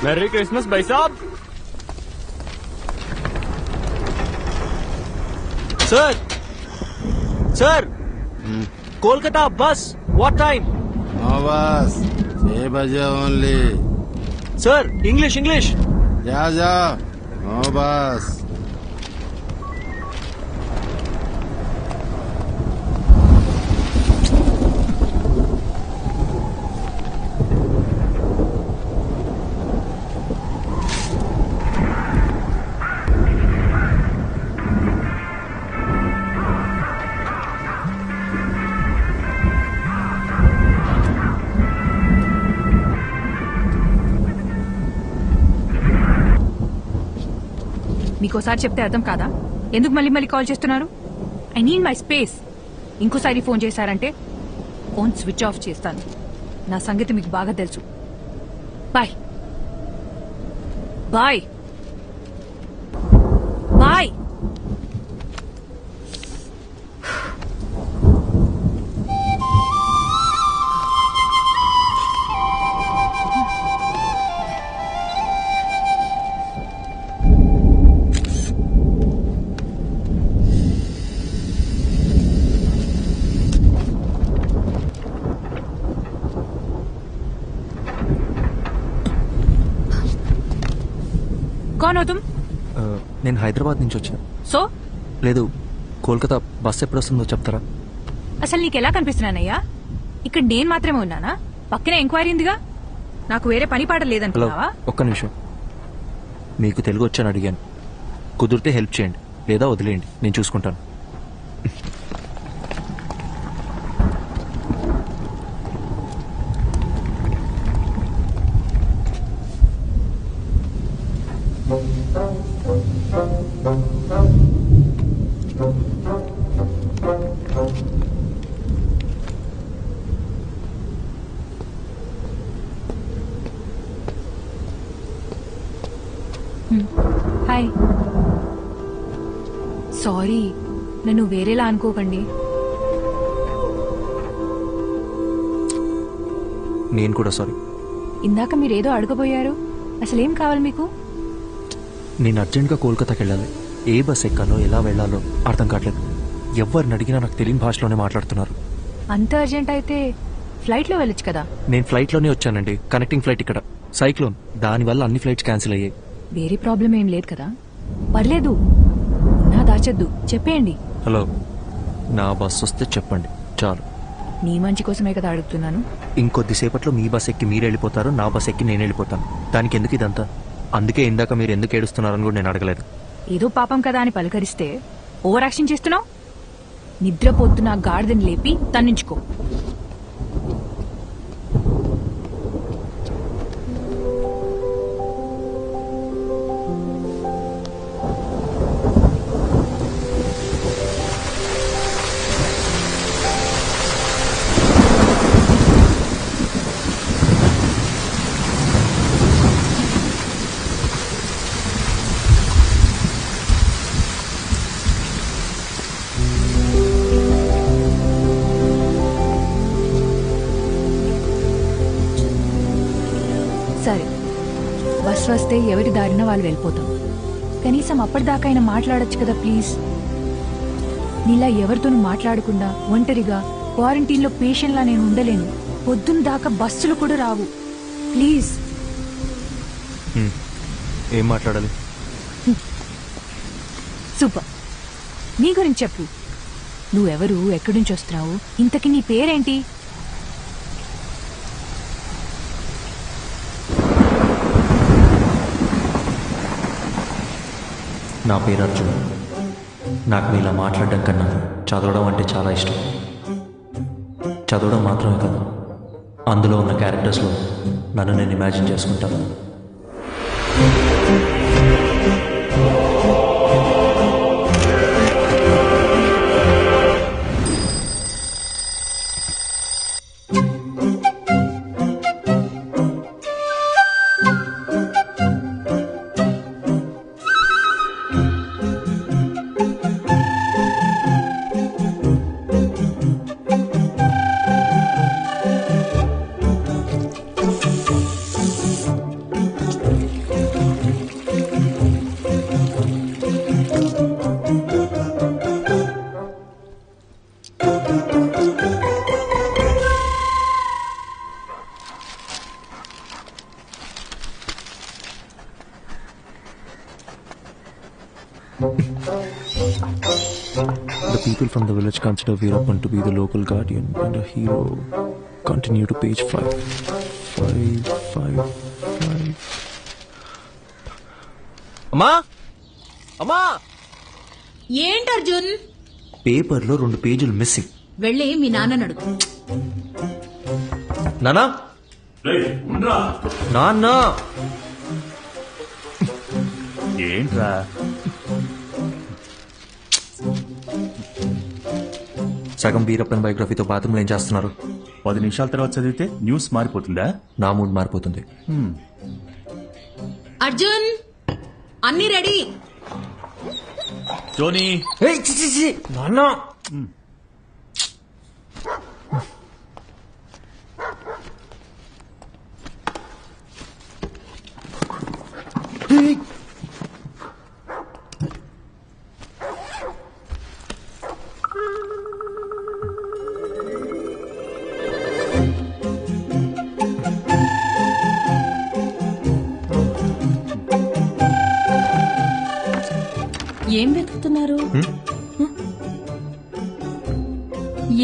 Merry Christmas bye సాబ్. Sir sir Kolkata bus what time? No bus. 6 बजे only. Sir English जा. No bus. మీకోసారి చెప్తే అర్థం కాదా? ఎందుకు మళ్ళీ మళ్ళీ కాల్ చేస్తున్నారు? I need my space. ఇంకోసారి ఫోన్ చేశారంటే ఫోన్ స్విచ్ ఆఫ్ చేస్తాను. నా సంగతి మీకు బాగా తెలుసు. Bye bye bye. कौन हो तुम? నేను హైదరాబాద్ నుంచి వచ్చాను. సో లేదు, కోల్కతా బస్ ఎప్పుడు వస్తుందో చెప్తారా? అసలు నీకెలా కనిపిస్తున్నానయ్యా? ఇక్కడ నేను మాత్రమే ఉన్నానా? పక్కనే ఎంక్వైరీ ఉందిగా. నాకు వేరే పని పాట హలో, లేదనుకున్నావా? ఒక్క నిమిషం. మీకు తెలుగు వచ్చని అడిగాను. కుదిరితే హెల్ప్ చేయండి, లేదా వదిలేయండి, నేను చూసుకుంటాను. హాయ్. సారీ, నన్ను వేరేలా అనుకోకండి. నేను కూడా సారీ. ఇందాక మీరేదో అడగబోయారు. అసలేం కావాలి మీకు? నేను అర్జెంట్గా కోల్కతాకి వెళ్ళాలి. ఏ బస్ ఎక్కాలో ఎలా వెళ్ళాలో అర్థం కావట్లేదు. ఎవరిని అడిగినా నాకు తెలియని భాషలోనే మాట్లాడుతున్నారు. అంత అర్జెంట్ అయితే ఫ్లైట్లో వెళ్ళొచ్చు కదా. నేను ఫ్లైట్లోనే వచ్చానండి. కనెక్టింగ్ ఫ్లైట్ ఇక్కడ. సైక్లోన్, దానివల్ల అన్ని ఫ్లైట్స్ క్యాన్సిల్ అయ్యాయి. వేరే ప్రాబ్లం ఏం లేదు కదా? పర్లేదు, నా దాచద్దు, చెప్పేయండి. హలో, నా బస్ వస్తే చెప్పండి చాలు. నీ మంచి కోసమే కదా అడుగుతున్నాను. ఇంకొద్దిసేపట్లో మీ బస్ ఎక్కి మీరు వెళ్ళిపోతారు, నా బస్ ఎక్కి నేను వెళ్ళిపోతాను. దానికి ఎందుకు ఇదంతా? అందుకే ఇందాక మీరు ఎందుకు ఏడుస్తున్నారని కూడా నేను అడగలేదు. ఏదో పాపం కదా అని పలకరిస్తే ఓవర్ యాక్షన్ చేస్తున్నావు. నిద్రపోతున్న గాడిదని లేపి తన్నించుకో. సరే, బస్ వస్తే ఎవరి దారిన వాళ్ళు వెళ్ళిపోతాం. కనీసం అప్పటిదాకా అయినా మాట్లాడొచ్చు కదా ప్లీజ్. నీలా ఎవరితోనూ మాట్లాడకుండా ఒంటరిగా క్వారంటైన్లో పేషెంట్లా నేను ఉండలేను. పొద్దున్న దాకా బస్సులు కూడా రావు. ప్లీజ్. ఏం మాట్లాడాలి? సూపర్. నీ గురించి చెప్పు. నువ్వెవరు, ఎక్కడి నుంచి వస్తున్నావు, ఇంతకీ నీ పేరేంటి? నా పేరు అర్జున్. నాకు మీలా మాట్లాడడం కన్నా చదవడం అంటే చాలా ఇష్టం. చదవడం మాత్రమే కాదు, అందులో ఉన్న క్యారెక్టర్స్లో నన్ను నేను ఇమాజిన్ చేసుకుంటాను. The people from the village consider Veerappan to be the local guardian and a hero. Continue to page 5. 5. అమ్మా అమ్మా ఏంటి అర్జున్? పేపర్లో 2 పేజీలు మిస్సింగ్. వెళ్ళి మీ నాన్న అడుగు. నానా నాన్న ఏంట్రా? సగం వీరప్పన్ బయోగ్రఫీతో బాత్రూంలో ఏం చేస్తున్నారు? 10 నిమిషాల తర్వాత చదివితే న్యూస్ మారిపోతుందా? నా మూడ్ మారిపోతుంది. అర్జున్ అన్ని రెడీ. టోనీ నాన్న ఏం వెతుకుతున్నారు?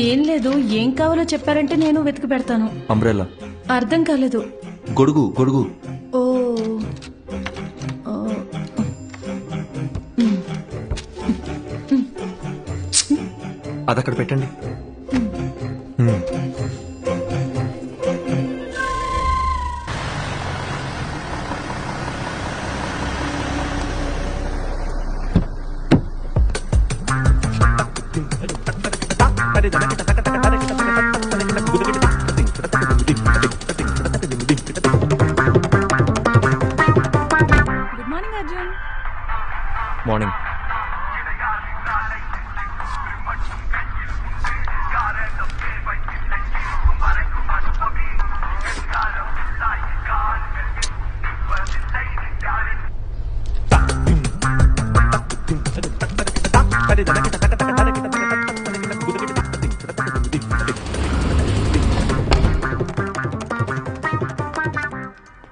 ఏం లేదు, ఏం కావాలో చెప్పారంటే నేను వెతికి పెడతాను. అంబ్రెల్లా. అర్థం కాలేదు. గొడుగు గొడుగు. ఓ అదక్కడ పెట్టండి. Good morning Arjun. మార్నింగ్.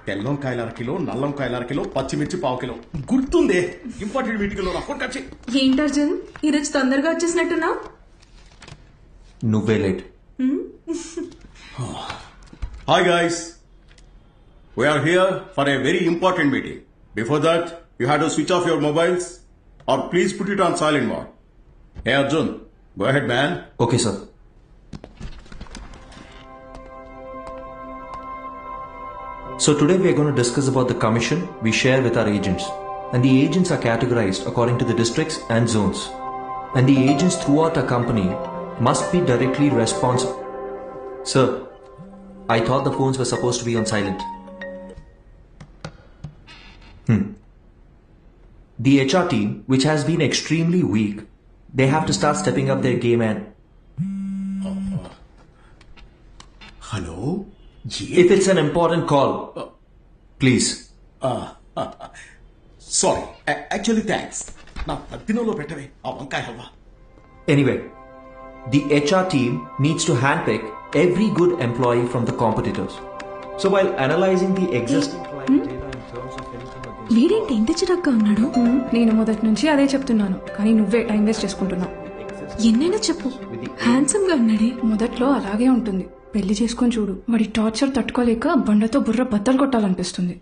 తెల్లంకాయల అరకిలో, నల్లంకాయల అరకిలో, పచ్చిమిర్చి పావు కిలో. గుర్తుందే, ఇంపార్టెంట్ మీటింగ్ లో అకౌంట్ కట్ చేయి. ఏంటి అర్జున్ ఈరోజు తొందరగా వచ్చేసినట్టున్నావు? నువ్వే late. Hi guys, we're here for a very important meeting. Before that you have to switch off your mobiles or please put it on silent mode. Hey Arjun, go ahead man. Okay sir. So today we are going to discuss about the commission we share with our agents. And the agents are categorized according to the districts and zones. And the agents throughout our company must be directly responsible. Sir, I thought the phones were supposed to be on silent. The HR team, which has been extremely weak, they have to start stepping up their game and... hello, If it's an important call, please. Sorry, actually thanks. నా పత్తినలో పెట్టవే ఆ వంకాయ halwa. Anyway, the HR team needs to handpick every good employee from the competitors. So while analyzing the existing client data in terms of anything against... వీడేంటి ఇంత చిరాగ్గా ఉన్నాడు? నేను మొదటి నుంచి అదే చెప్తున్నాను, కానీ నువ్వే టైం వేస్ట్ చేసుకుంటున్నావు. ఎన్నైనా చెప్పు, హ్యాండ్సమ్ గా ఉన్నాడే. మొదట్లో అలాగే ఉంటుంది, పెళ్లి చేసుకొని చూడు, వాడి టార్చర్ తట్టుకోలేక బండతో బుర్ర బద్దలు కొట్టాలనిపిస్తుంది.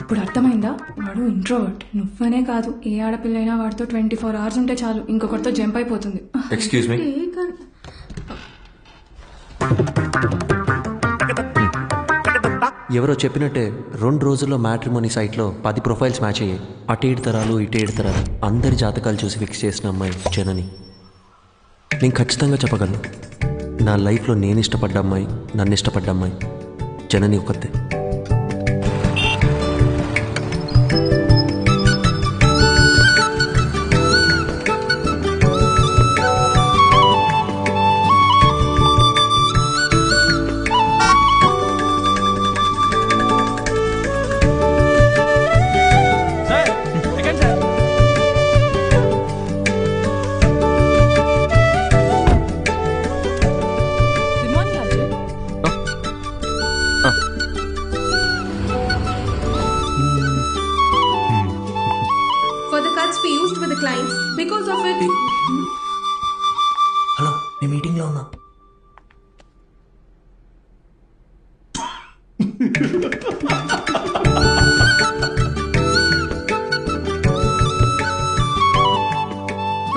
ఇప్పుడు అర్థమైందా? వాడు ఇంట్రోవర్ట్. నువ్వనే కాదు, ఏ ఆడపిల్లైనా వాడితో 24 hours ఉంటే చాలు, ఇంకొకరితో జంప్ అయిపోతుంది. Excuse me. ఎవరో చెప్పినట్టే 2 రోజుల్లో మ్యాట్రిమోనీ సైట్లో 10 ప్రొఫైల్స్ మ్యాచ్ అయ్యాయి. అటేడు తరాలు ఇటేడు తరాలు అందరి జాతకాలు చూసి ఫిక్స్ చేసిన అమ్మాయి జనని. నేను ఖచ్చితంగా చెప్పగలను, నా లైఫ్లో నేను ఇష్టపడ్డ అమ్మాయి, నన్ను ఇష్టపడ్డ అమ్మాయి జనని ఒక్కతే. హలో నేను మీటింగ్లో ఉన్నా.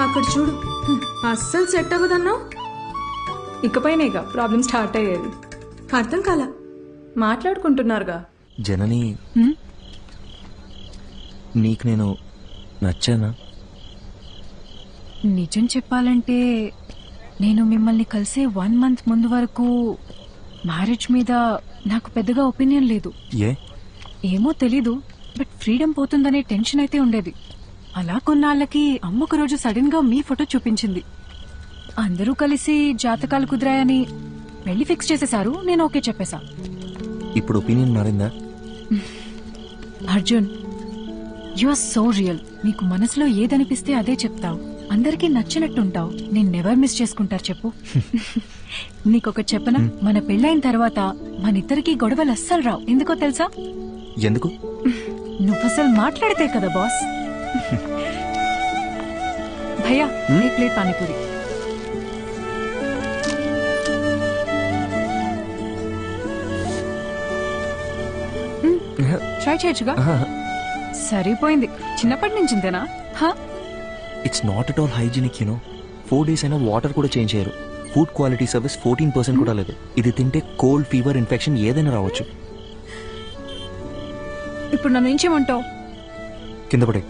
అక్కడ చూడు, అస్సలు సెట్ అవ్వదన్నా. ఇకపైన ఇక ప్రాబ్లం స్టార్ట్ అయ్యేది. అర్థం కాల. మాట్లాడుకుంటున్నారుగా. జనని, నీకు నేను నచ్చానా? నిజం చెప్పాలంటే నేను మిమ్మల్ని కలిసే 1 month ముందు వరకు మ్యారేజ్ మీద నాకు పెద్దగా ఒపీనియన్ లేదు. ఏమో తెలీదు, బట్ ఫ్రీడమ్ పోతుందనే టెన్షన్ అయితే ఉండేది. అలా కొన్నాళ్ళకి అమ్మ ఒక రోజు సడన్ గా మీ ఫోటో చూపించింది. అందరూ కలిసి జాతకాలు కుదిరాయని పెళ్లి ఫిక్స్ చేసేశారు. నేను ఓకే చెప్పేశా. ఇప్పుడు ఒపీనియన్ మారిందా? Arjun, you are so real. నీకు మనసులో ఏదనిపిస్తే అదే చెప్తావు. అందరికీ నచ్చినట్టుంటావు. నేను నెవర్ మిస్ చేసుకుంటారు చెప్పు. నీకొకటి చెప్పనా, మన పెళ్ళైన తర్వాత మనిద్దరికి గొడవలు అస్సలు రావు. ఎందుకో తెలుసా? ఎందుకు? నువ్వసలు మాట్లాడితే కదా బాస్. భయ్యా, ఏ ప్లేట్ పానీపూరి. ట్రై చేయొచ్చుగా. సరిపోయింది. చిన్నప్పటి నుంచి ఇంతేనా? It's not at all hygienic, 4 days అయినా వాటర్ కూడా చేంజ్ చేయరు. ఫుడ్ క్వాలిటీ సర్వీస్ 14% కూడా లేదు. ఇది తింటే కోల్డ్, ఫీవర్, ఇన్ఫెక్షన్ ఏదైనా రావచ్చు. ఇప్పుడు నన్ను ఏం చేయమంటావు? కింద పడే.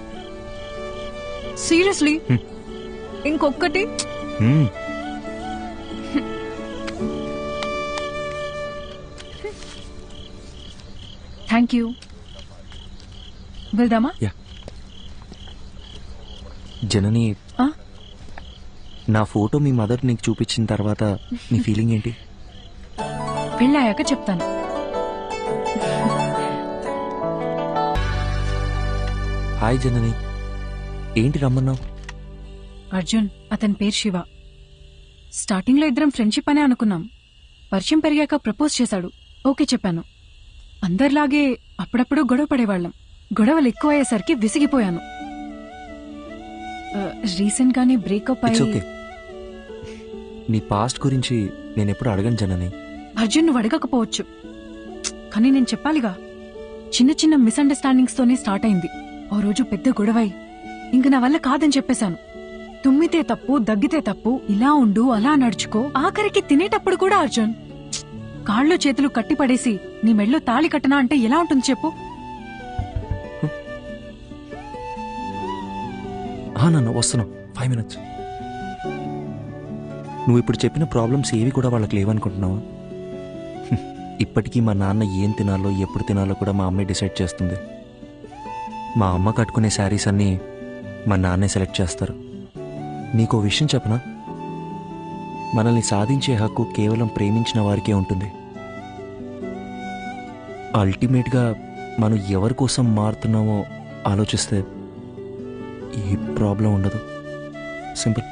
సీరియస్లీ? ఇంకొక్కటి? Thank you. వెళ్దామా? జనని, నా ఫోటో మీ మదర్ నీకు చూపించిన తర్వాత నీ ఫీలింగ్ ఏంటి? పెళ్ళాయాక చెప్తాను. హాయ్ జనని, ఏంటి రమ్మన్నావు? అర్జున్, అతని పేరు శివ. స్టార్టింగ్ లో ఇద్దరం ఫ్రెండ్షిప్ అనే అనుకున్నాం. పరిచయం పెరిగాక ప్రపోజ్ చేశాడు. ఓకే చెప్పాను. అందరిలాగే అప్పుడప్పుడు గొడవ పడేవాళ్ళం. గొడవలు ఎక్కువయ్యేసరికి విసిగిపోయాను. రీసెంట్ గానే బ్రేకప్ ఇట్స్ అయ్యి. ఓకే. నీ పాస్ట్ గురించి నేను ఎప్పుడు అడగను జనని. అర్జున్, నువ్వు అడగకపోవచ్చు, కానీ నేను చెప్పాలిగా. చిన్న చిన్న మిస్అండర్స్టాండింగ్స్ తోనే స్టార్ట్ అయింది. ఓ రోజు పెద్ద గొడవై ఇంక నా వల్ల కాదని చెప్పేశాను. తుమ్మితే తప్పు, దగ్గితే తప్పు, ఇలా ఉండు, అలా నడుచుకో. ఆఖరికి తినేటప్పుడు కూడా అర్జున్, కాళ్ళు చేతులు కట్టి పడేసి నీ మెళ్ళో తాళి కట్టనా అంటే ఎలా ఉంటుంది చెప్పు? నాన్న వస్తున్నావు, 5 minutes. నువ్వు ఇప్పుడు చెప్పిన ప్రాబ్లమ్స్ ఏవి కూడా వాళ్ళకి లేవనుకుంటున్నావా? ఇప్పటికీ మా నాన్న ఏం తినాలో, ఎప్పుడు తినాలో కూడా మా అమ్మే డిసైడ్ చేస్తుంది. మా అమ్మ కట్టుకునే శారీస్ అన్నీ మా నాన్నే సెలెక్ట్ చేస్తారు. నీకో విషయం చెప్పనా? మనల్ని సాధించే హక్కు కేవలం ప్రేమించిన వారికే ఉంటుంది. అల్టిమేట్గా మనం ఎవరి కోసం మారుతున్నామో ఆలోచిస్తే ఏ ప్రాబ్లం ఉండదు. సింపుల్.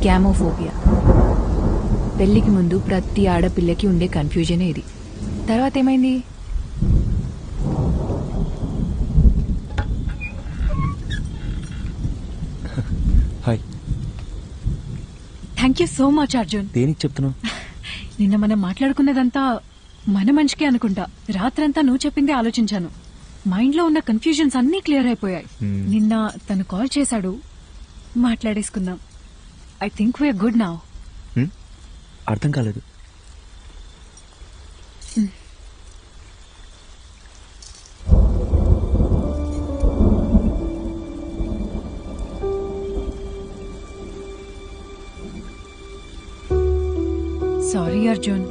గ్యామోఫోబియా. పెళ్లికి ముందు ప్రతి ఆడపిల్లకి ఉండే కన్ఫ్యూజనే ఇది. తర్వాత ఏమైంది? Hi. Thank you so much Arjun. దేనికి చెప్తున్నావు? నిన్న మనం మాట్లాడుకున్నదంతా మన మంచికే అనుకుంటా. రాత్రంతా నువ్వు చెప్పిందే ఆలోచించాను. మైండ్ లో ఉన్న కన్ఫ్యూజన్స్ అన్నీ క్లియర్ అయిపోయాయి. నిన్న తను కాల్ చేశాడు, మాట్లాడేసుకుందాం. I think we are good now. అర్థం కాలేదు. సారీ అర్జున్.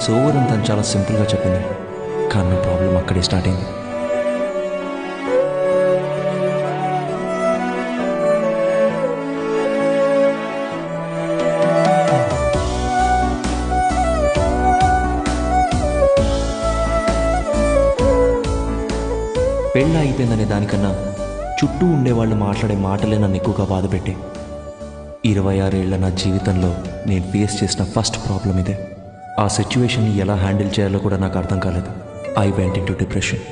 ఇట్స్ ఓవర్ అని తను చాలా సింపుల్గా చెప్పింది, కానీ నా ప్రాబ్లం అక్కడే స్టార్ట్ అయింది. పెళ్ళి అయిపోయిందనే దానికన్నా చుట్టూ ఉండేవాళ్ళు మాట్లాడే మాటలే నన్ను ఎక్కువగా బాధపెట్టి 26 ఏళ్ల నా జీవితంలో నేను ఫేస్ చేసిన ఫస్ట్ ప్రాబ్లం ఇదే. ఆ సిచ్యువేషన్ని ఎలా హ్యాండిల్ చేయాలో కూడా నాకు అర్థం కాలేదు. I went in to depression.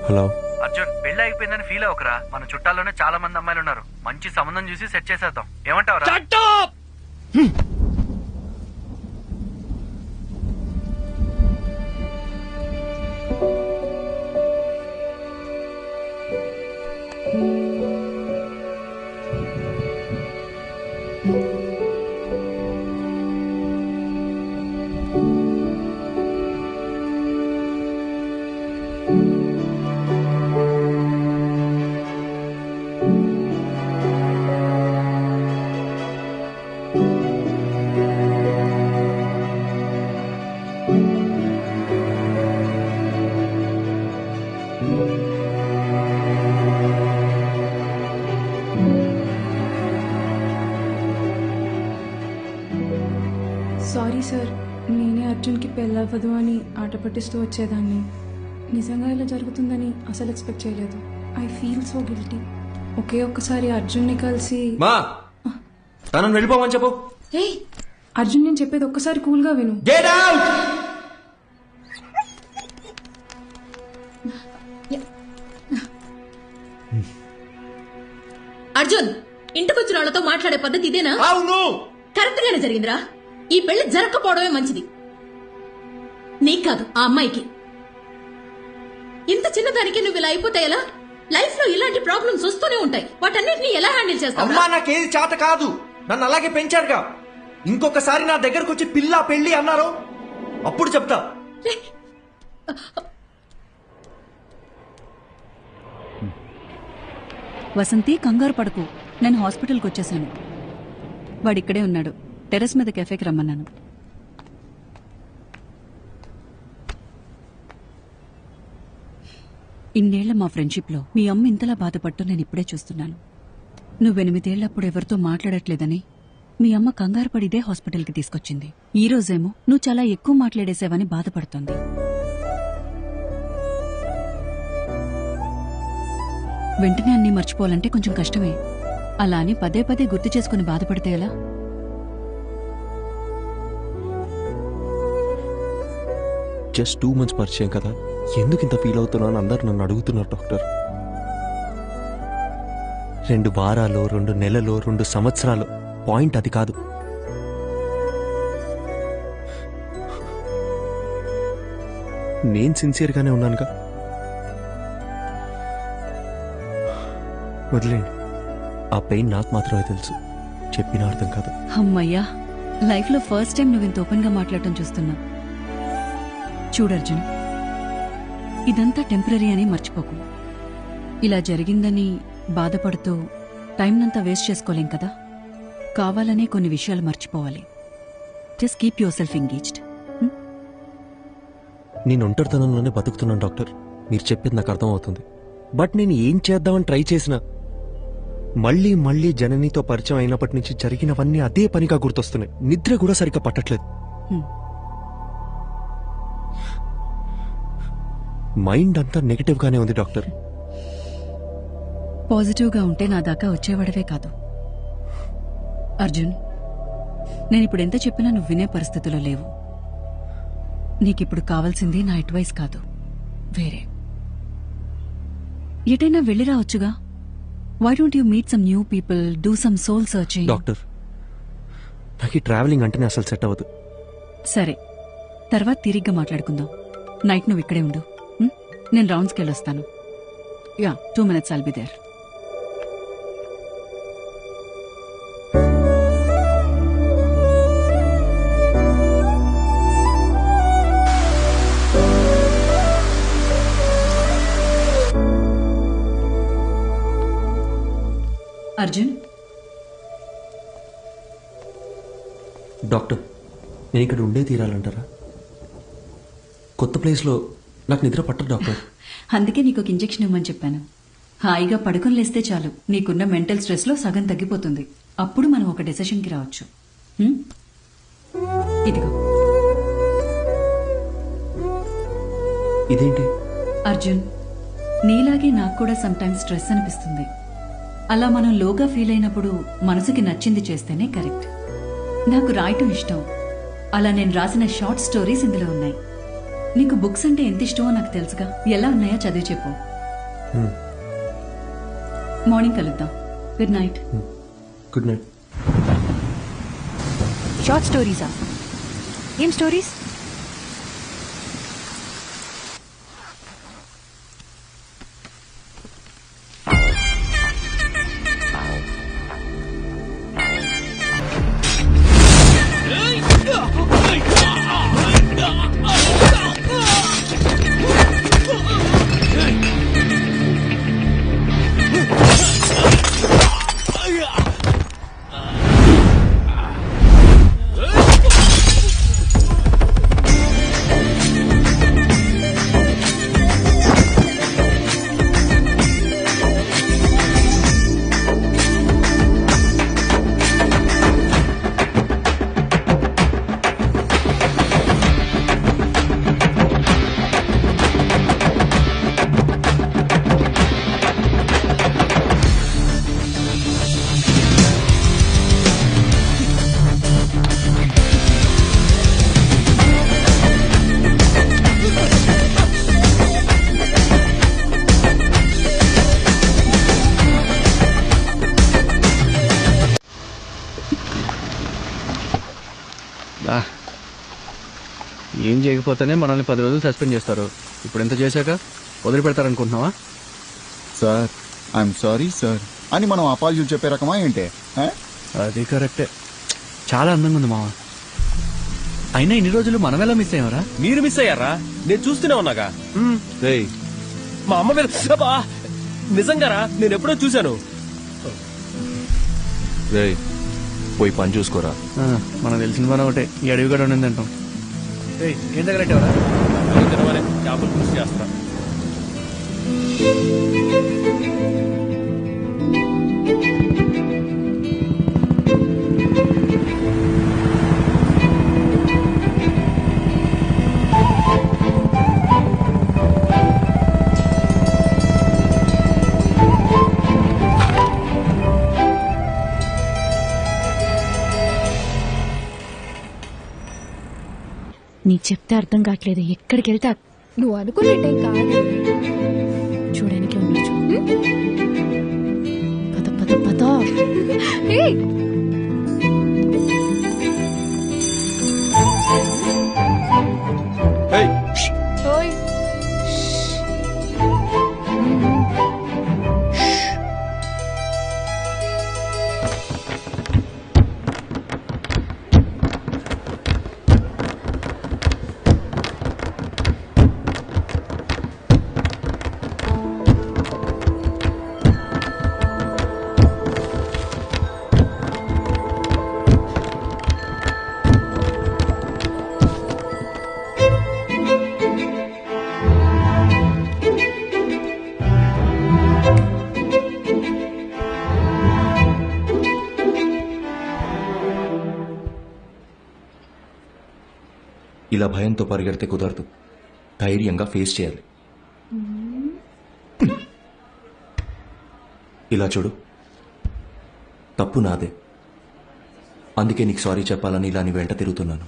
Hello Arjun, పెళ్లి అయిపోయిందని ఫీల్ అవ్వకరా. మన చుట్టాల్లోనే చాలా మంది అమ్మాయిలు ఉన్నారు. మంచి సంబంధం చూసి సెట్ చేసేద్దాం. ఏమంటావురా? సారీ సార్, నేనే అర్జున్కి పెళ్ళవ్వదు అని ఆట పట్టిస్తూ వచ్చేదాన్ని. నిజంగా ఇలా జరుగుతుందని అసలు ఎక్స్పెక్ట్ చేయలేదు. I feel so guilty. ఒక్కసారి అర్జున్ని కలిసి మా తనను వెళ్ళిపోమని చెప్పు. అర్జున్, నేను చెప్పేది ఒక్కసారి కూల్గా విను. Get out. అర్జున్, ఇంటికొచ్చిన వాళ్ళతో మాట్లాడే పద్ధతి ఇదేనా? అవును, కరెక్ట్ గానే జరిగిందిరా. ఈ పెళ్లి జరగకపోవడమే మంచిది. నీకు కాదు, ఆ అమ్మాయికి. ఇంత చిన్నదానికి నువ్వు ఇలా అయిపోతే ఎలా? లైఫ్ లో ఇలాంటి ప్రాబ్లమ్స్ వస్తూనే ఉంటాయి. వాటన్నిటిని ఎలా హ్యాండిల్ చేస్తావు? అమ్మా నాకేది చేత కాదు. నన్ను అలాగే పెంచారుగా. ఇంకొకసారి నా దగ్గరకు వచ్చి పిల్ల పెళ్లి అన్నారు, అప్పుడు చెప్తా. వసంతి, కంగారు పడకు. నేను హాస్పిటల్కి వచ్చేసాను. వాడిక్కడే ఉన్నాడు. టెర్రస్ మీద కెఫేకి రమ్మన్నాను. ఇన్నేళ్ల మా ఫ్రెండ్షిప్లో మీ అమ్మ ఇంతలా బాధపట్టు నేను ఇప్పుడే చూస్తున్నాను. నువ్వు 8 ఏళ్లప్పుడు ఎవరితో మాట్లాడట్లేదని మీ అమ్మ కంగారు పడిదే హాస్పిటల్కి తీసుకొచ్చింది. ఈ రోజేమో నువ్వు చాలా ఎక్కువ మాట్లాడేసావని బాధపడుతోంది. వెంటనే అన్నీ మర్చిపోవాలంటే కొంచెం కష్టమే. అలా అని పదే పదే గుర్తు చేసుకుని బాధపడితే ఎలా? జస్ట్ 2 months పరిచయం కదా, ఎందుకు ఇంత ఫీల్ అవుతున్నా అని అందరు నన్ను అడుగుతున్నారు డాక్టర్. 2 వారాలు, 2 నెలలు, 2 సంవత్సరాలు, పాయింట్ అది కాదు. నేను సిన్సియర్గానే ఉన్నానుగా. వదిలేండి, ఆ పెయిన్ నాకు మాత్రమే తెలుసు, చెప్పిన అర్థం కాదు. అమ్మయ్యా, లైఫ్లో ఫస్ట్ టైం నువ్వు ఇంత ఓపెన్గా మాట్లాడటం చూస్తున్నా. చూడర్జున్, ఇదంతా టెంపరీ అని మర్చిపోకు. ఇలా జరిగిందని బాధపడుతూ టైంనంతా వేస్ట్ చేసుకోలేం కదా. కావాలనే కొన్ని విషయాలు మర్చిపోవాలి. Just keep your self engaged. నేను ఒంటరితనంలోనే బతుకుతున్నాను డాక్టర్, మీరు చెప్పేది నాకు అర్థమవుతుంది. బట్ నేను ఏం చేద్దామని ట్రై చేసినా మళ్ళీ మళ్ళీ జననితో పరిచయం అయినప్పటి నుంచి జరిగినవన్నీ అదే పనిగా గుర్తొస్తున్నాయి. నిద్ర కూడా సరిగ్గా పట్టట్లేదు. మైండ్ అంతా నెగటివ్ గానే ఉంది డాక్టర్. పాజిటివ్గా ఉంటే నా దాకా వచ్చేవాడవే కాదు. అర్జున్, నేనిప్పుడు ఎంత చెప్పినా నువ్వు వినే పరిస్థితిలో లేవు. నీకిప్పుడు కావాల్సింది నా అడ్వైస్ కాదు, వేరే. ఎటైనా వెళ్ళి రావచ్చుగా. Why don't you meet some new people, do some soul searching? Doctor, నాకు ఈ ట్రావెలింగ్ అంటేనే అసలు సెట్ అవ్వదు. సరే, తర్వాత తిరిగ్గా మాట్లాడుకుందాం. నైట్ నువ్వు ఇక్కడే ఉండు. నేను రౌండ్స్కి వెళ్ళొస్తాను. 2 minutes I'll be there. Arjun, doctor, నేను ఇక్కడ ఉండే తీరాలంటారా? కొత్త ప్లేస్లో నాకు నిద్ర పట్టదు డాక్టర్. అందుకే నీకు ఒక ఇంజెక్షన్ ఇవ్వమని చెప్పాను. హాయిగా పడుకొని లేస్తే చాలు, నీకున్న మెంటల్ స్ట్రెస్లో సగం తగ్గిపోతుంది. అప్పుడు మనం ఒక డెసిషన్కి రావచ్చు. ఇదిగో. ఇదేంటి? అర్జున్, నీలాగే నాకు కూడా సమ్టైమ్స్ స్ట్రెస్ అనిపిస్తుంది. అలా మనం లోగా ఫీల్ అయినప్పుడు మనసుకి నచ్చింది చేస్తేనే కరెక్ట్. నాకు రాయటం ఇష్టం. అలా నేను రాసిన షార్ట్ స్టోరీస్ ఇందులో ఉన్నాయి. నీకు బుక్స్ అంటే ఎంత ఇష్టమో నాకు తెలుసుగా. ఎలా ఉన్నాయో చదివి చెప్పు. మార్నింగ్ కలుద్దాం. Good night. Good night. Short స్టోరీసా? ఏం స్టోరీస్? ఏం చేయకపోతేనే మనల్ని 10 రోజులు సస్పెండ్ చేస్తారు. ఇప్పుడు ఎంత చేశాక వదిలిపెడతారనుకుంటున్నావా? సార్ ఐఎమ్ సారీ సార్ అని మనం అపాలజీలు చెప్పే రకమా ఏంటి? అది కరెక్టే. చాలా అందంగా ఉంది మామ. అయినా ఇన్ని రోజులు మనం ఎలా మిస్ అయ్యారా? మీరు మిస్ అయ్యారా? నేను చూస్తూనే ఉన్నాగా. మా అమ్మ మీద నిజంగారా? నేను ఎప్పుడో చూశాను. పోయి పని చూసుకోరా. మనకు తెలిసిన పని ఒకటే, ఈ అడవి కూడా ఉండింది అంటాం. ఏం దగ్గర తినమని చేపలు పులుసు చేస్తా. నీకు చెప్తే అర్థం కావట్లేదు. ఎక్కడికి వెళ్తా నువ్వు అనుకునేటేం కాదు. చూడడానికి ఉండొచ్చు. పద పద పద. ఇలా భయంతో పరిగెడితే కుదరదు. ధైర్యంగా ఫేస్ చేయాలి. ఇలా చూడు, తప్పు నాదే. అందుకే నీకు సారీ చెప్పాలని ఇలా నీ వెంట తిరుగుతున్నాను.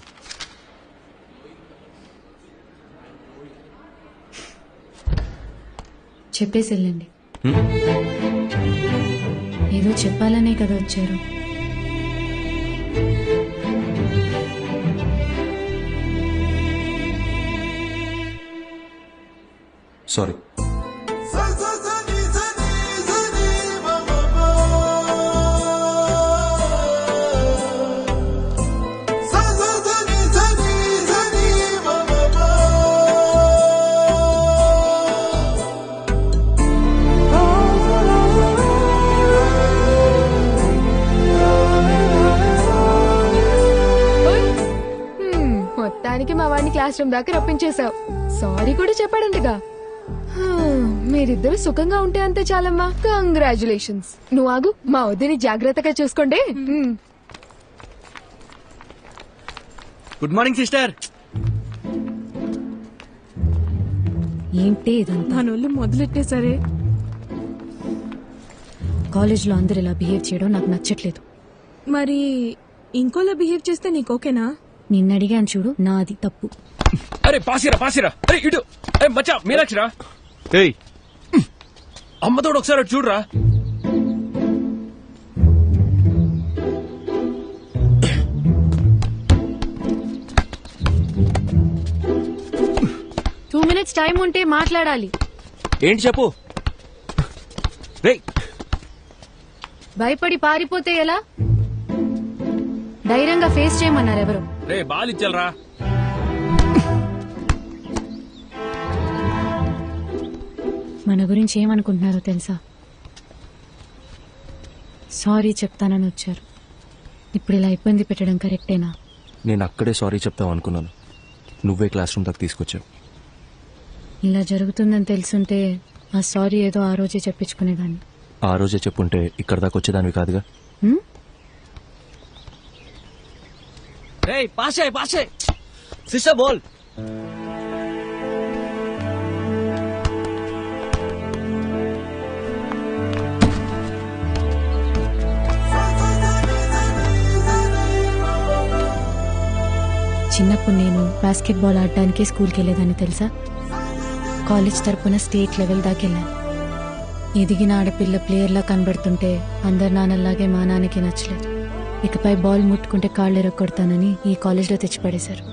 చెప్పేసి వెళ్ళండి. ఏదో చెప్పాలనే కదా వచ్చారు. సారీ. ఓయ్ మొత్తానికి మా వాడిని క్లాస్ రూమ్ దాకా రప్పించేశావు. సారీ కూడా చెప్పాడంటగా. మీరిద్దరు సుఖంగా ఉంటే అంతే చాలమ్మా. కంగ్రాచులేషన్స్. నువ్వు ఆగు, మా వద్దని జాగ్రత్తగా చూసుకోండి. Good morning sister. ఏంటి ఇదంతా? మనోళ్ళు మొదలెట్టేసరే. కాలేజ్లో అందరు ఇలా బిహేవ్ చేయడం నాకు నచ్చట్లేదు. మరి ఇంకోలా బిహేవ్ చేస్తే నీకు ఓకేనా? నిన్న అడిగాను చూడు, నాది తప్పు. అరే పాసిరా అరే ఇటు మచ్చా మీనాక్షిరా. ఏయ్ అమ్మతోడు ఒకసారి అటు చూడరా. టూ మినిట్స్ టైం ఉంటే మాట్లాడాలి. ఏంటి చెప్పు. రేయ్ భయపడి పారిపోతే ఎలా? ధైర్యంగా ఫేస్ చేయమన్నారు ఎవరు? రే బాల్ ఇచ్చాలరా. మన గురించి ఏమనుకుంటున్నారో తెలుసా? సారీ చెప్తానని వచ్చారు. ఇప్పుడు ఇలా ఇబ్బంది పెట్టడం కరెక్టేనా? నేను అక్కడే సారీ చెప్తావు అనుకున్నాను. నువ్వే క్లాస్ రూమ్ దాకా తీసుకొచ్చావు. ఇలా జరుగుతుందని తెలుసుంటే ఆ సారీ ఏదో ఆ రోజే చెప్పించుకునేదాన్ని. ఆ రోజే చెప్పుంటే ఇక్కడ దాకా వచ్చేదానివి కాదుగా. రే పాసే సిస్టర్ బోల్. చిన్నప్పుడు నేను బాస్కెట్బాల్ ఆడడానికి స్కూల్కి వెళ్ళేదాన్ని తెలుసా? కాలేజ్ తరపున స్టేట్ లెవెల్ దాకా వెళ్ళాను. ఎదిగిన ఆడపిల్ల ప్లేయర్లా కనబడుతుంటే అందరు నాన్నలాగే మా నాన్నకి నచ్చలేదు. ఇకపై బాల్ ముట్టుకుంటే కాళ్ళు ఎరగొడతానని ఈ కాలేజ్లో తెచ్చిపడేశారు.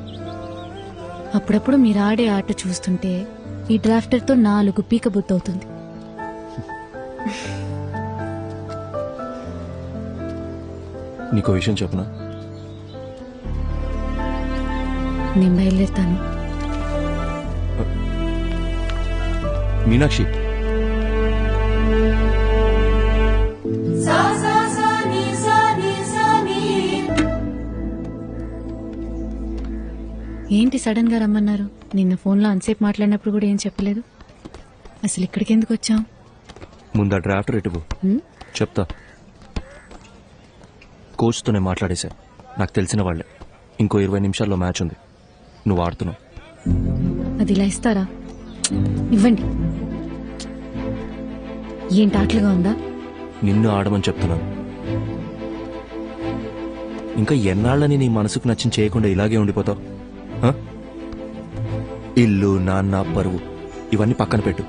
అప్పుడప్పుడు మీరు ఆడే ఆట చూస్తుంటే ఈ డ్రాఫ్టర్తో 4 పీక బుద్ధవుతుంది. నీకో విషయం చెప్పునా? నేను బయలుదేరుతాను. మీనాక్షి ఏంటి సడన్ గా రమ్మన్నారు? నిన్న ఫోన్లో అంతసేపు మాట్లాడినప్పుడు కూడా ఏం చెప్పలేదు. అసలు ఇక్కడికి ఎందుకు వచ్చాం? ముందా డ్రాఫ్ట్ రేటువు చెప్తా. కోచ్తోనే మాట్లాడేశా. నాకు తెలిసిన వాళ్ళే. ఇంకో 20 నిమిషాల్లో మ్యాచ్ ఉంది. నువ్వు ఆడుతున్నావు. అది ఇలా ఇస్తారా? ఇవ్వండి. ఏంటి ఆటలుగా ఉందా? నిన్ను ఆడమని చెప్తున్నాను. ఇంకా ఎన్నాళ్ళని నీ మనసుకు నచ్చిన చేయకుండా ఇలాగే ఉండిపోతావు? ఇల్లు, నాన్న, పరువు ఇవన్నీ పక్కన పెట్టు.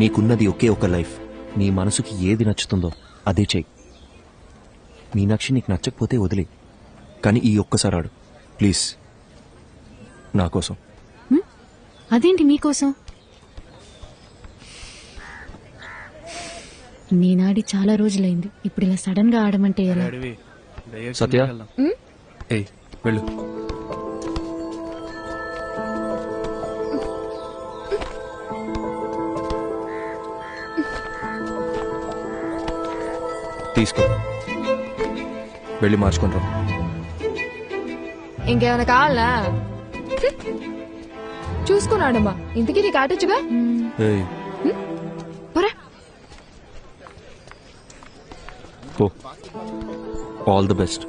నీకున్నది ఒకే ఒక లైఫ్. నీ మనసుకి ఏది నచ్చుతుందో అదే చెయ్యి. మీనాక్షి నీకు నచ్చకపోతే వదిలే, కానీ ఈ ఒక్కసారి ఆడు ప్లీజ్, నా కోసం. అదేంటి మీకోసం? నేనాడి చాలా రోజులైంది. ఇప్పుడు ఇలా సడన్ గా ఆడమంటే ఎలా? సత్య ఏయ్ వెళ్ళు. తీసుకో, వెళ్ళి మార్చుకుంటా. ఇంకేమైనా కావాలా? చూసుకున్నాడమ్మా. ఇంతకీ నీకు ఆటొచ్చుగా? ఏయ్ పోరా. పో. All the best.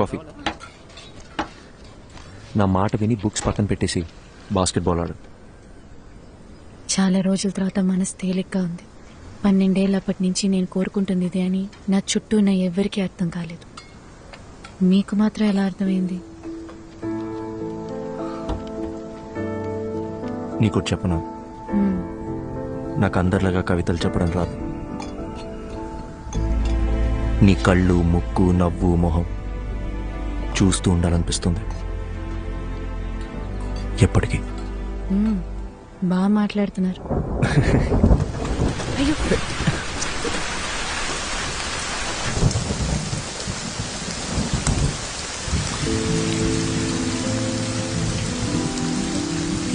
కాఫీ. నా మాట విని బుక్స్ పక్కన పెట్టేసి బాస్కెట్బాల్ ఆడు. చాలా రోజుల తర్వాత మనసు తేలిగ్గా ఉంది. 12 ఏళ్ళప్పటి నుంచి నేను కోరుకుంటుంది ఇదే అని నా చుట్టూ ఉన్న ఎవ్వరికీ అర్థం కాలేదు. మీకు మాత్రం ఎలా అర్థమైంది? నీకు చెప్పను, నాకు అందరిలాగా కవితలు చెప్పడం రాదు. నీ కళ్ళు, ముక్కు, నవ్వు, మొహం చూస్తూ ఉండాలనిపిస్తుంది ఎప్పటికీ. బాగా మాట్లాడుతున్నారు. అయ్యో,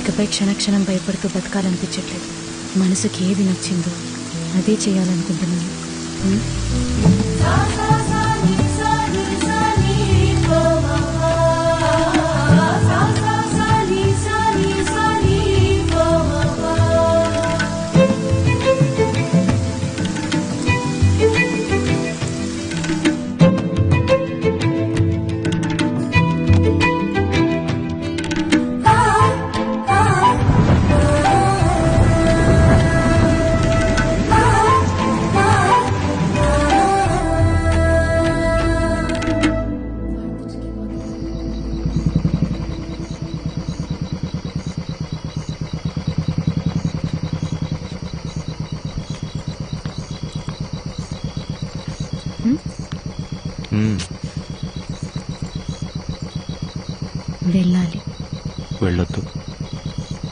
ఇకపై క్షణక్షణం భయపడుతూ బతకాలనిపించట్లేదు. మనసుకి ఏది నచ్చిందో అదే చేయాలనుకుంటున్నాను. వెళ్ళాలి. వెళ్ళొద్దు.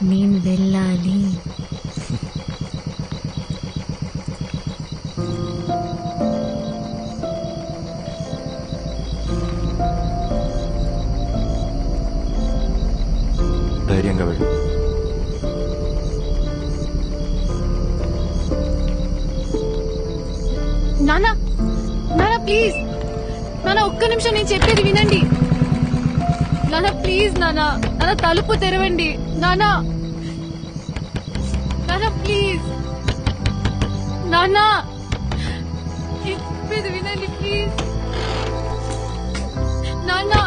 నేను వెళ్ళాలి. ధైర్యంగా వెళ్ళు. నానా, నానా ప్లీజ్, నానా ఒక్క నిమిషం నేను చెప్పేది వినండి. నానా ప్లీజ్, నానా నానా తలుపు తెరవండి. నానా, నానా ప్లీజ్, నానా చెప్పేది వినండి ప్లీజ్. నానా,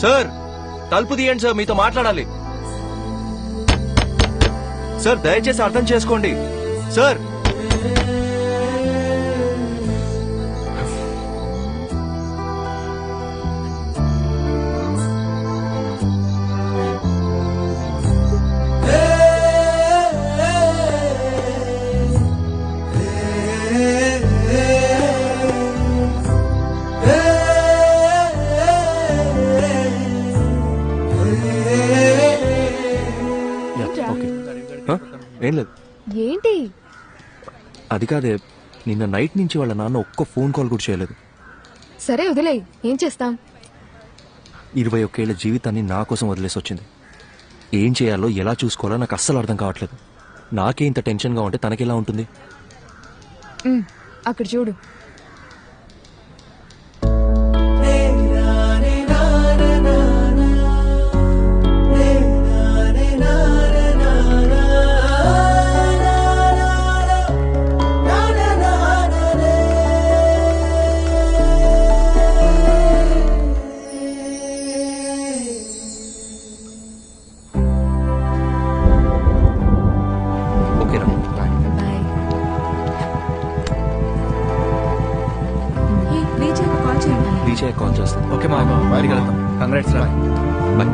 సార్ తలుపు తీయండి సార్, మీతో మాట్లాడాలి. సార్ దయచేసి అర్థం చేసుకోండి సార్. ఏం లేదు. ఏంటి? అది కాదే, నిన్న నైట్ నుంచి వాళ్ళ నాన్న ఒక్క ఫోన్ కాల్ కూడా చేయలేదు. సరే వదిలేయ్, ఏం చేస్తాం. 21 ఏళ్ల జీవితాన్ని నా కోసం వదిలేసి వచ్చింది. ఏం చేయాలో ఎలా చూసుకోవాలో నాకు అస్సలు అర్థం కావట్లేదు. నాకే ఇంత టెన్షన్గా ఉంటే తనకెలా ఉంటుంది? అక్కడ చూడు. కాల్ చేస్తాను. ఓకే మా బయటికి వెళ్తాం. కంగ్రాట్స్ రా. బాయ్.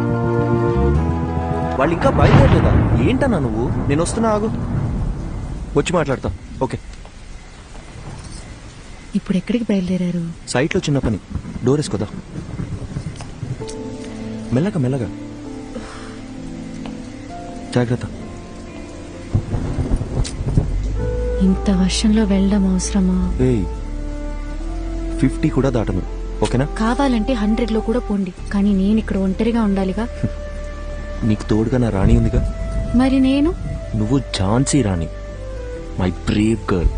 వాళ్ళు ఇంకా బయలుదేరలేదా? ఏంటన్నా నువ్వు? నేను వస్తున్నా, ఆగు, వచ్చి మాట్లాడతా. ఓకే. ఇప్పుడు ఎక్కడికి బయలుదేరారు? సైట్లో చిన్న పని, డోర్ వేసుకోదా. మెల్లగా మెల్లగా, జాగ్రత్త. ఇంత వర్షంలో వెళ్ళడం అవసరమా? 50 కూడా దాటను. ఓకేనా? కావాలంటే 100లో కూడా పోండి, కానీ నేను ఇక్కడ ఒంటరిగా ఉండాలిగా. నీకు తోడుగా నా రాణి ఉందిగా. మరి నేను? నువ్వు ఝాన్సీ రాణి, మై బ్రేవ్ గర్ల్.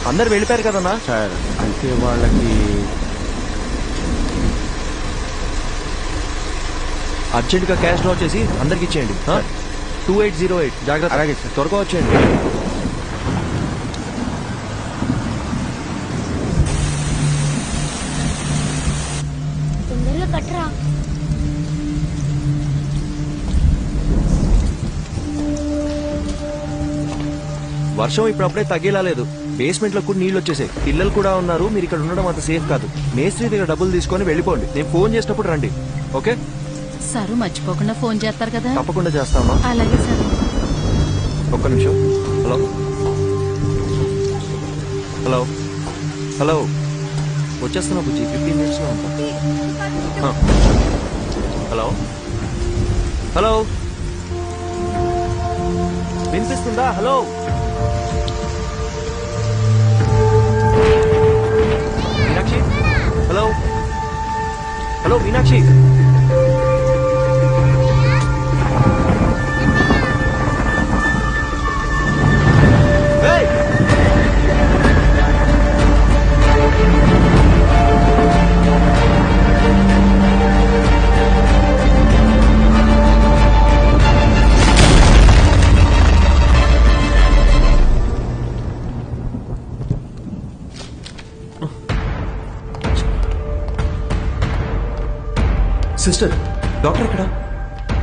అందరు వెళ్ళిపోయారు కదన్నా. సార్ అంటే వాళ్ళకి అర్జెంట్గా క్యాష్ డ్రా చేసి అందరికి ఇచ్చేయండి. 2808 జాగ్రత్త. అలాగే సార్. త్వరగా వచ్చేయండి. తొందరగా కట్టరా. వర్షం ఇప్పుడప్పుడే తగ్గేలా లేదు. బేస్మెంట్ లో కూడా నీళ్లు వచ్చేసాయి. పిల్లలు కూడా ఉన్నారు. మీరు ఇక్కడ ఉండడం అంత సేఫ్ కాదు. మేస్త్రి దగ్గర డబ్బులు తీసుకొని వెళ్ళిపోండి. నేను ఫోన్ చేసినప్పుడు రండి. ఓకే సారు మర్చిపోకుండా ఫోన్ చేస్తారు కదా. తప్పకుండా చేస్తామా. అలాగే సార్. ఒక్క నిమిషం. హలో హలో హలో వచ్చేస్తున్నా బుజ్జి. 15 minutes లో ఉంటా. హలో హలో వినిపిస్తుందా? Hello Meenakshi. Hello hello Meenakshi. Hey! Sister, doctor ఎక్కడ?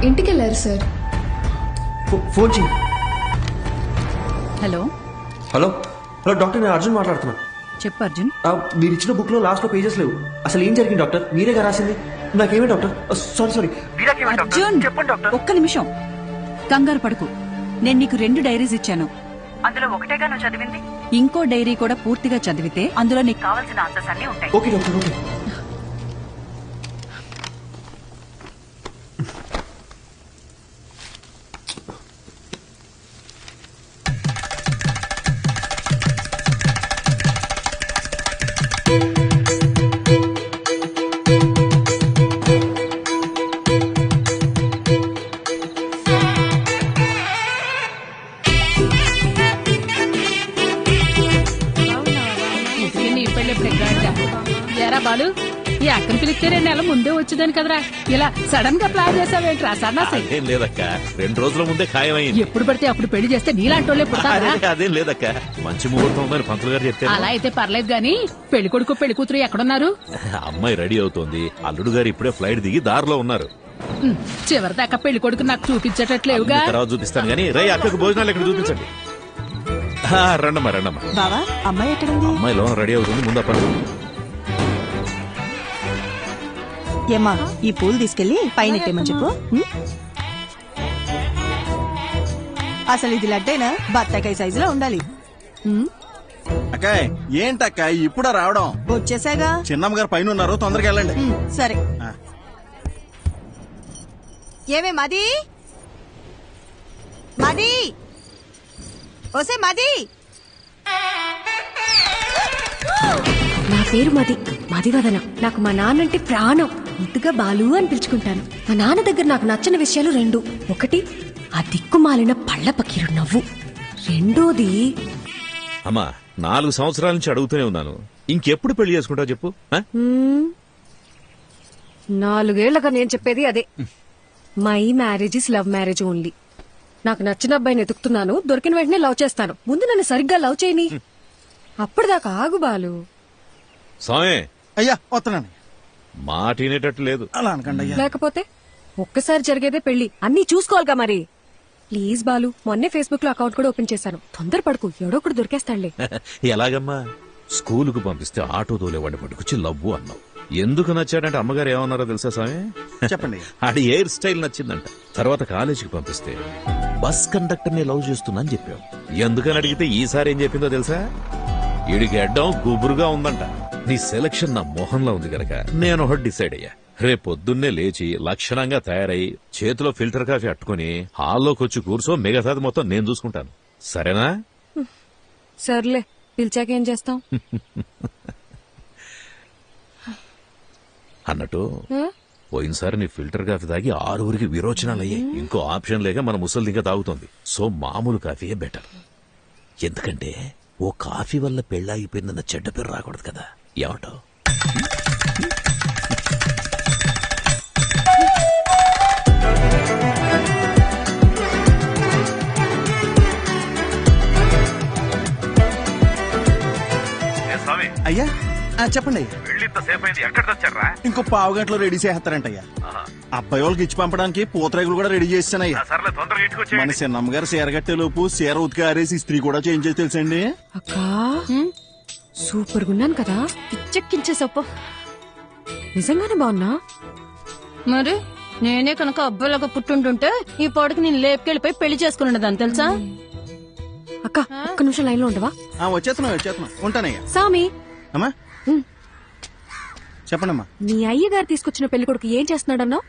ఇంటికి వెళ్ళారు సార్. ఫోన్ చేయి. హలో హలో హలో డాక్టర్, నేను అర్జున్ మాట్లాడుతున్నా. చెప్పు అర్జున్. మీరు ఇచ్చిన బుక్ లో లాస్ట్ లో పేజెస్ లేవు. అసలు ఏం జరిగింది డాక్టర్? మీరేగా రాసింది. నాకేమే డాక్టర్? సారీ. అర్జున్ ఒక్క నిమిషం. కంగారు పడుకు. నేను నీకు 2 డైరీస్ ఇచ్చాను. అందులో ఒకటేగా నువ్వు చదివింది. ఇంకో డైరీ కూడా పూర్తిగా చదివితే అందులో నీకు కావాల్సిన ఆన్సర్స్ అన్ని ఉంటాయి. Okay doctor, okay. బాలు ఈ అక్కని పిలిస్తే 2 నెలల ముందే వచ్చేదాని కదరా. ఇలా సడన్ గా ప్లాన్ చేసావేంట్రా సన్నాసి? అదేం లేదక్క, 2 రోజుల ముందే ఖాయమైంది. ఎప్పుడు పడితే అప్పుడు పెళ్లి చేస్తే నీలాంటి వాళ్ళే పుడతారా? అదేం లేదక్క, మంచి ముహూర్తం ఉందని పంతులు గారు చెప్తే. అలా అయితే పర్లేదు గాని పెళ్లి కొడుకు పెళ్లి కూతురు ఎక్కడున్నారు? అమ్మాయి రెడీ అవుతోంది. అల్లుడు గారు ఇప్పుడే ఫ్లైట్ దిగి దారిలో ఉన్నారు. చివరిదాకా పెళ్లి కొడుకు నాకు చూపించేటట్లేవుగా. తర్వాత చూపిస్తాను గానీ రై అక్కకు భోజనాలు ఇక్కడ చూపించండి. రండమ్మా రండమ్మా. బావా అమ్మాయి ఎక్కడుంది? అమ్మాయి లోన రెడీ అవుతుంది, ముందు పని. ఏమ్మా ఈ పూలు తీసుకెళ్లి పైన ఎట్టేమని చెప్పు. అసలు ఇది లడ్డైనా బత్తాకాయ సైజులో ఉండాలి. అక్కాయ్ ఏంటక్కా ఇప్పుడా రావడం? వచ్చేసాగా. చిన్నమ్మ గారు పైన ఉన్నారు, తొందరగా వెళ్ళండి. సరే. ఏమే మది మది ఓసే మది. నా పేరు మదివదన. నాకు మా నాన్నంటే ప్రాణం. ముద్దుగా బాలు అని పిలుచుకుంటాను. మా నాన్న దగ్గర నాకు నచ్చిన విషయాలు 2. ఒకటి ఆ దిక్కుమాలిన పళ్ళ పకీరు నవ్వు. రెండోది అమ్మా 4 సంవత్సరాల నుంచి అడుగుతూనే ఉన్నాను, ఇంకెప్పుడు పెళ్లి చేసుకుంటావు చెప్పు. 4 ఏళ్లుగా నేను చెప్పేది అదే. My marriage is love marriage only. నాకు నచ్చిన అబ్బాయిని ఎతుకుతున్నాను, దొరికిన వెంటనే లవ్ చేస్తాను. ముందు నన్ను సరిగ్గా లవ్ చేయని, అప్పటిదాకా ఆగు బాలు. స్వామి అయ్యా వస్తున్నాను. మాట వినేటట్టు లేదు. అలా అనకండి అయ్యా. లేకపోతే ఒక్కసారి జరిగేదే పెళ్లి, అన్నీ చూసుకోవాలిగా మరి. ప్లీజ్ బాలు, మొన్నే ఫేస్బుక్ లో అకౌంట్ కూడా ఓపెన్ చేశాను. తొందరపడకు, ఎవడో ఒకడు దొరికేస్తాడులే. ఎలాగమ్మా? స్కూలుకు పంపిస్తే ఆటో తోలేవాడిని పట్టుకొచ్చి లవ్వు అన్నావు. ఎందుకు నచ్చాడంటే అమ్మగారు ఏమన్నారో తెలుసా స్వామి? చెప్పండి. ఆడి హెయిర్ స్టైల్ నచ్చిందంట. తర్వాత కాలేజీకి పంపిస్తే బస్ కండక్టర్ ని లవ్ చేస్తున్నా అని చెప్పావు. ఎందుకని అడిగితే ఈసారి ఏం చెప్పిందో తెలుసా? ఈడికి అడ్డం గుబురుగా ఉందంట. నీ సెలక్షన్ నా మోహన్లో ఉంది గనక నేను ఒకటి డిసైడ్ అయ్యా. రేపొద్దున్నే లేచి లక్షణంగా తయారై చేతిలో ఫిల్టర్ కాఫీ అట్టుకుని హాల్లోకి వచ్చి కూర్చో, మిగతాది మొత్తం నేను చూసుకుంటాను. సరేనా? సర్లే, పిలిచాకేం చేస్తాం? అన్నట్టు పోయినసారి నీ ఫిల్టర్ కాఫీ తాగి 6 విరోచనాలు అయ్యాయి. ఇంకో ఆప్షన్ లేక మన ముసలిదిగా తాగుతోంది. సో మామూలు కాఫీయే బెటర్. ఎందుకంటే ఓ కాఫీ వల్ల పెళ్ళాగిపోయిందన్న చెడ్డ పేరు రాకూడదు కదా, ఏమంటావు? అయ్యా చెప్పండి. ఎక్కడ తెచ్చారా? ఇంకో పావు గంటలో రెడీ చేస్తారంటయ్యా. అబ్బాయి వాళ్ళకి ఇచ్చి పంపడానికి పూతరేగులు కూడా రెడీ చేస్తానయ్యా. మన చిన్నమ్మ గారు చీర కట్టే లోపు చీర ఉతికి ఆరేసి ఇస్త్రీ కూడా చేంజ్ చేసి తెలుసండి. అక్కా సూపర్ గున్నాను కదా, పిచ్చెక్కించేసప్ప. నిజంగానే బాగున్నా? మరి నేనే కనుక అబ్బాయిలాగా పుట్టుంటుంటే ఈ పాటికి నేను లేపుకెళ్ళిపోయి పెళ్లి చేసుకున్నదాన్ని తెలుసా? అక్క ఒక్క నిమిషం లైన్ లో ఉండవా? వచ్చేస్తున్నా ఉంటానయ్యా. సామి అమ్మా చెప్పండమ్మా. నీ అయ్యగారు తీసుకొచ్చిన పెళ్లి కొడుకు ఏం చేస్తున్నాడన్నావు?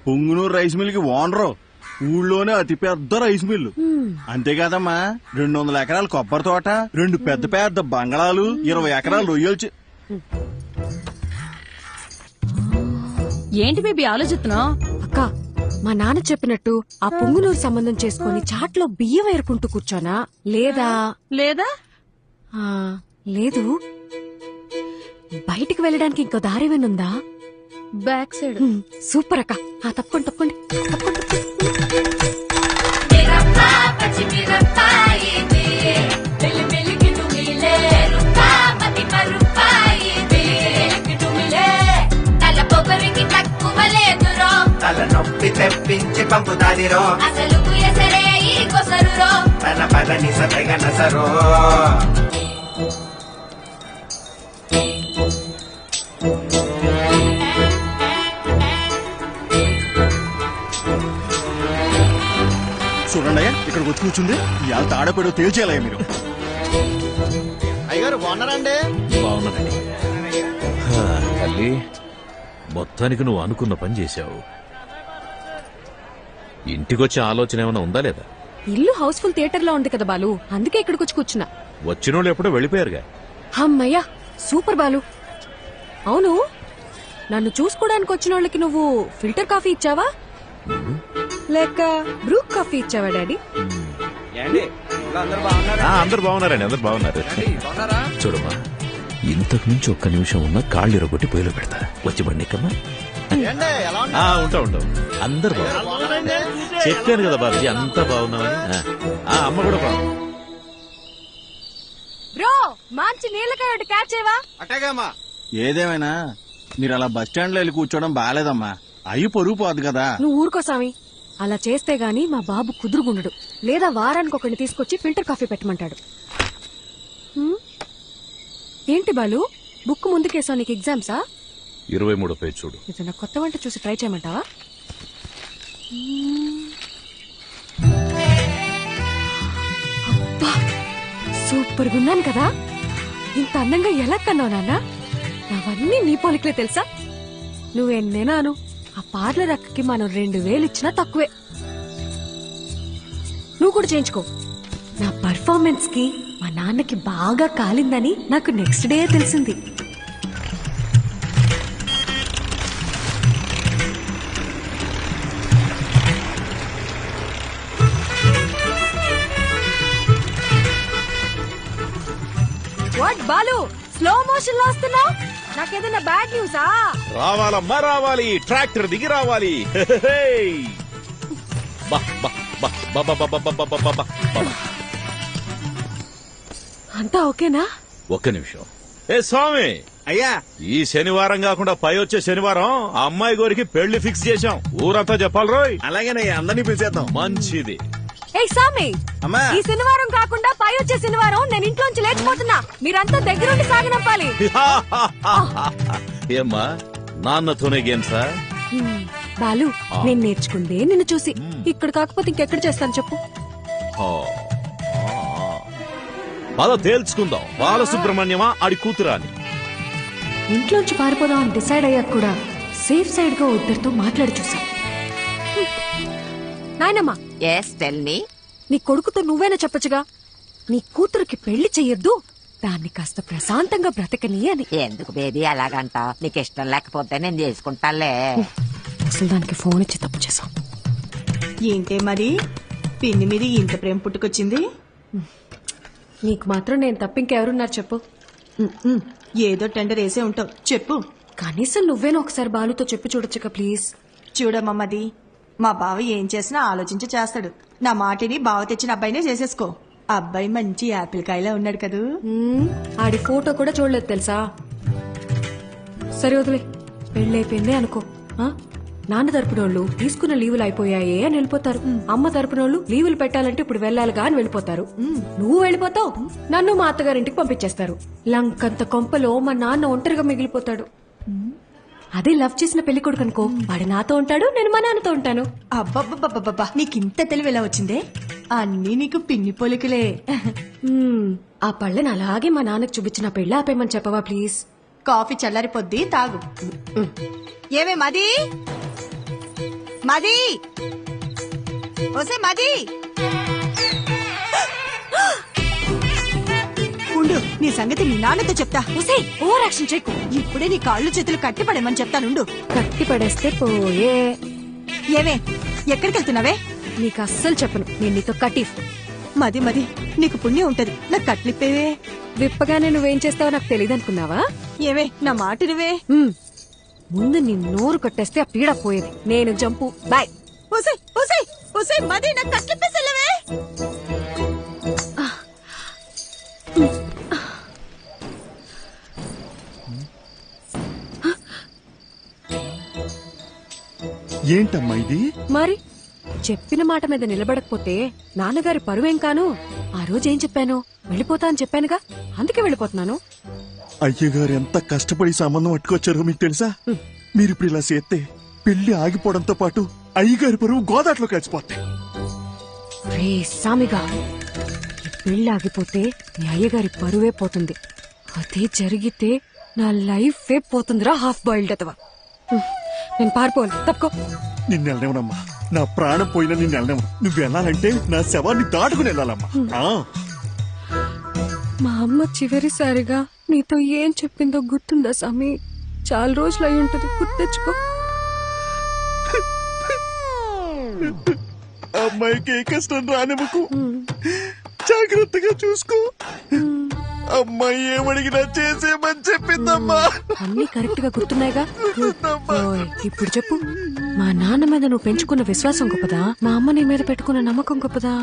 పొంగునూరు రైస్ మిల్ కి ఓనరు, ఊళ్ళోనే అతి పెద్ద రైస్ మిల్లు. అంతేకాదమ్మా 200 ఎకరాల కొబ్బరి తోట, 2 పెద్ద పెద్ద బంగళాలు, 20 ఎకరాలు రొయ్యలు. ఏంటి బేబీ ఆలోచిస్తున్నావు? అక్క మా నాన్న చెప్పినట్టు ఆ పొంగునూరు సంబంధం చేసుకుని చాట్లో బియ్యం ఏరుకుంటూ కూర్చోనా లేదా? లేదా లేదు. బయటికి వెళ్ళడానికి ఇంకో దారేమేనుందా? Back side. సూపర్ అక్క. తప్పకుండా తప్పకుండా తలనొప్పి తెప్పించి పంపుతాదిరో, అసలు తన పదని సరో. చూడండి అయ్యా, ఇక్కడికి వచ్చి కూర్చుంది. ఇవాళ తాడపేడో తేల్చేయాలయ్యా మీరు. అయ్యగారు బాగున్నారండి? బాగున్నానండి. తల్లి, మొత్తానికి నువ్వు అనుకున్న పని చేశావు. ఇంటికొచ్చే ఆలోచన ఏమైనా ఉందా లేదా? ఇల్లు హౌస్ఫుల్ థియేటర్ లో ఉంది కదా బాలు, అందుకే ఇక్కడికి వచ్చి కూర్చున్నా. వచ్చినోళ్ళు ఎప్పుడో వెళ్ళిపోయారుగా. అమ్మయ్యా సూపర్ బాలు. అవును, నన్ను చూసుకోవడానికి వచ్చిన వాళ్ళకి నువ్వు ఫిల్టర్ కాఫీ ఇచ్చావా లేక బ్రూ కాఫీ ఇచ్చావా డాడీ? అందరు బాగున్నారండి, అందరు బాగున్నారు. చూడమ్మా, ఇంతకు మించి ఒక్క నిమిషం ఉన్నా కాళ్ళు ఇరగొట్టి పొయ్యిలో పెడతా. వచ్చి బండి కమ్మా. ఉంటా అందరు బాగున్నారు. చెప్పాను కదా బాబుజీ, అంతా బాగున్నామని. అమ్మ కూడా బాగుంది. బ్రో మంచి నీళ్ళకాయ క్యాచ్ చేయవా? అట్టగామా. ఏదేమైనా మీరు అలా బస్ స్టాండ్ లో వెళ్ళి కూర్చోవడం బాగాలేదమ్మా. అయ్యి పొరుగు పోదు కదా. నువ్వు ఊరుకో సామి. అలా చేస్తే గాని మా బాబు కుదురుగుండడు. లేదా వారానికి ఒకరిని తీసుకొచ్చి ఫిల్టర్ కాఫీ పెట్టమంటాడు. ఏంటి బాలు, బుక్ ముందుకేసావు? నీకు ఎగ్జామ్సా? 23వ పేజ్ చూడు. ఏదైనా కొత్త వంట చూసి ట్రై చేయమంటావా? అబ్బా సూపర్ గున్నాను కదా. ఇంత అందంగా ఎలా కన్నావు నాన్న? అవన్నీ నీ పోలికలే తెలుసా? నువ్వెన్నేనాను ఆ పార్లర్ అక్కకి మనం 2000 ఇచ్చినా తక్కువే. నువ్వు కూడా చేయించుకో. నా పర్ఫార్మెన్స్ కి మా నాన్నకి బాగా కాలిందని నాకు నెక్స్ట్ డే తెలిసింది. వాట్ బాలు, స్లో మోషన్ లో వస్తున్నావు? నాకేదైనా బ్యాడ్ న్యూసా? రావాలమ్మా రావాలి, ట్రాక్టర్ దిగి రావాలి. అంతా ఓకేనా? ఒక్క నిమిషం. ఏ స్వామి, అయ్యా, ఈ శనివారం కాకుండా పై వచ్చే శనివారం ఆ అమ్మాయి గోరికి పెళ్లి ఫిక్స్ చేశాం. ఊరంతా చెప్పాలి రోయ్. అలాగేనయ్యా, అందరినీ పిలిచేద్దాం. మంచిది. ఏయ్ సామి, అమ్మా, ఈ శనివారం కాకుండా పై వచ్చే శనివారం నేను ఇంట్లోంచి లేచిపోతున్నా. మీరంతా దగ్గరుండి సాగనంపాలి. ఏమ్మా, నాన్నతోనే గేమ్సా? బాలు, నేను నేర్చుకుందే నిన్ను చూసి. ఇక్కడ కాకపోతే ఇంకెక్కడ చేస్తాను చెప్పు? బాధ తేల్చుకుందాం. బాలసుబ్రహ్మణ్యమా ఆడి కూతురా అని. ఇంట్లోంచి పారిపోదాం అని డిసైడ్ అయ్యాక కూడా సేఫ్ సైడ్ గా ఇద్దరితో మాట్లాడి చూసా. నాయనమ్మా, నీ కొడుకుతో నువ్వేనా చెప్పచ్చుగా, నీ కూతురికి పెళ్లి చెయ్యొద్దు, దాన్ని కాస్త ప్రశాంతంగా బ్రతకని అని. ఎందుకు బేబీ అలాగంటా? నీకు ఇష్టం లేకపోతే నేను చేసుకుంటాలే. అసలు దానికి ఫోన్ ఇచ్చి తప్పు చేసాం. ఏంటే మరి పిన్ని మీద ఇంత ప్రేమ పుట్టుకొచ్చింది? నీకు మాత్రం నేను తప్ప ఇంకెవరున్నారు చెప్పు. ఏదో టెండర్ వేసే ఉంటావు చెప్పు. కనీసం నువ్వేనా ఒకసారి బాలుతో చెప్పి చూడొచ్చుక ప్లీజ్. చూడమ్మమ్మది, మా బావ ఏం చేసినా ఆలోచించి చేస్తాడు. నా మాటిని బావ తెచ్చిన అబ్బాయినే చేసేసుకో. అబ్బాయి మంచి యాపిల్ కాయలా ఉన్నాడు కదూ. ఆడి ఫోటో కూడా చూడలేదు తెలుసా. సరే వదిలే, పెళ్ళైపోయిందే అనుకో. నాన్న తరపునోళ్ళు తీసుకున్న లీవులు అయిపోయాయే అని వెళ్ళిపోతారు. అమ్మ తరపునోళ్ళు లీవులు పెట్టాలంటే ఇప్పుడు వెళ్ళాలిగా అని వెళ్ళిపోతారు. నువ్వు వెళ్ళిపోతావు, నన్ను మా అత్తగారింటికి పంపించేస్తారు. లంకంత కొంపలో మా నాన్న ఒంటరిగా మిగిలిపోతాడు. అదే లవ్ చేసిన పెళ్లి కొడుకు అనుకో, వాడు నాతో ఉంటాడు, నేను మా నాన్నతో ఉంటాను. అబ్బబ్బబ్బబ్బబ్బా, నీకింత తెలివి ఎలా వచ్చిందే? అన్నీ నీకు పిన్ని పోలికలే. ఆ పళ్ళని అలాగే మా నాన్నకు చూపించిన పెళ్ళి ఆపేయమని చెప్పవా ప్లీజ్. కాఫీ చల్లారిపోద్ది, తాగు. ఏమే మది, మది, ఓసే మది, ఉండు, నీ సంగతి మీ నాన్నతో చెప్తా. ఓసే ఓవర్ యాక్షన్ చేయకు. ఇప్పుడే నీ కాళ్ళు చేతులు కట్టి పడేమని చెప్తానుండు. కట్టి పడేస్తే పోయే. ఏమే, ఎక్కడికి వెళ్తున్నావే? నీకు అస్సలు చెప్పను, నేను నీతో కటీఫ్. మది మది, నీకు పుణ్యం ఉంటది, నాకు కట్లిప్పేవే. విప్పగానే నువ్వేం చేస్తావో నాకు తెలియదు అనుకున్నావా? ఏవే, నా మాట నువ్వే. ముందు నీ నోరు కట్టేస్తే ఆ పీడ పోయేది. నేను జంపు, బాయ్. ఓసే ఓసే ఓసే మది, నాకు కట్లిప్పేసలేవే. ఏంటమ్మా ఇది? మరి చెప్పిన మాట మీద నిలబడకపోతే నాన్నగారి పరువేం కాను. ఆ రోజు ఏం చెప్పాను? వెళ్ళిపోతా అని చెప్పానుగా, అందుకే వెళ్ళిపోతున్నాను. అయ్యగారు ఎంత కష్టపడి సంబంధం పట్టుకొచ్చారో మీకు తెలుసా? మీరిప్పుడు ఇలా చేస్తే పెళ్లి ఆగిపోవడంతో పాటు అయ్యగారి పరువు గోదాట్లో కలిసిపోతాయి. రే సామిగా, ఈ పెళ్లి ఆగిపోతే నీ అయ్యగారి పరువే పోతుంది. అదే జరిగితే నా లైఫ్ పోతుందిరా, హాఫ్ బాయిల్డ్ అతవా. నేను పారిపోను, తప్పుకో. నిన్ను వెళ్ళనివ్వనమ్మా, నా ప్రాణం పోయినా నిన్ను వెళ్ళనివ్వను. నువ్వు వెళ్ళాలంటే నా శవాన్ని దాటుకుని వెళ్ళాలమ్మా. మా అమ్మ చివరిసారిగా నీతో ఏం చెప్పిందో గుర్తుందా సామి? చాలా రోజులు అయి ఉంటది, గుర్తు తెచ్చుకో. అమ్మాయికి ఏ కష్టం రానివ్వకు, జాగ్రత్తగా చూసుకో. అమ్మాయి ఏమడిగినా చేసేమని చెప్పిందమ్మా. అన్ని కరెక్ట్ గా గుర్తున్నాయిగా. ఇప్పుడు చెప్పు, మా నాన్న మీద నువ్వు పెంచుకున్న విశ్వాసం గొప్పదా, మా అమ్మ నీ మీద పెట్టుకున్న నమ్మకం గొప్పదా?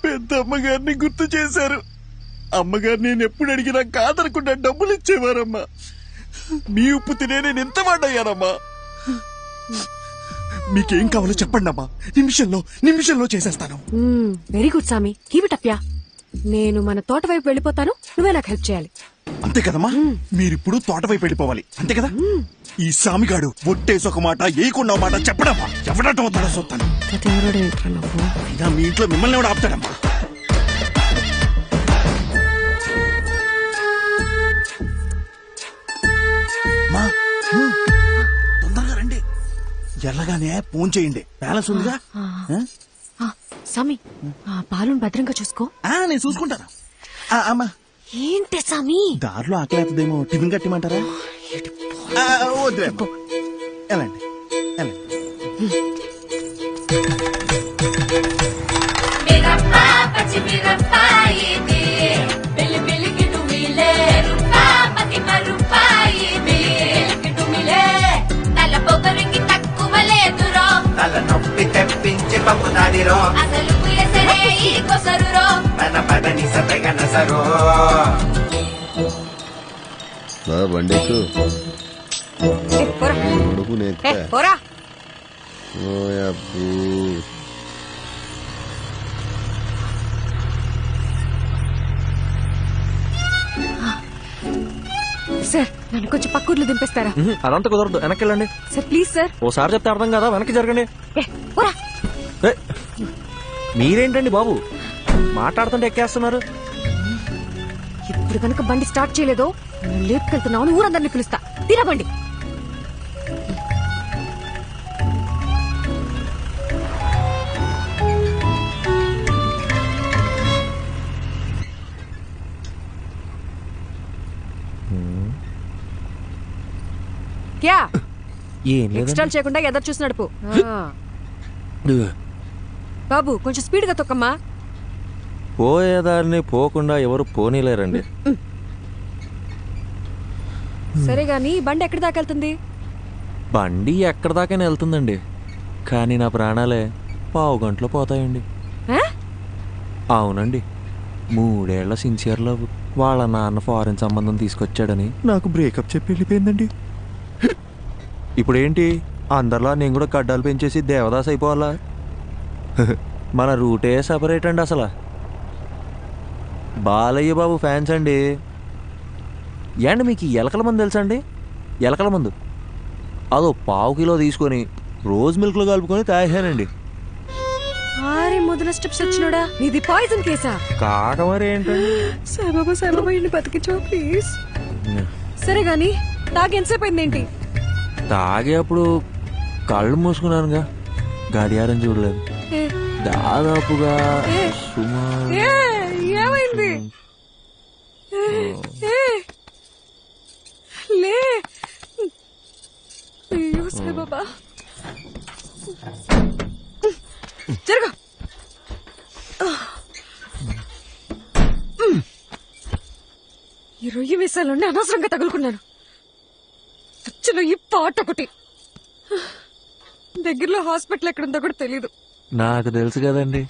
పెద్ద అమ్మగారిని గుర్తు చేశారు. అమ్మగారు నేను ఎప్పుడు అడిగినా కాదనకుండా డబ్బులు ఇచ్చేవారమ్మా. మీ ఉప్పు తినే నేను ఎంత వాడయ్యానమ్మా. మీకేం కావాలో చెప్పండి అమ్మా, నిమిషంలో చేసేస్తాను. వెరీ గుడ్ సామి, కీప్ ఇట్ అప్ యా. నేను మన తోట వైపు వెళ్ళిపోతాను, నువ్వే నాకు హెల్ప్ చేయాలి. అంతే కదమ్మా? మీరిప్పుడు తోట వైపు వెళ్ళిపోవాలి, అంతే కదా? ఈ సామిగాడు ఒట్టేసి ఒక మాట ఏయకుండా మాట చెప్పడమ్మా. ఎవడటం వద్దా చూస్తాను. అయినా మీ ఇంట్లో మిమ్మల్ని ఎవడు ఆపుతాడమ్మా? తొందరగా రండి, ఎల్లగానే ఫోన్ చేయండి, బ్యాలెన్స్ ఉందిగా. సామి, ఆ పాలను భద్రంగా చూసుకో. నేను చూసుకుంటాను. అమ్మా ఏంటి సామి? దారిలో ఆకలేతదేమో, టిఫిన్ కట్టిమంటారా? వద్దులే, వెళ్ళండి వెళ్ళండి. తలనొప్పి తెప్పించి పంపుతాదిరో, మన పదని సతగన సరో. బండికు సార్, నన్ను కొంచెం పక్కూర్లు దింపేస్తారా? అదంతా కుదరదు, వెనక్కి వెళ్ళండి. Sir please sir. ఓసారి చెప్తే అర్థం కదా, వెనక్కి జరగండి. మీరేంటండి బాబు, మాట్లాడుతుంటే ఎక్కేస్తున్నారు. ఇప్పుడు కనుక బండి స్టార్ట్ చేయలేదో లేపుకెళ్తున్నావు, ఊరందరినీ పిలుస్తా. తీరా బండి. క్యా ఎక్స్ట్రా చేయకుండా ఎదరు చూసి నడుపు. బాబు కొంచెం స్పీడ్ గా తొక్కమ్మా. పోయేదారిని పోకుండా ఎవరు పోనీలేరండి. సరే గాని బండి ఎక్కడి దాకా వెళ్తుంది? బండి ఎక్కడి దాకైనా వెళ్తుందండి, కానీ నా ప్రాణాలే పావు గంటలో పోతాయండి. అవునండి, 3 ఏళ్ల సిన్సియర్ లవ్ వాళ్ళ నాన్న ఫారెన్ సంబంధం తీసుకొచ్చాడని నాకు బ్రేకప్ చెప్పి వెళ్ళిపోయిందండి. ఇప్పుడేంటి అందరిలా నేను కూడా గడ్డాలు పెంచేసి దేవదాస్ అయిపోవాలా? మన రూటే సపరేట్ అండి. అసలు బాలయ్య బాబు ఫ్యాన్స్ అండి. ఏండి మీకు ఎలకల మందు తెలుసా అండి? ఎలకల మందు అదో పావు కిలో తీసుకొని రోజ్ మిల్క్లో కలుపుకొని తాగానండి. ఆరే మొదల స్టెప్స్ వచ్చినోడా, ఇది పాయిజన్ కేసా? కాక మరి ఏంటండి? సాయిబాబా ఇల్లు బతికించో ప్లీజ్. సరే గాని తాగి ఎంతసేపు అయిందేంటి? తాగేప్పుడు కళ్ళు మూసుకున్నానుగా, గడియారం చూడలేదు. దాదాపుగా సుమారు ఏమైంది? లే అయ్యో సాయిబాబా, జరగ. ఈ రొయ్యి వేసాలండి అనవసరంగా తగులుకున్నాను. చచ్చిన ఈ పాట ఒకటి. దగ్గరలో హాస్పిటల్ ఎక్కడుందో కూడా తెలీదు. నాకు తెలుసు కదండి,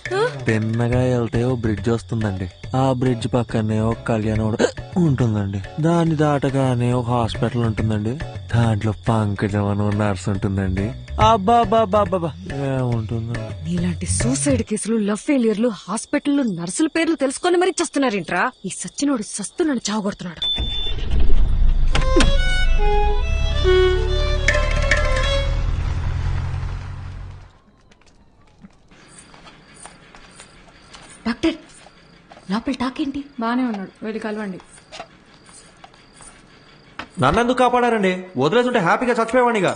తిన్నగా వెళ్తే ఓ బ్రిడ్జ్ వస్తుందండి. ఆ బ్రిడ్జ్ పక్కనే ఒక కళ్యాణం ఉంటుందండి. దాన్ని దాటగానే ఒక హాస్పిటల్ ఉంటుందండి. దాంట్లో పంకజం అని నర్స్ ఉంటుందండి. అబ్బాబాబాబా ఏముంటుందండి. నీలాంటి సూసైడ్ కేసులు, లవ్ ఫెయిలియర్లు, హాస్పిటల్ నర్సుల పేర్లు తెలుసుకొని మరీ చస్తున్నారేంట్రా? ఈ సచ్చినోడు సస్తున్నాడు, చావగొడుతున్నాడు. డాక్టర్, లోపల టాకేంటి? బానే ఉన్నాడు, వెళ్ళి కలవండి. నన్నెందుకు కాపాడారండి? వదిలేసుంటే హ్యాపీగా చచ్చిపోయేవాడిగా.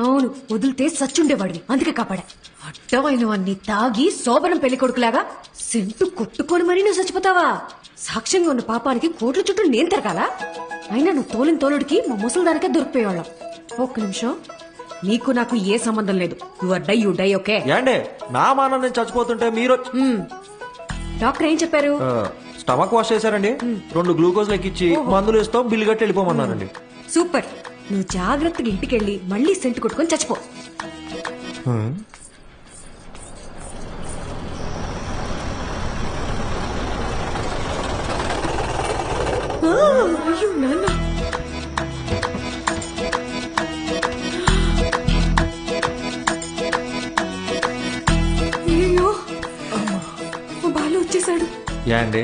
అవును, వదిలితే సచ్చుండేవాడివి, అందుకే కాపాడా. అడ్డమైనవన్నీ తాగి శోభనం పెళ్లి కొడుకులాగా సెంటు కొట్టుకొని మరీ నువ్వు చచ్చిపోతావా? సాక్ష్యంగా ఉన్న పాపానికి కోట్ల చుట్టూ నేను తిరగాల? అయినా నువ్వు తోలిన తోలుడికి మా ముసలిదానికే దొరికిపోయేవాళ్ళం. ఒక్క నిమిషం, నీకు నాకు ఏ సంబంధం లేదు. You die okay? ఏండే నా మానం నేను చచ్చిపోతుంటే మీరు డాక్టర్ ఏం చెప్పారు? స్టమక్ వాష్ చేశారండి, 2 గ్లూకోజ్ లెక్కిచ్చి మందులు ఇస్తాం, బిల్లు కట్టి వెళ్ళిపోమన్నారండి. సూపర్. నువ్వు జాగ్రత్తగా ఇంటికెళ్ళి మళ్ళీ సెంటు కొట్టుకొని చచ్చిపో. అయ్యో నాన్న, అయ్యో బాలు వచ్చేసాడు. ఏండి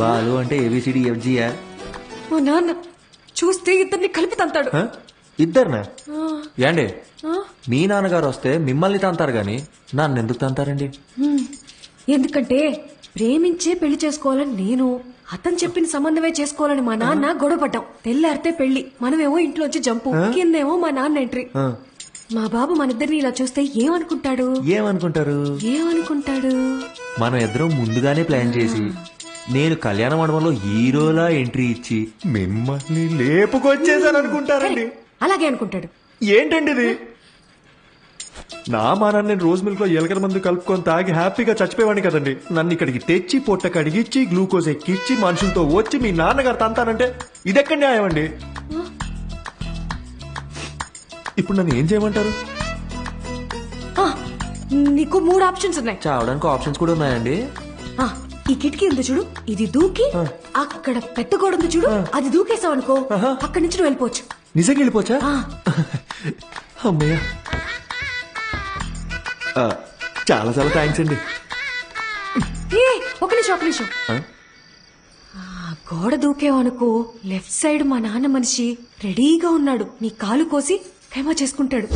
బాలు అంటే ఏబిసిడి ఎఫ్జియా? మా నాన్న చూస్తే ఇద్దరిని కలిపి తంతాడు. ఇద్దరినా? ఏండి మీ నాన్నగారు వస్తే మిమ్మల్ని తంతారు గాని నన్ను ఎందుకు తంతారండి? ఎందుకంటే ప్రేమించే పెళ్లి చేసుకోవాలని నేను, అతను చెప్పిన సంబంధమే చేసుకోవాలని మా నాన్న గొడవపడ్డాం. తెల్లారితే పెళ్లి, మనమేమో ఇంట్లోంచి జంపు, కిందేమో మా నాన్న ఎంట్రీ. మా బాబు మనిద్దరిని ఇలా చూస్తే ఏమనుకుంటాడు? ఏమనుకుంటాడు? మనం ఇద్దరం ముందుగానే ప్లాన్ చేసి నేను కళ్యాణ మండపంలో హీరోలా ఎంట్రీ ఇచ్చి మిమ్మల్ని లేపుకొచ్చేసాను అనుకుంటారండి. అలాగే అనుకుంటాడు. ఏంటండి ఇది? నా మానాన్ని నేను రోజ్ మిల్క్ లో ఎలకల మందు కలుపుకొని తాగి హ్యాపీగా చచ్చిపోయేవాడిని కదండి. నన్ను ఇక్కడికి తెచ్చి పొట్ట కడిగిచ్చి గ్లూకోజ్ ఎక్కిచ్చి మనుషులతో వచ్చి మీ నాన్నగారు తంతానంటే ఇదెక్కడ న్యాయం అండి? ఇప్పుడు నన్ను ఏం చేయమంటారు? నీకు 3 ఆప్షన్స్ ఉన్నాయి. చావడానికి ఆప్షన్స్ కూడా ఉన్నాయండి. ఈ కిటికీ ఉంది చూడు, ఇది దూకి అక్కడ పెద్ద గోడ ఉంది చూడు, అది దూకేసావు అనుకో, అక్కడి నుంచి నువ్వు వెళ్ళిపోవచ్చు. నిజంగా వెళ్ళిపోవచ్చా? అమ్మయ్య, చాలా చాలా థ్యాంక్స్ అండి. ఒక నిమిషం. గోడ దూకేవనుకో, లెఫ్ట్ సైడ్ మా నాన్న మనిషి రెడీగా ఉన్నాడు. నీ కాలు కోసి ఖైమా చేసుకుంటాడు.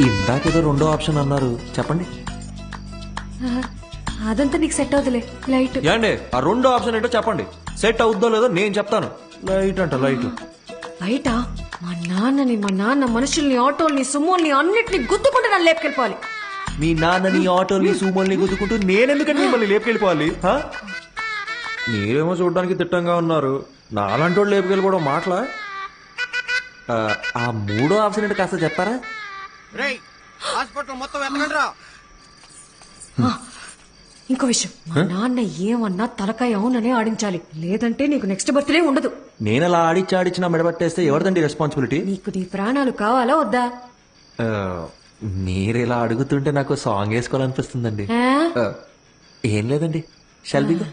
ఇందాకేదో 2వ ఆప్షన్ అన్నారు, చెప్పండి. అదంతా నీకు సెట్ అవుతులే. లైట్ ఏండి ఆ 2వ ఆప్షన్ ఏంటో చెప్పండి. సెట్ అవుద్దో లేదో నేను చెప్తాను. లైట్ అంట, లైట్. బయట మా నాన్న మనుషుల్ని, ఆటోల్ని, సుమోల్ని అన్నిటిని గుద్దుకుంటూ నన్ను లేపుకెళ్ళిపోవాలి. మీ నాన్నని, ఆటోల్ని, సుమోల్ని గుద్దుకుంటూ నేనెందుకని మిమ్మల్ని లేపుకెళ్ళిపోవాలి? మీరేమో చూడడానికి తిట్టంగా ఉన్నారు, నాలాంటి వాళ్ళు లేపుకెళ్ళిపోవడం మాటలా? ఆ మూడో ఆప్షన్ ఏంటో కాస్త చెప్తారా? హాస్పిటల్ మొత్తం ఎత్తకండి. ఇంకో విషయం, మా నాన్న ఏమన్నా తలకాయ అవుననే ఆడించాలి, లేదంటే నీకు నెక్స్ట్ బర్త్డే ఉండదు. నేను అలా ఆడిచ్చి నా మెడబట్టేస్తే ఎవరిదండి రెస్పాన్సిబిలిటీ? నీకు నీ ప్రాణాలు కావాలా వద్దా? మీరు ఇలా అడుగుతుంటే నాకు సాంగ్ వేసుకోవాలనిపిస్తుందండి. ఆ? ఏం లేదండి, షల్బిగా.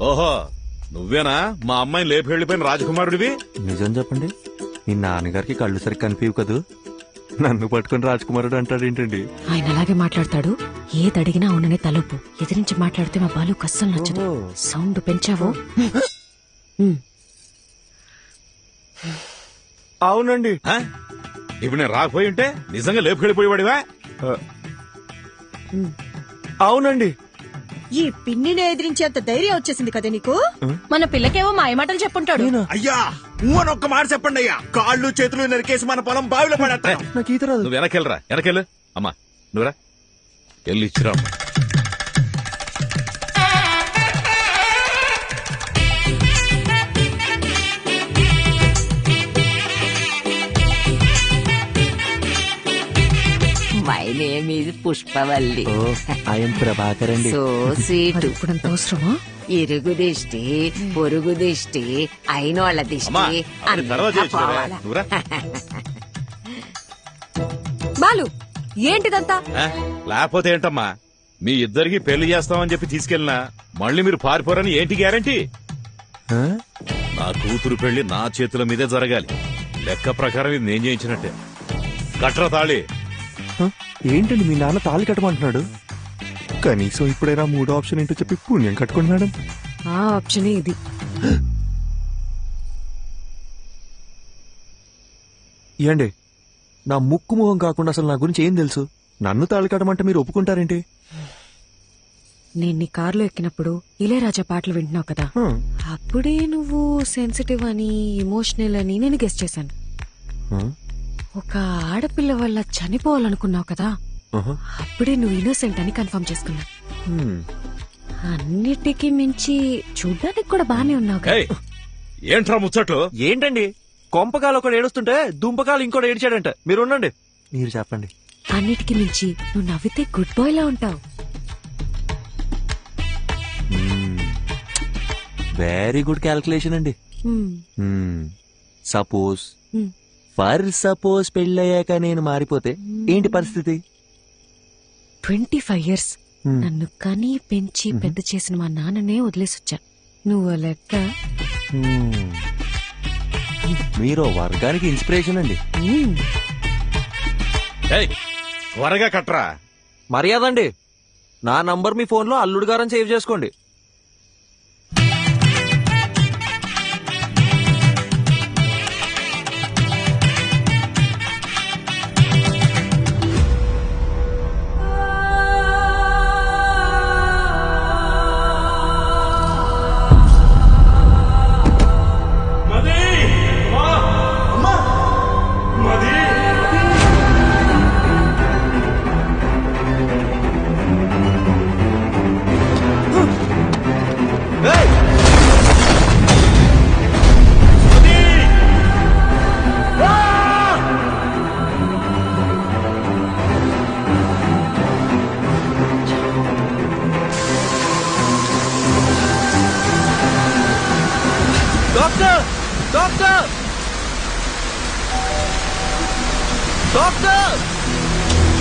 ఓహో, నువ్వేనా మా అమ్మాయిని లేపి వెళ్ళిపోయిన రాజకుమారుడివి? నిజం చెప్పండి, మీ నాన్నగారికి కళ్ళు సరిగ్గా కనిపించవు కదూ, నన్ను పట్టుకుని రాజకుమారుడు అంటాడు ఏంటండి? ఆయన అలాగే మాట్లాడతాడు. ఏది అడిగినా అవుననే తలుపు. ఎదిరించి మాట్లాడితే మా బాలు కస్సం నచ్చదు. సౌండ్ పెంచావో? అవునండి. ఇప్పుడు నేను రాకపోయి ఉంటే నిజంగా లేపు వెళ్ళిపోయేవాడివా? అవునండి. ఈ పిన్నిని ఎదిరించేంత ధైర్యం వచ్చేసింది కదా నీకు. మన పిల్లకేవో మాయమాటలు చెప్పుంటాడు. అయ్యా అని ఒక్క మాట చెప్పండి అయ్యా, కాళ్ళు చేతులు నరికేసి మన పొలం బావిలో పడేస్తాను. నువ్వు వెనకెళ్ళరా, వెనకెళ్ళు. అమ్మా నువ్వురా, వెళ్ళి ఇచ్చిరా. My name is Pushpavalli. I'm Prabhakar అండి. So sweet. ఇప్పుడంత అవసరమా? ఇరుగు దిష్టి, పొరుగు దిష్టి, అయినోళ్ళ దిష్టి అంతా పోవాలా? బాలు, ఏంటిదంతా? లేకపోతే ఏంటమ్మా, మీ ఇద్దరికి పెళ్లి చేస్తామని చెప్పి తీసుకెళ్ళినా మళ్ళీ మీరు పారిపోరని ఏంటి గ్యారంటీ? నా కూతురు పెళ్లి నా చేతుల మీదే జరగాలి. లెక్క ప్రకారం ఇది నేను చేయించినట్టే. కట్ర తాళి. ఏంటండి మీ నాన్న తాళి కట్టమంటున్నాడు? కనీసం ఇప్పుడైనా మూడో ఆప్షన్ ఏంటో చెప్పి పుణ్యం కట్టుకోండి మేడం. ఆ ఆప్షనే ఇది. ఏండి, నా ముక్కు మొహం కాకుండా అసలు నా గురించి ఏం తెలుసు? నన్ను తాళి కట్టమంటే మీరు ఒప్పుకుంటారేంటి? నేను నీ కారులో ఎక్కినప్పుడు ఇళయరాజా పాటలు వింటున్నావు కదా, అప్పుడే నువ్వు సెన్సిటివ్ అని, ఇమోషనల్ అని నేను గెస్ చేశాను. ఒక ఆడపిల్ల వల్ల చనిపోవాలనుకున్నావు కదా, అప్పుడే నువ్వు ఇన్నోసెంట్ అని కన్ఫర్మ్ చేసుకున్నా. అన్నిటికీ మించి చూడ్డానికి కూడా బానే ఉన్నావు కదా. ఏంట్రా ముచ్చట్లు? ఏంటండి, కొంపకాలు ఒకడు ఏడుస్తుంటే దుంపకాలు ఇంకోటి ఏడ్చాడంట. మీరు ఉండండి, మీరు చెప్పండి. అన్నిటికీ మించి నువ్వు నవ్వితే గుడ్ బాయ్ లా ఉంటావు. వెరీ గుడ్ క్యాల్కులేషన్ అండి. సపోజ్ ఫర్ సపోజ్ పెళ్ళయ్యాక నేను మారిపోతే ఏంటి పరిస్థితి? 25 years నన్ను కనీ పెంచి పెద్ద చేసిన మా నాన్ననే వదిలేసొచ్చా. నువ్వు లెక్క. మీరు వర్గానికి ఇన్స్పిరేషన్ అండి. త్వరగా కట్రా. మర్యాద అండి, నా నంబర్ మీ ఫోన్ లో అల్లుడు గారని సేవ్ చేసుకోండి. Doctor, doctor, doctor,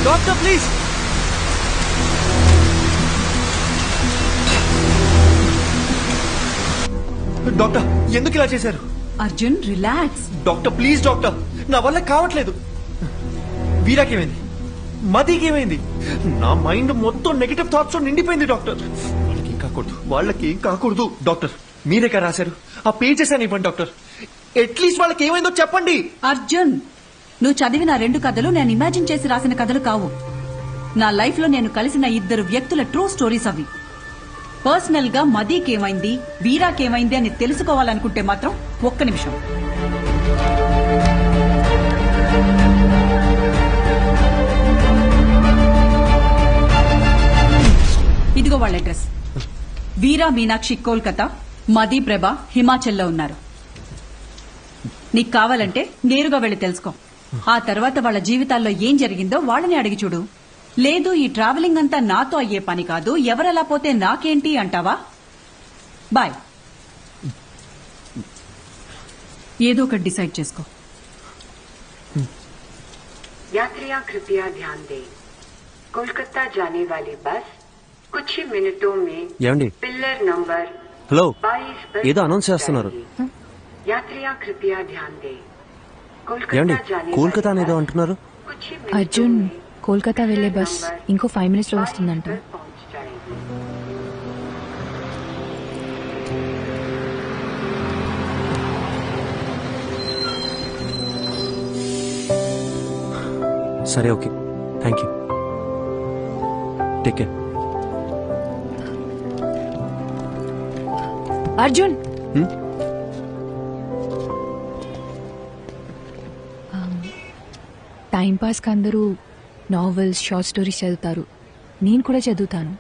doctor please. Doctor, ఎందుకు ఇలా చేశారు? Arjun, relax. Doctor please, doctor, నా వల్ల కావట్లేదు. వీరాకేమైంది? మదికేమైంది? నా మైండ్ మొత్తం నెగటివ్ థాట్స్ నిండిపోయింది డాక్టర్. వాళ్ళకేం కాకూడదు, వాళ్ళకేం కాకూడదు. డాక్టర్ మీరే కదా రాశారు, ఆ పేజెస్ అని ఇవ్వండి డాక్టర్. అట్లీస్ట్ వాళ్ళకి ఏమైందో చెప్పండి. అర్జున్, నువ్వు చదివిన 2 కథలు నేను ఇమాజిన్ చేసి రాసిన కథలు కావు. నా లైఫ్ లో నేను కలిసిన 2 వ్యక్తుల ట్రూ స్టోరీస్ అవి. పర్సనల్ గా మదీకేమైంది, వీరాకేమైంది అని తెలుసుకోవాలనుకుంటే మాత్రం ఒక్క నిమిషం. ఇదిగో వాళ్ళ అడ్రస్. వీరా మీనాక్షి, కోల్కతా. మది ప్రభ హిమాచల్లో ఉన్నారు. నీకు కావాలంటే నేరుగా వెళ్ళి తెలుసుకో. ఆ తర్వాత వాళ్ళ జీవితాల్లో ఏం జరిగిందో వాళ్ళని అడిగి చూడు. లేదు ఈ ట్రావెలింగ్ అంతా నాతో అయ్యే పని కాదు, ఎవరలా పోతే నాకేంటి అంటావా? బాయ్. ఏదో ఒకటి డిసైడ్ చేసుకో. यात्रियां कृपया ध्यान दें, कोलकाता जाने वाली बस कुछ ही मिनटों में ఏమండి? पिलर नंबर హలో 22 पर ఏదో అనౌన్స్ చేస్తున్నారు. यात्रियां कृपया ध्यान दें, ఏమండి कोलकाता जाने కోల్కతా అనేదో అంటున్నారు. అర్జున్ కోల్కతా వెళ్లే బస్ ఇంకో 5 minutes లో వస్తుందంట. సరే okay, thank you, take care. Arjun time pass కి అందరూ నావెల్స్, షార్ట్ స్టోరీస్ చదువుతారు. నేను కూడా చదువుతాను.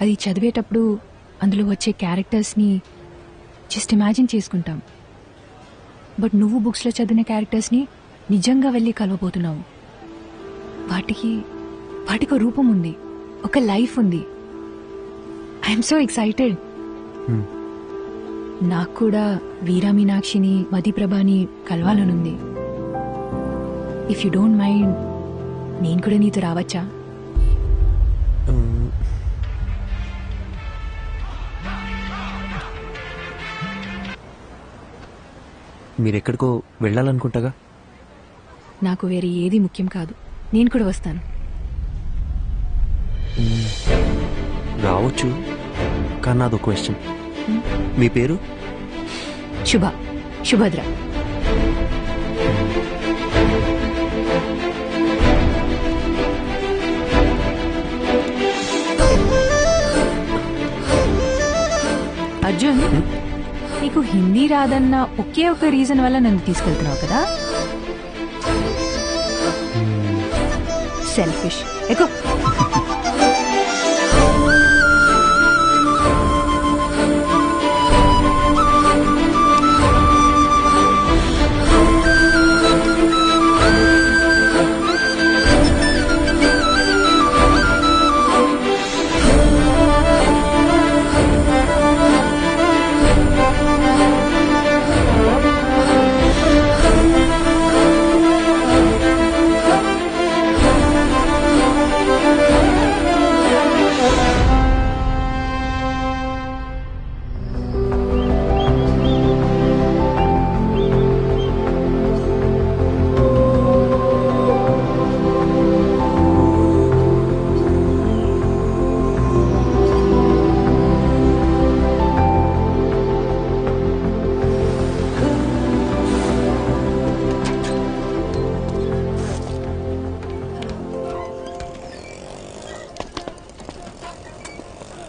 అది చదివేటప్పుడు అందులో వచ్చే క్యారెక్టర్స్ని జస్ట్ ఇమాజిన్ చేసుకుంటాం. బట్ నువ్వు బుక్స్లో చదివిన క్యారెక్టర్స్ని నిజంగా వెళ్ళి కలవబోతున్నావు. వాటికి ఒక రూపం ఉంది, ఒక లైఫ్ ఉంది. I'm so excited. నాకు కూడా వీరా మీనాక్షిని, మదిప్రభని కలవాలనుంది. ఇఫ్ యూ డోంట్ మైండ్ నేను కూడా నీతో రావచ్చా? మీరెక్కడికో వెళ్ళాలనుకుంటాగా. నాకు వేరే ఏది ముఖ్యం కాదు, నేను కూడా వస్తాను. రావచ్చు, కానీ నాదో క్వశ్చన్. మీ పేరు? శుభద్ర. అర్జున్, నీకు హిందీ రాదన్న ఒకే ఒక రీజన్ వల్ల నన్ను తీసుకెళ్తున్నావు కదా? సెల్ఫిష్. ఎక్కువ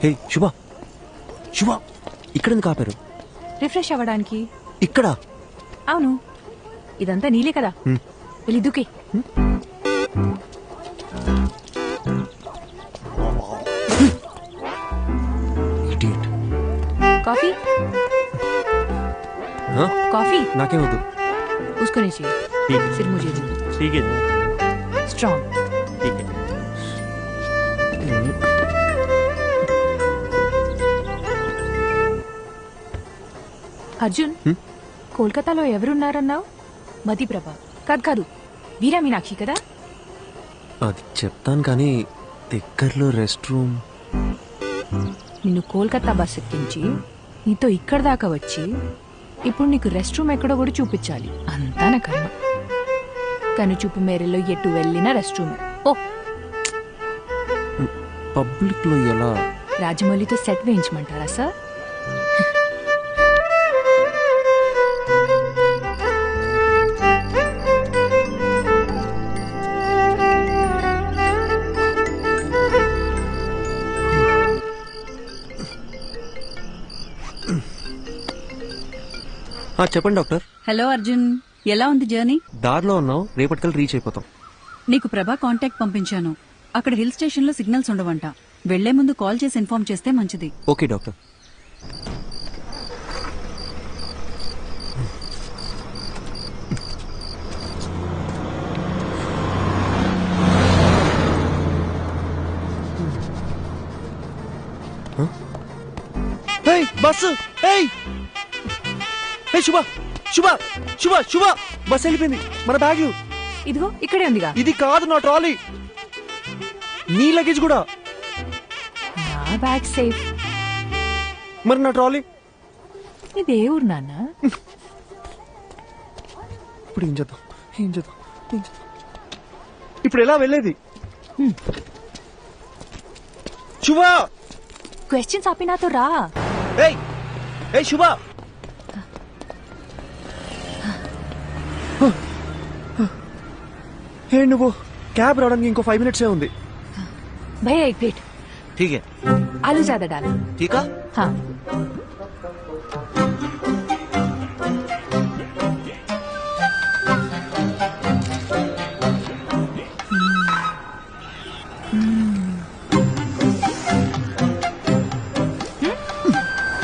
హే శుభ, ఇక్కడెందుకు ఆపారు? రిఫ్రెష్ అవ్వడానికి. ఇక్కడ? అవును, ఇదంతా నీలే కదా. వెళ్ళి దూకే. కాఫీ? కాఫీ నాకేం వద్దు. उसको नहीं चाहिए, सिर्फ मुझे दो. ठीक है, स्ट्रॉन्ग. ठीक है. అర్జున్, కోల్కతాలో ఎవరున్నారన్నావు? మదిప్రభ కాదు, వీరా మీనాక్షి కదా? అది చెప్తాను కానీ దగ్గరలో రెస్ట్ రూమ్. నిన్ను కోల్కతా బస్ ఎక్కించి నీతో ఇక్కడ దాకా వచ్చి ఇప్పుడు నీకు రెస్ట్ రూమ్ ఎక్కడో కూడా చూపించాలి. అంతా నా కర్మ. కనుచూపు మేరలో ఎటు వెళ్ళినా రెస్ట్ రూమ్. ఓ పబ్లిక్ లో ఎలా? రాజమౌళితో సెట్ వేయించమంటారా సార్? చెప్పండి డాక్టర్. హలో అర్జున్, ఎలా ఉంది జర్నీ? దారిలో ఉన్నాం, రేపటికల్ రీచ్ అయిపోతాం. నీకు ప్రభా కాంటాక్ట్ పంపించాను. అక్కడ హిల్ స్టేషన్ లో సిగ్నల్స్ ఉండవంట. వెళ్లే ముందు కాల్ చేసి ఇన్ఫార్మ్ చేస్తే మంచిది. Okay doctor. బస్సు ఏయ్ ఏ శుభ శుభ శుభ శుభ బస్ వెళ్ళిపోయింది మన బ్యాగ్ ఇదిగో ఇక్కడే ఉందిగా. ఇది కాదు నా ట్రాలీ నీ లగేజ్ కూడా నా బ్యాగ్ సేఫ్. మరి నా ట్రాలీ ఇదే ఊరు నాన్న. ఇప్పుడు ఏం చేద్దాం ఇప్పుడు ఎలా వెళ్ళేది శుభ క్వశ్చన్స్ ఆపి నాతో రా. ఏయ్ ఏయ్ శుభ ఏ నువ్వు క్యాబ్ రావడానికి ఇంకో 5 minutes ఉంది. भैया एक प्लेट. ठीक है. आलू ज्यादा डालो. ठीक है. हाँ.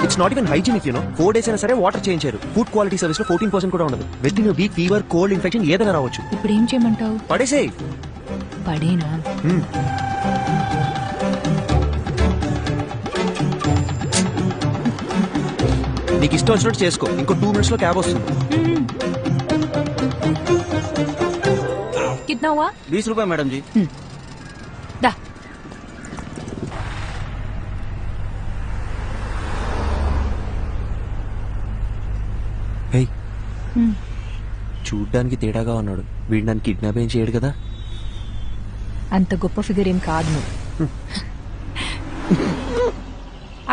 It's not even hygienic you know. 4 days అయినా సరే వాటర్ చేంజ్ చేయరు. ఫుడ్ క్వాలిటీ సర్వీస్ లో 14% కూడా ఉండదు. With in week fever cold infection ఏదైనా రావచ్చు. ఇప్పుడు ఏం చేయమంటావు? పడేసేయ్. పడేనా? నీకు ఇష్టం వచ్చినట్టు చేసుకో. ఇంకో 2 minutes లో క్యాబ్ వస్తుంది. कितना हुआ? 20 रुपए मैडम जी. दा. హే చూడ్డానికి తేడాగా ఉన్నాడు. వీడు నన్ను కిడ్నాప్ ఏం చేయడు కదా. అంత గొప్ప ఫిగర్ ఏం కాదు నువ్వు.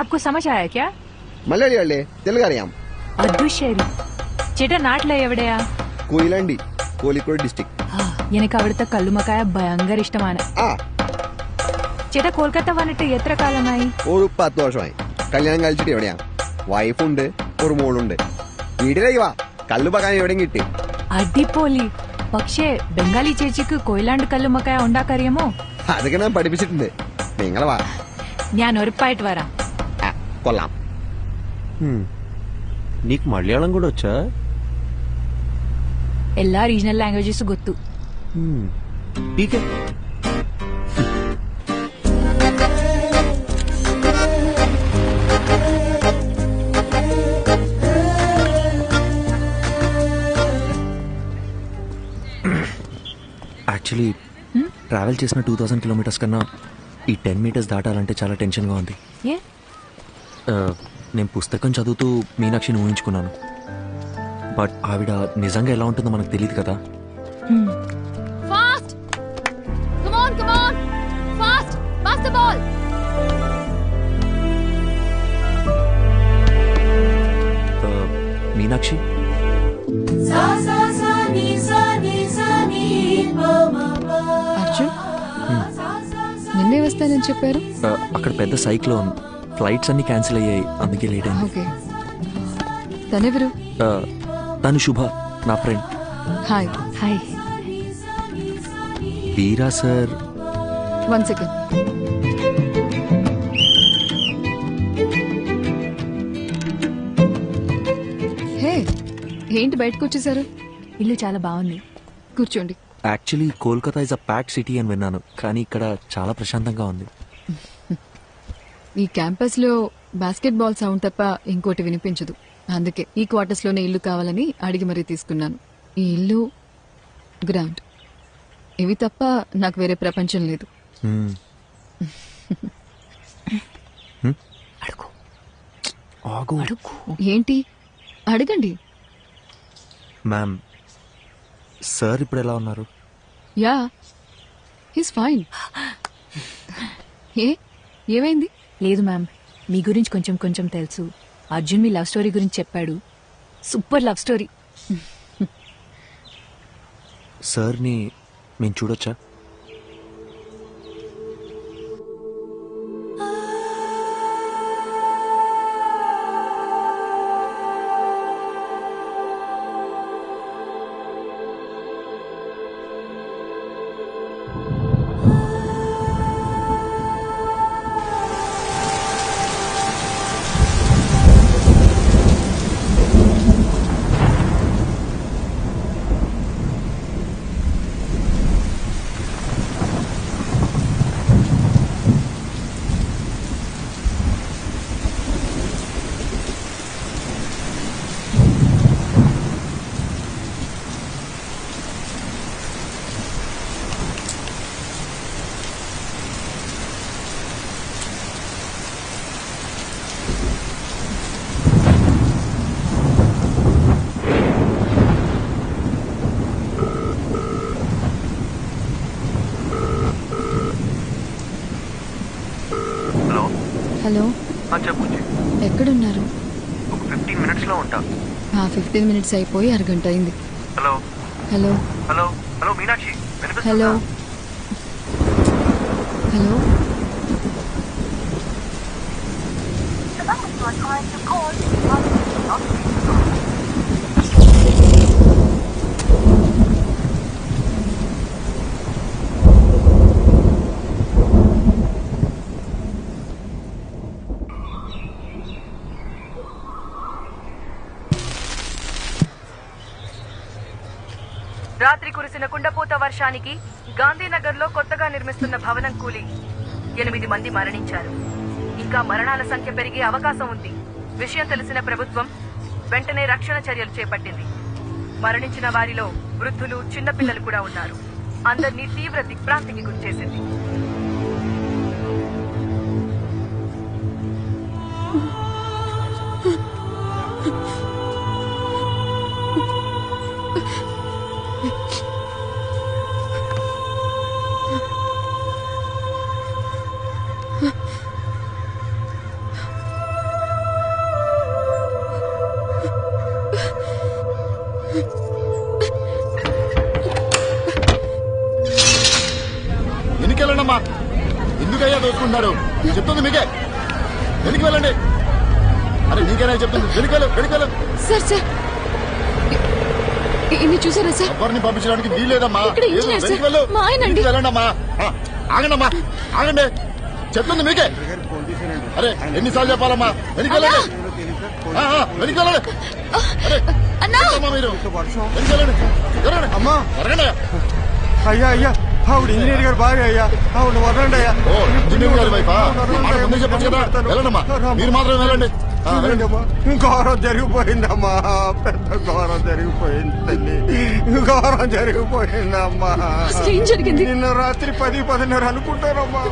आपको समझ आया क्या? మలయాళీ వాళ్ళే తెలుగు അറിയാം. അദൃശ്യരി ചേട്ടാ നാട്ടിലെ എവിടെയാ? കൊയിലാണ്ടി കോഴിക്കോട് ഡിസ്ട്രിക്ട്. എനിക്ക് അവിടുത്തെ കല്ലുമക്കായ ഭയങ്കര ഇഷ്ടമാണ്. ചേട്ടാ കൊൽക്കത്ത വന്നിട്ട് എത്ര കാലമായി? ഒരു 10 വർഷമായി. കല്യാണം കഴിച്ചിട്ട് എവിടെയാ? വൈഫുണ്ട്, ഒരു മോളുണ്ട്. വീട്ടിലേക്ക് വാ, കല്ലുമക്കായ എവിടെയും കിട്ടി. അടിപൊളി. പക്ഷേ ബംഗാളി ചേച്ചിക്ക് കൊയിലാണ്ട് കല്ലുമക്കായ ഉണ്ടാക്കറിയാമോ? അതൊക്കെ ഞാൻ പഠിപ്പിച്ചിട്ടുണ്ട്. നിങ്ങൾ വാ, ഞാൻ ഉറപ്പായിട്ട് വരാം. കൊള്ളാം. నీకు మలయాళం కూడా వచ్చా? എല്ലാ റീജിയണൽ ലാംഗ്വേജസ് ಗೊತ್ತು. ठीक है. యాక్చువల్లీ ట్రావెల్ చేసిన 2000 kilometers కన్నా ఈ 10 meters దాటాలంటే చాలా టెన్షన్గా ఉంది. నేను పుస్తకం చదువుతూ మీనాక్షిని ఊహించుకున్నాను. బట్ ఆవిడ నిజంగా ఎలా ఉంటుందో మనకు తెలియదు కదా. Fast come on fast pass the ball. Meenakshi Arjun నిన్నే వస్తానని చెప్పారు. అక్కడ పెద్ద సైక్లోన్, ఫ్లైట్స్ అన్ని క్యాన్సిల్ అయ్యాయి, అందుకే లేట్ అయింది. ఓకే. తనెవరు? తను శుభ, నా ఫ్రెండ్. హాయ్. హాయ్. వీరా సార్. 1 second. హే ఏంటి బయటకు వచ్చేసారు? ఇల్లు చాలా బాగుంది, కూర్చోండి. Actually Kolkata is a packed city అని విన్నాను, కానీ ఇక్కడ చాలా ప్రశాంతంగా ఉంది. ఈ క్యాంపస్ లో బాస్కెట్ బాల్ సౌండ్ తప్ప ఇంకోటి వినిపించదు. అందుకే ఈ క్వార్టర్స్ లోనే ఇల్లు కావాలని అడిగి మరీ తీసుకున్నాను. ఈ ఇల్లు గ్రాండ్, ఇవి తప్ప నాకు వేరే ప్రపంచం లేదు. ఏంటి అడగండి. మ్యామ్, సార్ ఇప్పుడు ఎలా ఉన్నారు? Yeah he's fine. ఏమైంది? లేదు మ్యామ్, మీ గురించి కొంచెం కొంచెం తెలుసు. అర్జున్ మీ లవ్ స్టోరీ గురించి చెప్పాడు. Super love story. సార్ని మేము చూడొచ్చా? 15 minutes అయిపోయి అరగంట అయింది. Hello hello hello hello Meenakshi hello hello రాత్రి కురిసిన కుండపోత వర్షానికి గాంధీనగర్లో కొత్తగా నిర్మిస్తున్న భవనం కూలి 8 మంది మరణించారు. ఇంకా మరణాల సంఖ్య పెరిగే అవకాశం ఉంది. విషయం తెలిసిన ప్రభుత్వం వెంటనే రక్షణ చర్యలు చేపట్టింది. మరణించిన వారిలో వృద్ధులు, చిన్నపిల్లలు కూడా ఉన్నారు. అందరినీ తీవ్ర దిగ్భ్రాంతికి గురిచేసింది. ఎన్నికెళ్ళండమ్మా. ఎందుకయ్యా దోచుకుంటున్నారు? చెప్తుంది మీకే. వెనక్కి వెళ్ళండి. అరే నీకేనా చెప్తుంది? వెనకెళ్ళు. సార్ సార్ ఇన్ని చూసారా సార్? ఎవరిని పంపించడానికి వీల్లేదమ్మా. ఇక్కడ ఇంజనీర్ సార్. వెనక్కి వెళ్ళు. మా ఆయన అండి. వెళ్ళండమ్మా. ఆగండమ్మా, ఆగండి. చెప్తుంది మీకే. అరే ఎన్నిసార్లు చెప్పాలమ్మా? వెనక్కి వెళ్ళండి. వెనక్కి వెళ్ళండి. అరే ఏంటమ్మా మీరు? వెనక్కి వెళ్ళండి. అమ్మా జరగండి. అయ్యా అయ్యా ఆవిడ ఇంజనీర్ గారు భార్య అయ్యా. ఆవిడ వదలండి అయ్యా. ఇంజనీర్ గారి వైఫా? మాట ముందే చెప్పచ్చు కదా. వెళ్ళండమ్మా, మీరు మాత్రం వెళ్ళండి. ఘోరం జరిగిపోయిందమ్మా. పెద్ద ఘోరం జరిగిపోయింది తల్లి. ఘోరం జరిగిపోయిందమ్మా. ఏం జరిగింది? నిన్న రాత్రి 10-10:30 అనుకుంటారమ్మా.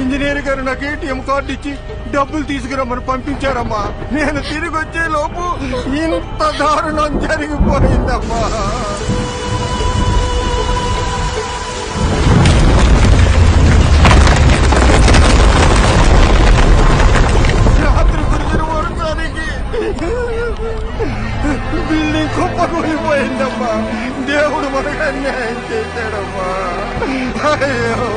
ఇంజనీర్ గారు నాకు ATM కార్డు ఇచ్చి డబ్బులు తీసుకురమ్మని పంపించారమ్మా. నేను తిరిగి వచ్చే లోపు ఇంత దారుణం జరిగిపోయిందమ్మా. రాత్రి కురిసిన వర్షానికి బిల్డింగ్ కుప్పకూలిపోయిందమ్మా. దేవుడు మనకు అన్యాయం చేశాడమ్మా. అయ్యో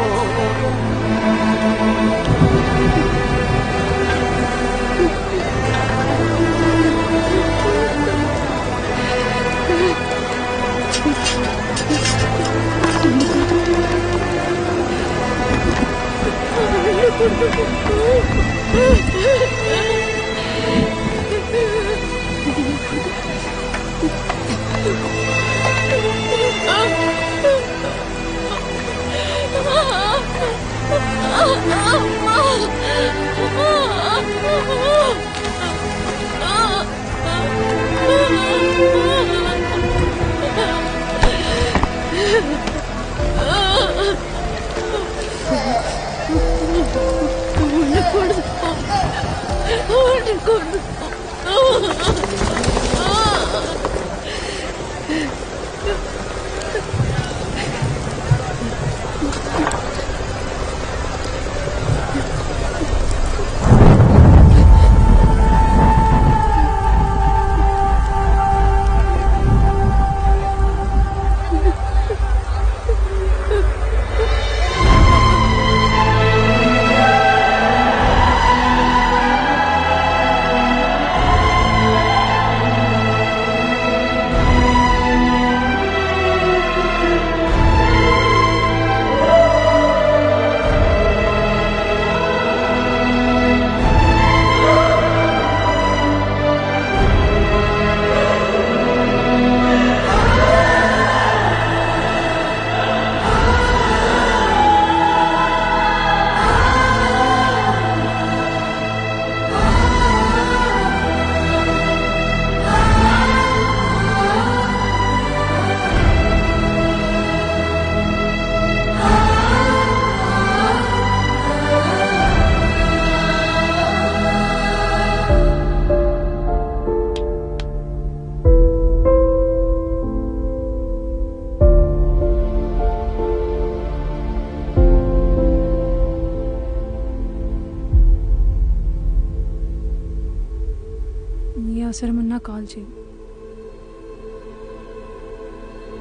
అవసరమన్నా కాల్ చేయి.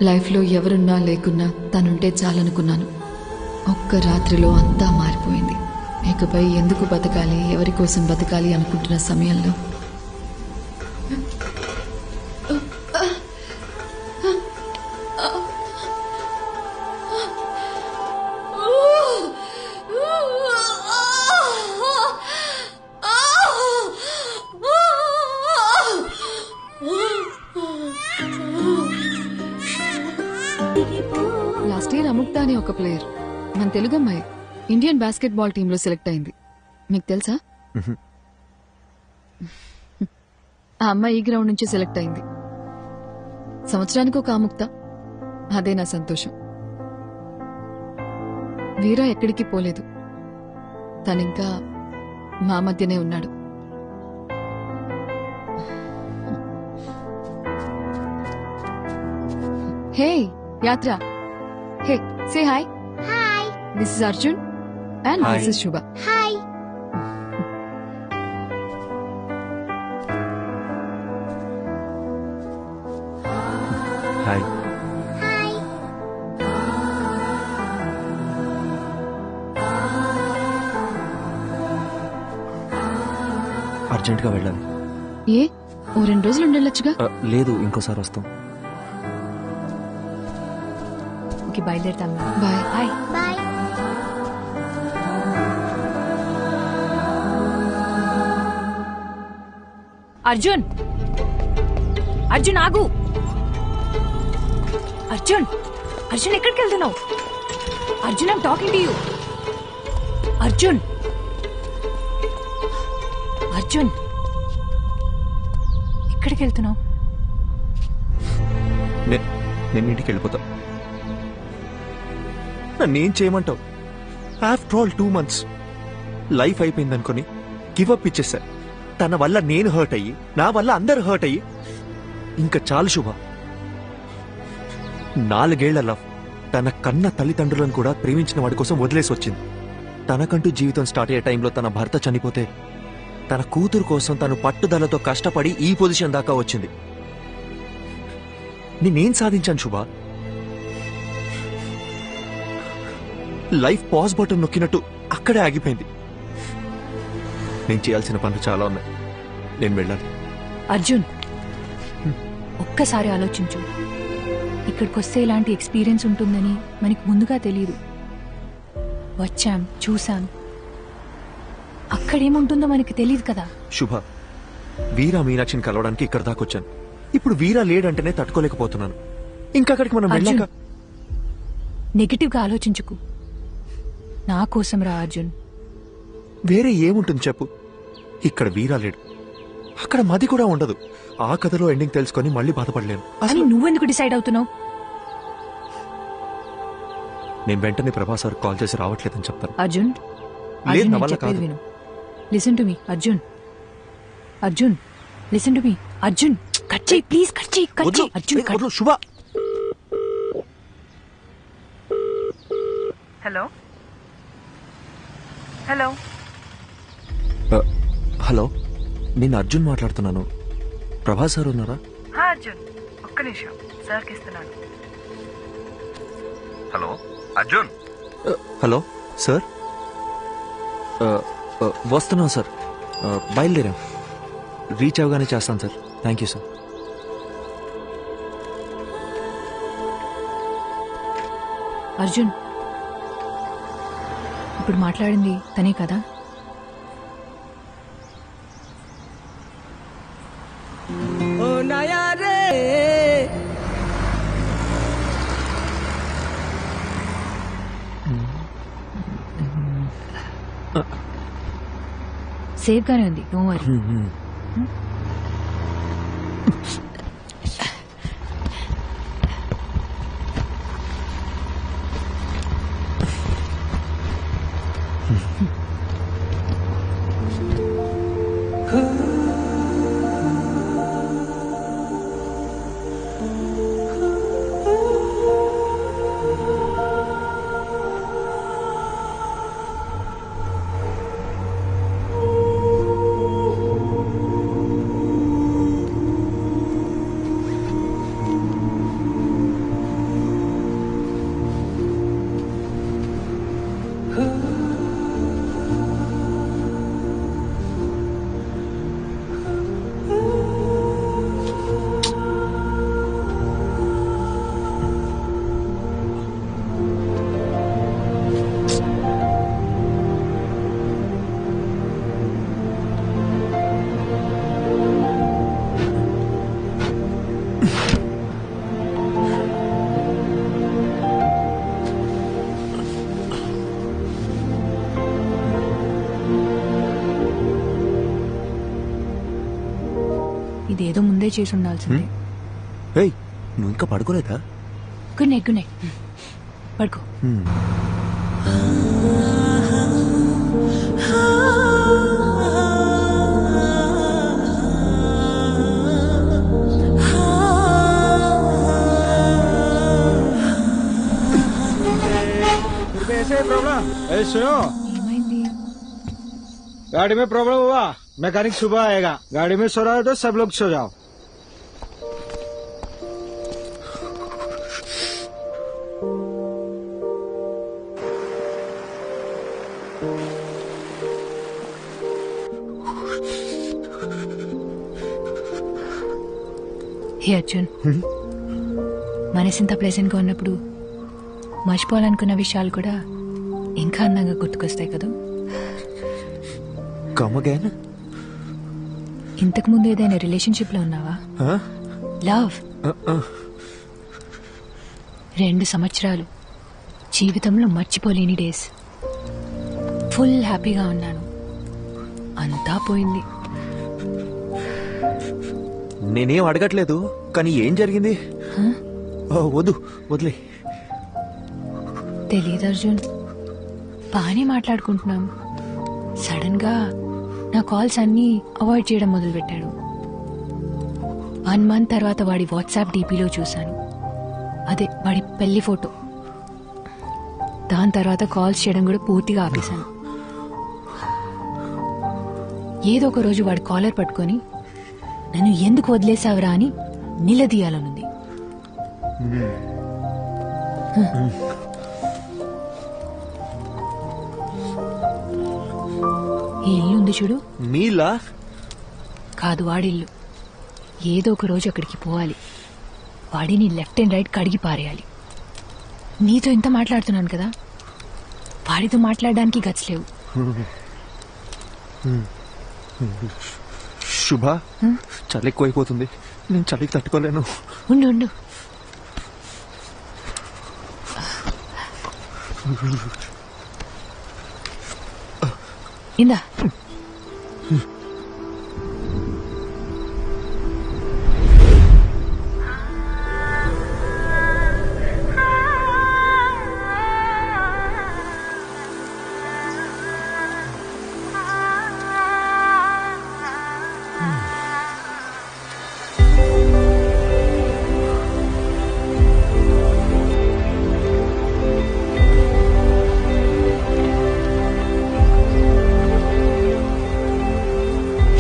లైఫ్లో ఎవరున్నా లేకున్నా తనుంటే చాలనుకున్నాను. ఒక్క రాత్రిలో అంతా మారిపోయింది. ఇకపై ఎందుకు బతకాలి, ఎవరి కోసం బతకాలి అనుకుంటున్న సమయంలో లాస్ట్ ఇయర్ అముక్త అనే ఒక ప్లేయర్, మన తెలుగు అమ్మాయి, ఇండియన్ బాస్కెట్ బాల్ టీంలో సెలెక్ట్ అయింది. మీకు తెలుసా? ఆ అమ్మాయి ఈ గ్రౌండ్ నుంచి సెలెక్ట్ అయింది. సంవత్సరానికి ఒక అముక్త, అదే నా సంతోషం. వీరా ఎక్కడికి పోలేదు, తనింకా మా మధ్యనే ఉన్నాడు. Hey Yatra, hey say hi. Hi, this is Arjun and this is Shubha. Hi. Hi. అర్జెంట్గా వెళ్ళాలి. ఏ ఓ 2 రోజులు ఉండొచ్చుగా. లేదు, ఇంకోసారి వస్తాం. ఓకే, బయలుదేరుతాం. Bye. Bye. Bye. Arjun, Arjun ఆగు. అర్జున్, అర్జున్ ఎక్కడికి వెళ్తున్నావు? Arjun, I'm talking to you. Arjun, Arjun ఎక్కడికి వెళ్తున్నావు? నేను ఇంటికి వెళ్ళిపోతా. నన్నేం చేయమంటావు? ఆఫ్టర్ ఆల్ 2 months లైఫ్ అయిపోయింది అనుకుని గివప్ ఇచ్చేసా. తన వల్ల నేను హర్ట్ అయ్యి, నా వల్ల అందరు హర్ట్ అయ్యి, ఇంకా చాలు శుభ. 4 ఏళ్ల లవ్ తన కన్న తల్లిదండ్రులను కూడా ప్రేమించిన వాడి కోసం వదిలేసి వచ్చింది. తనకంటూ జీవితం స్టార్ట్ అయ్యే టైంలో తన భర్త చనిపోతే తన కూతురు కోసం తను పట్టుదలతో కష్టపడి ఈ పొజిషన్ దాకా వచ్చింది. నేనేం సాధించాను శుభ? లైఫ్ పాజ్ బటన్ నొక్కినట్టు అక్కడే ఆగిపోయింది. నేను చేయాల్సిన పనులు చాలా ఉన్నాయి. నేను వెళ్ళాలి. అర్జున్, ఒక్కసారి ఆలోచించు. ఇక్కడికి వస్తే ఇలాంటి ఎక్స్పీరియన్స్ ఉంటుందని మనకి ముందుగా తెలియదు. వచ్చాం, చూసాం, అక్కడేముంటుందో మనకి తెలియదు కదా. శుభ, వీరా మీనాక్షిని కలవడానికి ఇక్కడ దాకా వచ్చాను. ఇప్పుడు వీరా లేడంటేనే తట్టుకోలేకపోతున్నాను. ఇంకా అక్కడికి మనం వెళ్ళాక. నెగటివ్ గా ఆలోచించుకు. నా కోసం రా అర్జున్. వేరే ఏముంటుంది చెప్పు? ఇక్కడ వీరా లేడు, అక్కడ మది కూడా ఉండదు. ఆ కథలో ఎండింగ్ తెలుసుకొని మళ్ళీ బాధపడలేను. అని నువ్వెందుకు డిసైడ్ అవుతున్నావు? నేను వెంటనే ప్రభాస్ సార్ కాల్ చేసి రావట్లేదని చెప్తాను. అర్జున్, లేదు, నా వల్ల కాదు. విను. Listen to me Arjun. Arjun, listen to me Arjun. Cut చేయి ప్లీజ్, కట్ చేయి, కట్ చేయి అర్జున్. శుభ. హలో హలో హలో, నేను అర్జున్ మాట్లాడుతున్నాను. ప్రభాస్ సార్ ఉన్నారా? అర్జున్, ఒక్క నిమిషం, సార్కి ఇస్తున్నాను. హలో అర్జున్. హలో సార్, వస్తున్నాం సార్, బయలుదేరాం. రీచ్ అవగానే చేస్తాను sir. Thank you sir. Arjun, ఇప్పుడు మాట్లాడింది తనే కదా? సేఫ్ గానే ఉంది, నో వరీ. కాలే చేసి ఉండాల్సింది. ఏయ్ నువ్వు ఇంకా పడుకోలేదా? Good night, good night. పడుకో. प्रॉब्लम सुनो, गाड़ी में प्रॉब्लम हुआ, मैकेनिक सुबह आएगा. गाड़ी में सो रहा है तो सब लोग सो जाओ. హే అర్జున్, మనసింత ప్లెజెంట్ గా ఉన్నప్పుడు మర్చిపోవాలనుకున్న విషయాలు కూడా ఇంకా అందంగా గుర్తుకొస్తాయి కదా. ఇంతకు ముందు ఏదైనా రిలేషన్షిప్ లో ఉన్నావా? లవ్ 2 సంవత్సరాలు జీవితంలో మర్చిపోలేని డేస్. ఫుల్ హ్యాపీగా ఉన్నాను. అంతా పోయింది. నేనేం అడగట్లేదు, కానీ ఏం జరిగింది? వద్దు వదిలే. తెలీదు అర్జున్, బానే మాట్లాడుకుంటున్నాం. సడన్ గా నా కాల్స్ అన్ని అవాయిడ్ చేయడం మొదలు పెట్టాడు. 1 మంత్ తర్వాత వాడి వాట్సాప్ డీపీలో చూశాను, అదే వాడి పెళ్లి ఫోటో. దాని తర్వాత కాల్స్ చేయడం కూడా పూర్తిగా ఆపేశాను. ఏదో ఒక రోజు వాడి కాలర్ పట్టుకొని నన్ను ఎందుకు వదిలేసావురా అని నిలదీయాలనుంది. ఈ ఇల్లు ఉంది చూడు, మీలా కాదు వాడిల్లు. ఏదో ఒక రోజు అక్కడికి పోవాలి. వాడిని లెఫ్ట్ అండ్ రైట్ కడిగి పారేయాలి. నీతో ఇంత మాట్లాడుతున్నాను కదా, వాడితో మాట్లాడడానికి గట్స్ లేవు. శుభ, చలి ఎక్కువైపోతుంది, నేను చలికి తట్టుకోలేను. ఉండు ఉండు. ఇందా.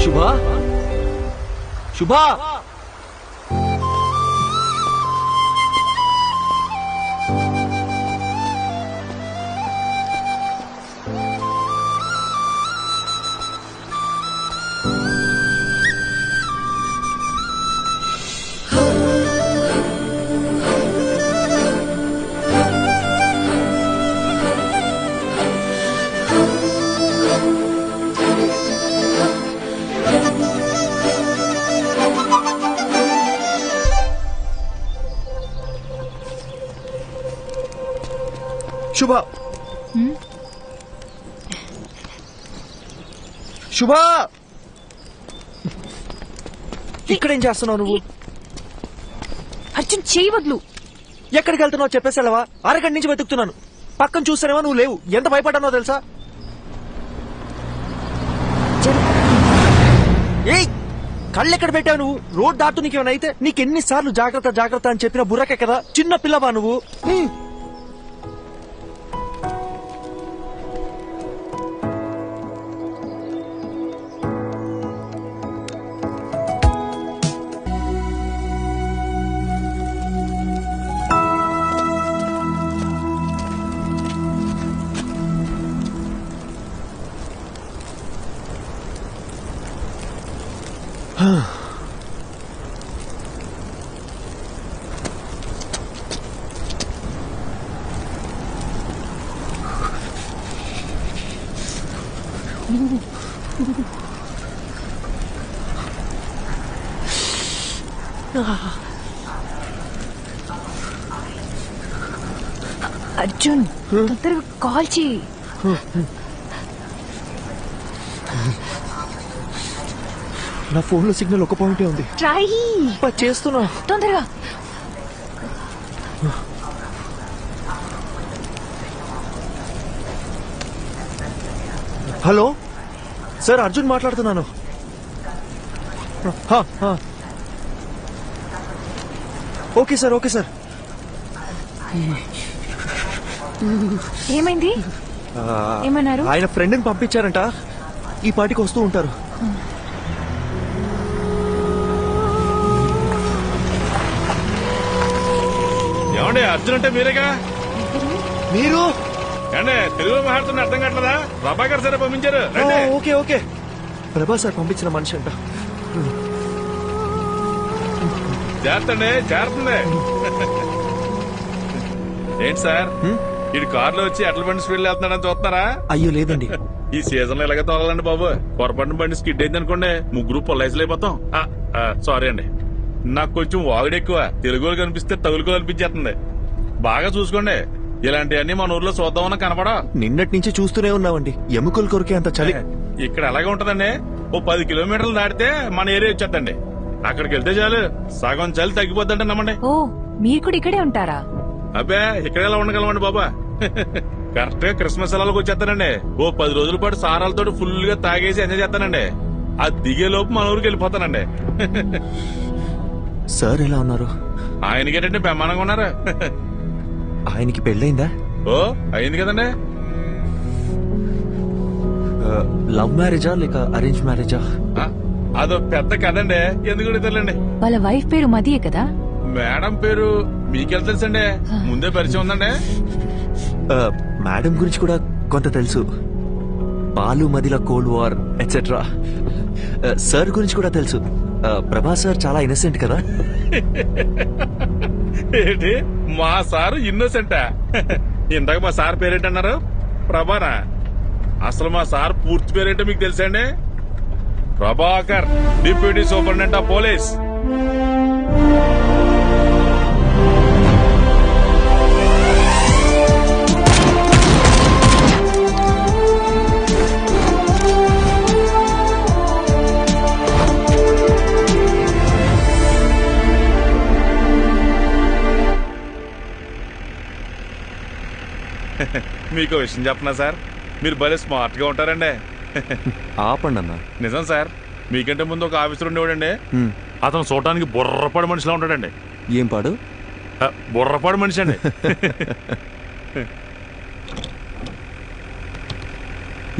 శుభా, శుభా, శుభా, శుభా, ఇక్కడేం చేస్తున్నావు నువ్వు? అర్జున్ చేయి వదులు. ఎక్కడికి వెళ్తున్నావు చెప్పేసావా? అరగంట నుంచి వెతుకుతున్నాను. పక్కన చూస్తానేవా నువ్వు లేవు. ఎంత భయపడ్డానో తెలుసా? ఏయ్, కళ్ళెక్కడ పెట్టావు నువ్వు? రోడ్ దాటు నీకేమైనా అయితే నీకెన్నిసార్లు జాగ్రత్త జాగ్రత్త అని చెప్పిన బుర్రకే కదా. చిన్న పిల్లవా నువ్వు? అర్జున్, తొందరగా కాల్ చేయి. నా ఫోన్ లో సిగ్నల్ ఒక పాయింటే ఉంది. ట్రై చేస్తున్నా తొందరగా. హలో సార్, అర్జున్ మాట్లాడుతున్నాను. Okay sir, okay sir. ఏమైంది? ఏమన్నారు? ఆయన ఫ్రెండ్ని పంపించారంట, ఈ పాటికి వస్తూ ఉంటారు. ఏమండి అర్జున్ అంటే మీరేగా? మీరు అంటే తెలుగులో మాట్లాడుతున్న అర్థం కావట్లేదా? ప్రభాకర్ సార్ పంపించారు. ఓకే ఓకే, ప్రభా సార్ పంపించిన మనిషి అంట. చేస్తండి, చేరుతుంది. ఏంటి సార్, ఇటు కారులో వచ్చి ఎట్ల బండి స్పీడ్ వెళ్తున్నాడని చూస్తున్నారా? అయ్యో లేదండి, ఈ సీజన్ లో ఎలాగ తోలాలండి బాబు. పొరపాటున బండి స్కిడ్ అయింది అనుకోండి, ముగ్గురు పొల్లైసులు అయిపోతాం. సారీ అండి, నాకు కొంచెం వాగుడు ఎక్కువ. తెలుగులో కనిపిస్తే తగులుకో అనిపించేస్తుంది. బాగా చూసుకోండి, ఇలాంటివన్నీ మన ఊర్లో చూద్దామన్నా కనపడా. నిన్నటి నుంచి చూస్తూనే ఉన్నామండి, ఎముకలు కొరికే అంత చలి. ఇక్కడ ఎలాగే ఉంటదండి, ఓ 10 కిలోమీటర్లు దాటితే మన ఏరియా వచ్చేద్దండి. అక్కడికి వెళ్తే చాలు సగం చలి తగ్గిపోద్దంటే నమ్మండి. ఓ, మీరు కూడా ఇక్కడే ఉంటారా? అబ్బే, ఇక్కడ ఎలా ఉండగలమండి బాబా. కరెక్ట్ గా క్రిస్మస్ సెలవులకు వచ్చేస్తానండి. ఓ 10 రోజుల పాటు సారాలతో ఫుల్ గా తాగేసి ఎంజాయ్ చేస్తానండి. ఆ దిగే లోపు మన ఊరికి వెళ్ళిపోతానండి. సార్ ఎలా ఉన్నారు? ఆయనకేటంటే బ్రహ్మాండంగా ఉన్నారు. ఆయనకి పెళ్ళైందా? ఓ అయింది కదండి. లవ్ మ్యారేజా లేక అరేంజ్ మ్యారేజా? అదో పెద్ద కదండి, ఎందుకు తెలియండి. వాళ్ళ వైఫ్ పేరు మదియే కదా? మేడం పేరు మీకెళ్ళ తెలుసండి, ముందే పరిచయం ఉందండి. మేడం గురించి కూడా కొంత తెలుసు, బాలు మదిల కోల్డ్ వార్ ఎట్సెట్రా. సార్ గురించి కూడా తెలుసు, ప్రభా సార్ చాలా ఇన్నసెంట్ కదా. ఏంటి మా సారు ఇన్నోసెంటా? ఇందాక మా సార్ పేరేంటన్నారు? ప్రభానా? అసలు మా సార్ పూర్తి పేరేంటో మీకు తెలుసండి? Prabhakar, deputy superintendent of police. మీకు విషయం చెప్పనా సార్, మీరు భలే స్మార్ట్ గా ఉంటారండి. ఆపండి అన్న. నిజం సార్, మీకంటే ముందు ఒక ఆఫీసర్ ఉండేవాడండి. అతను చూడటానికి బుర్రపాడు మనిషిలా ఉంటాడండి. ఏం పాడు? బుర్రపాడు మనిషి అండి.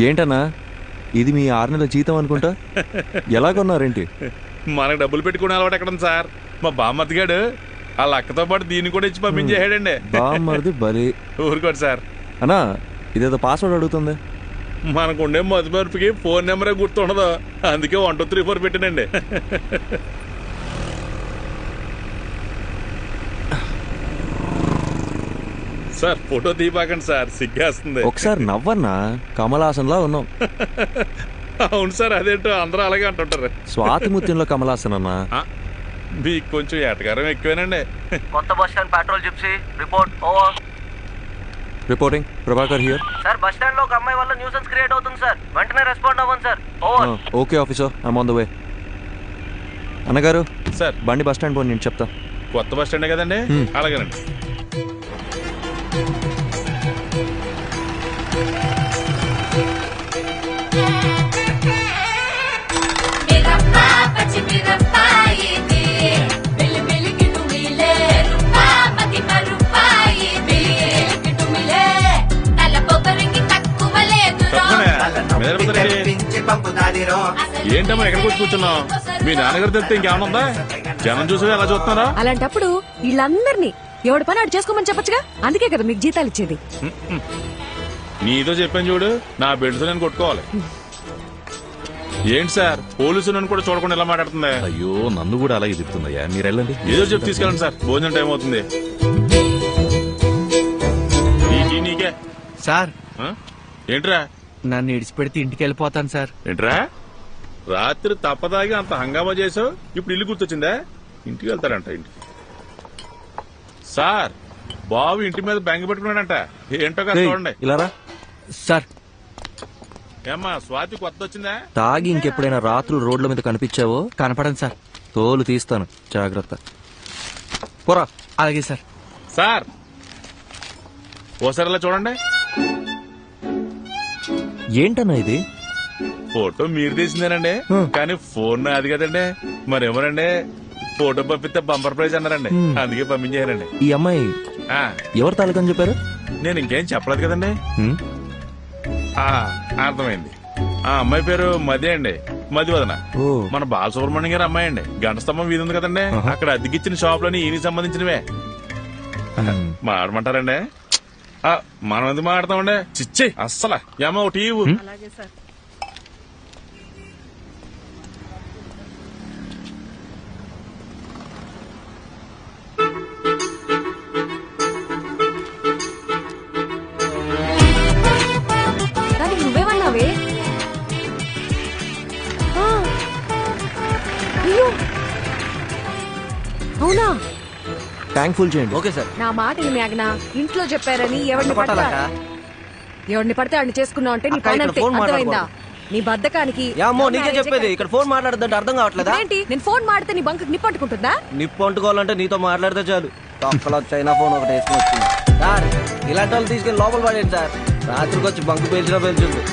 ఏంటన్నా ఇది మీ 6 నెలల జీతం అనుకుంటా, ఎలాగొన్నారేంటి? మనకు డబ్బులు పెట్టుకునే అలవాటు ఎక్కడుంది సార్? మా బామ్మతిగాడు వాళ్ళ అక్కతో పాటు దీన్ని కూడా ఇచ్చి పంపించేసాడండి. బామ్మది బలి. ఊరుకోండి సార్. అన్నా ఇదేదో పాస్వర్డ్ అడుగుతుంది. మనకుండే మధుమర్పుకి ఫోన్ నెంబరే గుర్తుండదు, అందుకే 1 2 3 4 పెట్టానండి. సార్ ఫోటో తీపాకండి సార్, సిగ్గేస్తుంది. ఒకసారి నవ్వన్నా, కమలాసన్ లా ఉన్నాం. అవును సార్, అదేంటో అందరూ అలాగే అంటుంటారు. స్వాతి ముత్యంలో కమలాసన్ అన్నా. మీకు కొంచెం ఎటకారం ఎక్కువేనండి. కొత్త bus stand petrol gypsy report over. Reporting Prabhakar here. Sir bus stand లో ఒక అమ్మాయి వల్ల న్యూసెన్స్ క్రియేట్ అవుతుంది సార్, వెంటనే రెస్పాండ్ అవ్వండి sir. Over. Okay officer, I'm on the way. అన్నగారు సార్ బండి బస్ స్టాండ్ పోయి నేను చెప్తా. కొత్త బస్ స్టాండే కదండి, అలాగేనండి. ఏంటమ్మా ఎక్కడికి వచ్చి కూర్చున్నావు? మీ నాన్నగారు తెలిస్తే ఇంకేమన్నా ఉందా? జనం చూసి ఎలా చూస్తున్నారా? అలాంటప్పుడు వీళ్ళందరినీ ఎవడి పని అటు చేసుకోమని చెప్పొచ్చుగా, అందుకే కదా మీకు జీతాలు ఇచ్చేది. నీతో చెప్పాను చూడు, నా బెల్ట్తో నేను కొట్టుకోవాలి. ఏంటి సార్, పోలీసు నన్ను కూడా చూడకుండా ఎలా మాట్లాడుతుంది? అయ్యో నన్ను కూడా అలాగే చెప్తుందయ్యా, మీరు వెళ్ళండి. ఏదో చెప్పి తీసుకెళ్ళండి సార్, భోజనం టైం అవుతుంది. నీకే సార్. ఏంట్రా? నన్ను ఇడిచిపెడితే ఇంటికి వెళ్ళిపోతాను సార్. ఏంట్రా, రాత్రి తప్పదాగి అంత హంగామా చేసావు, ఇప్పుడు ఇల్లు గుర్తొచ్చిందా? ఇంటికి వెళ్తారంట. ఇంటికి సార్, బాబు ఇంటి మీద బెంగ పెట్టుకున్నాడంట. ఏంటో కదా చూడండి. ఇలా సార్ ఏమ్మా స్వాతి కొత్త వచ్చిందా? తాగి ఇంకెప్పుడైనా రాత్రులు రోడ్ల మీద కనిపించావో కనపడండి సార్. తోలు తీస్తాను, జాగ్రత్త. పోరా. అలాగే సార్. సార్ ఓసారిలా చూడండి. ఏంటన్నా ఇది? ఫోటో మీరు తీసిందేనండి, కానీ ఫోన్ అది కదండి. మరేమోనండి, ఫోటో పంపిస్తే బంపర్ ప్రైజ్ అన్నారండి, అందుకే పంపించారండి. ఈ అమ్మాయి ఎవరు తాలూకని చెప్పారు? నేను ఇంకేం చెప్పలేదు కదండి. అర్థమైంది. ఆ అమ్మాయి పేరు మది అండి, మదివదన. మన బాలసుబ్రహ్మణ్యం గారి అమ్మాయి అండి. గంట స్తంభం వీధి ఉంది కదండి, అక్కడ అద్దెకిచ్చిన షాపులని ఈయనకి సంబంధించినవే. మాడమంటారండి? మనం ఎందుకు మాడతామండి? చిచ్చే అస్సలు ఏమో ఒకటి ఇవ్వు. నువ్వేమన్నావే? అవునా? ట్యాంక్ ఫుల్ చేయండి. Okay sir. నా మాటలు మేఘనా, ఇంట్లో చెప్పారని ఎవరిని పడితే వాడిని చేసుకున్నావు అంటే నీ పని అంతే, అర్థమైందా? నీ బద్దకానికి నీకే చెప్పేది, ఇక్కడ ఫోన్ మాట్లాడదంటే అర్థం కావట్లేదా? ఏంటి నేను ఫోన్ మాడితే నీ బంకు నిప్పు అంటుకుంటుందా? నిప్పు అంటుకోవాలంటే నీతో మాట్లాడితే చాలు. తొక్కలో చైనా ఫోన్ ఒకటి వేసుకుని వచ్చింది సార్. ఇలాంటి వాళ్ళు తీసుకెళ్లి లోపల పడేయండి సార్. రాత్రికి వచ్చి బంకు పేల్చినా పేల్చుంది.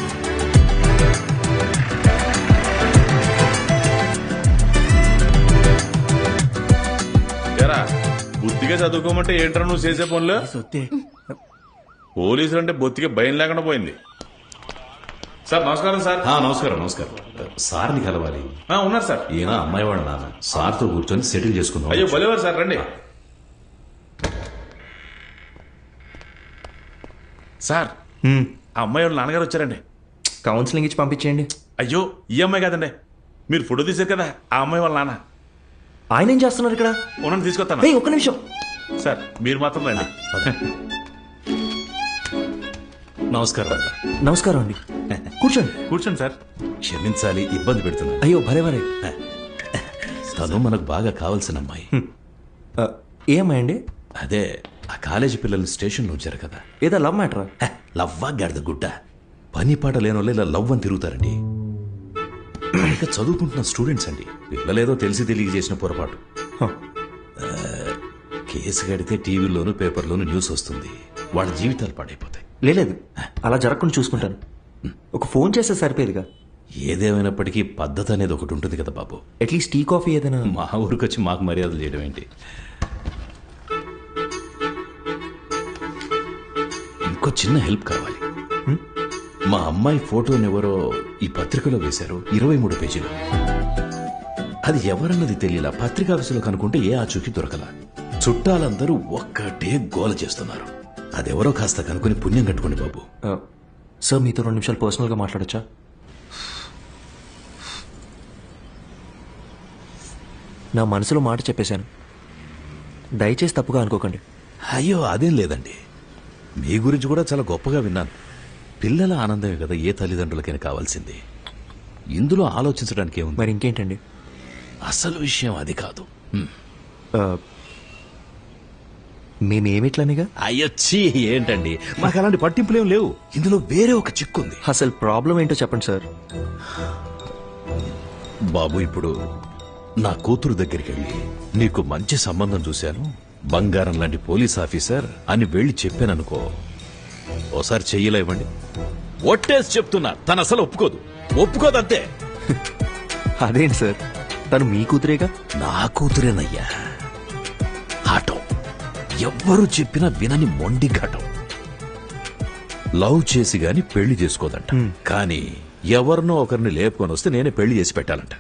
బుద్ధిగా చదువుకోమంటే ఏంట్రా నువ్వు చేసే పనులు? పోలీసులు అంటే బొత్తిగా భయం లేకుండా పోయింది. సార్ నమస్కారం. సార్ నమస్కారం. నమస్కారం. సార్ని కలవాలి. ఉన్నారు సార్. ఈయన అమ్మాయి వాళ్ళ నాన్న. సార్తో కూర్చొని సెటిల్ చేసుకుందాం. అయ్యో భలేవారు సార్, రండి. సార్ ఆ అమ్మాయి వాళ్ళ నాన్నగారు వచ్చారండి. కౌన్సిలింగ్ ఇచ్చి పంపించేయండి. అయ్యో ఈ అమ్మాయి కాదండి, మీరు ఫోటో తీశారు కదా ఆ అమ్మాయి వాళ్ళ నాన్న. ఆయన ఏం చేస్తున్నారు ఇక్కడ? ఉన్నాను, తీసుకొస్తాను. ఒక్క నిమిషం సార్, మీరు మాత్రం రండి. నమస్కారం. నమస్కారం అండి. కూర్చోండి. కూర్చోండి సార్. క్షమించాలి, ఇబ్బంది పెడుతున్నా. అయ్యో భలే భలే. తను మనకు బాగా కావాల్సిన అమ్మాయి. ఏ అమ్మాయి అండి? అదే ఆ కాలేజీ పిల్లల్ని స్టేషన్లో ఉంచారు కదా. ఏదో లవ్ మ్యాటరా? లవ్వా గాడిద గుడ్డ. పని పాట లేని వాళ్ళు ఇలా లవ్ అని తిరుగుతారండి. ఇక చదువుకుంటున్న స్టూడెంట్స్ అండి. పిల్లలేదో తెలిసి తెలియ చేసిన పొరపాటు. కేసు కడితే టీవీలోను పేపర్లోను న్యూస్ వస్తుంది, వాళ్ళ జీవితాలు పాడైపోతాయి. లేదు, అలా జరగకుండా చూసుకుంటాను. ఒక ఫోన్ చేస్తే సరిపోయేదిగా. ఏదేమైనప్పటికీ పద్ధతి అనేది ఒకటి ఉంటుంది కదా బాబు. అట్లీస్ట్ టీ కాఫీ ఏదైనా. మా ఊరికి వచ్చి మాకు మర్యాదలు చేయడం ఏంటి? ఇంకో చిన్న హెల్ప్ కావాలి. మా అమ్మాయి ఫోటోని ఎవరో ఈ పత్రికలో వేశారు, 23 పేజీలు. అది ఎవరన్నది తెలియలా. పత్రికాఫీసులో కనుక్కుంటే ఏ ఆచూకీ దొరకలా. చుట్టాలందరూ ఒక్కటే గోల చేస్తున్నారు. అదెవరో కాస్త కనుక్కొని పుణ్యం కట్టుకోండి బాబు. సార్ మీతో 2 నిమిషాలు పర్సనల్గా మాట్లాడచ్చా? నా మనసులో మాట చెప్పేశాను, దయచేసి తప్పుగా అనుకోకండి. అయ్యో అదేం లేదండి, మీ గురించి కూడా చాలా గొప్పగా విన్నాను. పిల్లల ఆనందమే కదా ఏ తల్లిదండ్రులకైనా కావాల్సింది. ఇందులో ఆలోచించడానికి ఏముంది? మరి ఇంకేంటండి? అసలు విషయం అది కాదు. మేమేమిట్లనిగా? అయ్యొచ్చి ఏంటండి, మాకు అలాంటి పట్టింపులేం లేవు. ఇందులో వేరే ఒక చిక్కుంది. అసలు ప్రాబ్లం ఏంటో చెప్పండి సార్. బాబు, ఇప్పుడు నా కూతురు దగ్గరికి వెళ్ళి నీకు మంచి సంబంధం చూశాను, బంగారం లాంటి పోలీస్ ఆఫీసర్ అని వెళ్ళి చెప్పాననుకో, ఓసారి చెయ్యిలా ఇవ్వండి. ఒట్టేసి చెప్తున్నా, తను అసలు ఒప్పుకోదంతే. అదేంటి సార్, తను మీ కూతురేగా? నా కూతురేనయ్యా. ఆటో ఎవ్వరూ చెప్పినా వినని మొండి ఘటం. లవ్ చేసి గాని పెళ్లి చేసుకోదంట. కానీ ఎవరినో ఒకరిని లేపుకొని వస్తే నేనే పెళ్లి చేసి పెట్టాలంట.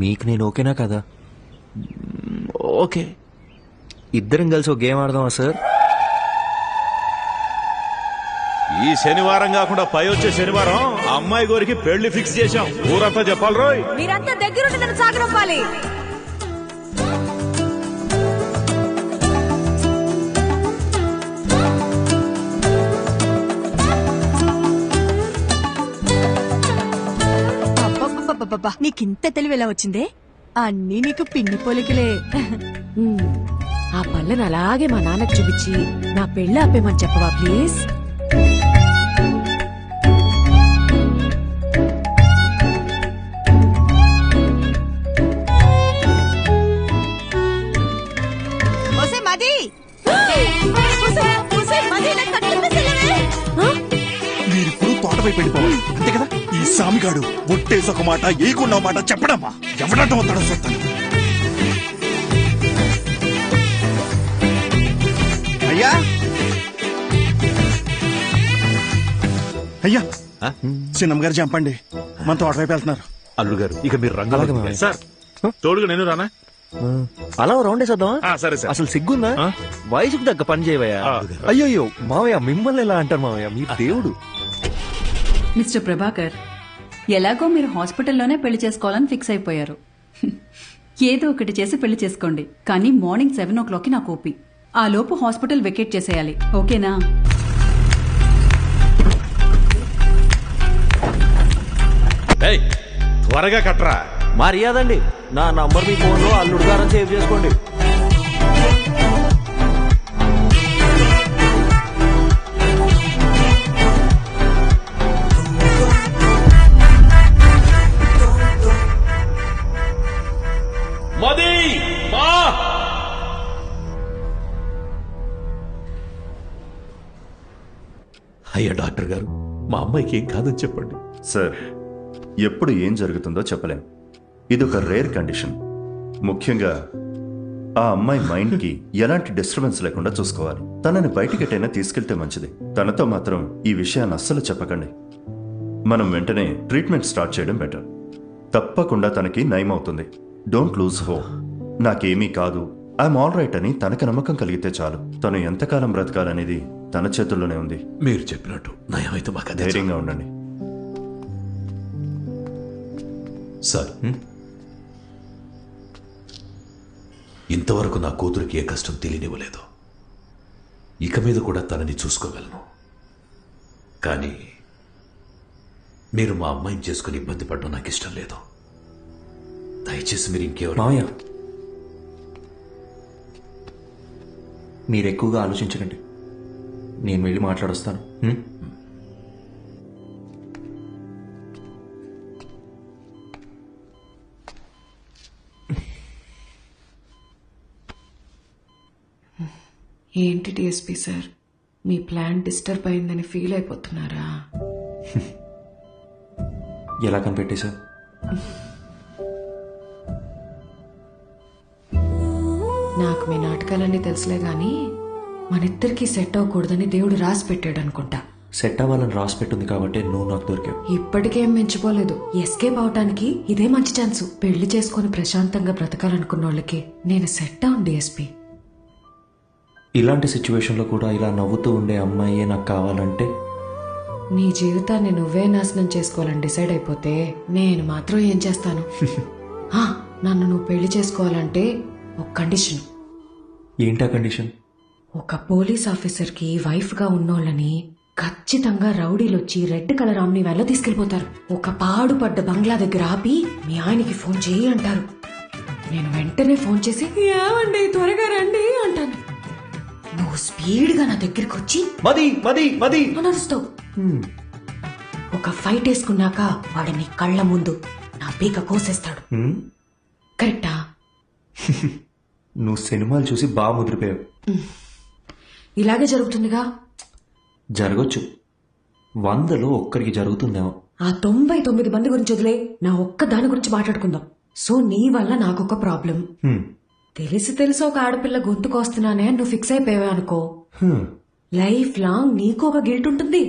మీకు నేను ఓకేనా కదా? ఓకే. ఇద్దరం కలిసి ఒక గేమ్ ఆడదామా సార్? ఈ శనివారం కాకుండా పై వచ్చే శనివారం అమ్మాయి గోరికి పెళ్లి ఫిక్స్ చేశాం. ఊరంతా చెప్పాలి రోయ్. మీరంతా దగ్గరుండి నన్ను సాగనంపాలి. నీకింత తెలివి ఎలా వచ్చిందే? అన్నీ నీకు పిన్ని పోలికలే. ఆ పళ్ళను అలాగే మా నాన్నకు చూపించి నా పెళ్ళి ఆపేమని చెప్పవా ప్లీజ్? మీరిప్పుడు తోటపై వెళ్ళిపోవాలి అంతే కదా. ఈ సామిగాడు ఒట్టేసి ఒక మాట ఏకున్న మాట చెప్పడమ్మా. ఎవడటం వస్తాడో చూస్తాను. అయ్యా అయ్యా చిన్నమ్మ గారు చంపండి, మన తోటవైపు వెళ్తున్నారు. అల్లుడు గారు ఇక మీరు రంగాల సార్ తోడుగా నేను రానా? అలా రౌండ్ వేసేద్దామా? సరే సార్. అసలు సిగ్గుందా? వయసుకు తగ్గ పని చేయవయ్యా. అయ్యో మావయ్య, మిమ్మల్ని ఎలా అంటారు మావయ్య, మీ దేవుడు. మిస్టర్ ప్రభాకర్, ఎలాగో మీరు హాస్పిటల్లోనే పెళ్లి చేసుకోవాలని ఫిక్స్ అయిపోయారు. ఏదో ఒకటి చేసి పెళ్లి చేసుకోండి, కానీ మార్నింగ్ 7 o'clockకి నాకు ఓపి. ఆ లోపు హాస్పిటల్ వెకేట్ చేసేయాలి, ఓకేనా? త్వరగా కట్రా. మర్యాదండి, నా నంబర్ మీ ఫోన్ లో అల్లుడు గారని సేవ్ చేసుకోండి. అయ్యా డాక్టర్ గారు, మా అమ్మాయికి ఏం కాదని చెప్పండి. సార్, ఎప్పుడు ఏం జరుగుతుందో చెప్పలేం. ఇదొక రేర్ కండిషన్. ముఖ్యంగా ఆ అమ్మాయి మైండ్కి ఎలాంటి డిస్టర్బెన్స్ లేకుండా చూసుకోవాలి. తనని బయటికెటైనా తీసుకెళ్తే మంచిది. తనతో మాత్రం ఈ విషయాన్ని అస్సలు చెప్పకండి. మనం వెంటనే ట్రీట్మెంట్ స్టార్ట్ చేయడం బెటర్. తప్పకుండా తనకి నయం అవుతుంది. Don't lose hope. నాకేమీ కాదు, ఐఎమ్ ఆల్ రైట్ అని తనకు నమ్మకం కలిగితే చాలు. తను ఎంతకాలం బ్రతకాలనేది తన చేతుల్లోనే ఉంది. మీరు చెప్పినట్టు నయమైతే మాకు ధైర్యంగా ఉండండి. సార్, ఇంతవరకు నా కూతురికి ఏ కష్టం తెలియనివ్వలేదు. ఇక మీద కూడా తనని చూసుకోగలను. కానీ మీరు మా అమ్మాయిని చేసుకుని ఇబ్బంది పడడం నాకు ఇష్టం లేదు. దయచేసి మీరు ఇంకెవరు మావయ్య, మీరు ఎక్కువగా ఆలోచించకండి. నేను వెళ్ళి మాట్లాడొస్తాను. ఏంటి డిఎస్పీ సార్, మీ ప్లాన్ డిస్టర్బ్ అయిందని ఫీల్ అయిపోతున్నారా? ఎలా కనిపెట్టేశా? నాకు మీ నాటకాలన్నీ తెలుసులే గాని మనిద్దరికి సెట్ అవ్వకూడదని దేవుడు రాసి పెట్టాడు అనుకుంటా. సెట్ అవ్వాలని రాసి పెట్టింది కాబట్టి నువ్వు నాకు దొరికావు. ఇప్పటికేం మించిపోలేదు. ఎస్కేప్ అవటానికి ఇదే మంచి ఛాన్స్. పెళ్లి చేసుకుని ప్రశాంతంగా బ్రతకాలనుకున్న వాళ్ళకి నేను సెట్ అవును డిఎస్పీ. ఇలాంటి సిచ్యువేషన్లో కూడా ఇలా నవ్వుతూ ఉండే అమ్మాయే నాకు కావాలంటే? నీ జీవితాన్ని నువ్వే నాశనం చేసుకోవాలని డిసైడ్ అయిపోతే నేను మాత్రం ఏం చేస్తాను? నన్ను నువ్వు పెళ్లి చేసుకోవాలంటే ఒక కండిషన్. ఏంటా కండిషన్? ఒక పోలీస్ ఆఫీసర్కి వైఫ్ గా ఉన్నోళ్ళని ఖచ్చితంగా రౌడీలు వచ్చి రెడ్ కలర్ ఆమ్ని వ్యాన్లో తీసుకెళ్లిపోతారు. ఒక పాడుపడ్డ బంగ్లా దగ్గర ఆపి మీ ఆయనకి ఫోన్ చేయి అంటారు. నేను వెంటనే ఫోన్ చేసి ఏమండి త్వరగా రండి అంటాను. నువ్వు స్పీడ్ గా నా దగ్గరికి వచ్చి నడుస్తావు. ఒక ఫైట్ వేసుకున్నాక వాడు నీ కళ్ళ ముందు నా పీక కోసేస్తాడు. కరెక్టా? నువ్వు సినిమాలు చూసి బాగా ముదిరిపోయావు. ఇలాగే జరుగుతుందిగా. జరగచ్చు, 100లో ఒక్కరికి జరుగుతుందేమో. ఆ 99 మంది గురించి వదిలే, నా ఒక్క దాని గురించి మాట్లాడుకుందాం. సో నీ వల్ల నాకొక ప్రాబ్లం. తెలిసి ఒక ఆడపిల్ల గొంతుకొస్తున్నానే నువ్వు ఫిక్స్ అయిపోయావే అనుకో, లైఫ్ లాంగ్ నీకు ఒక గిల్ట్ ఉంటుంది.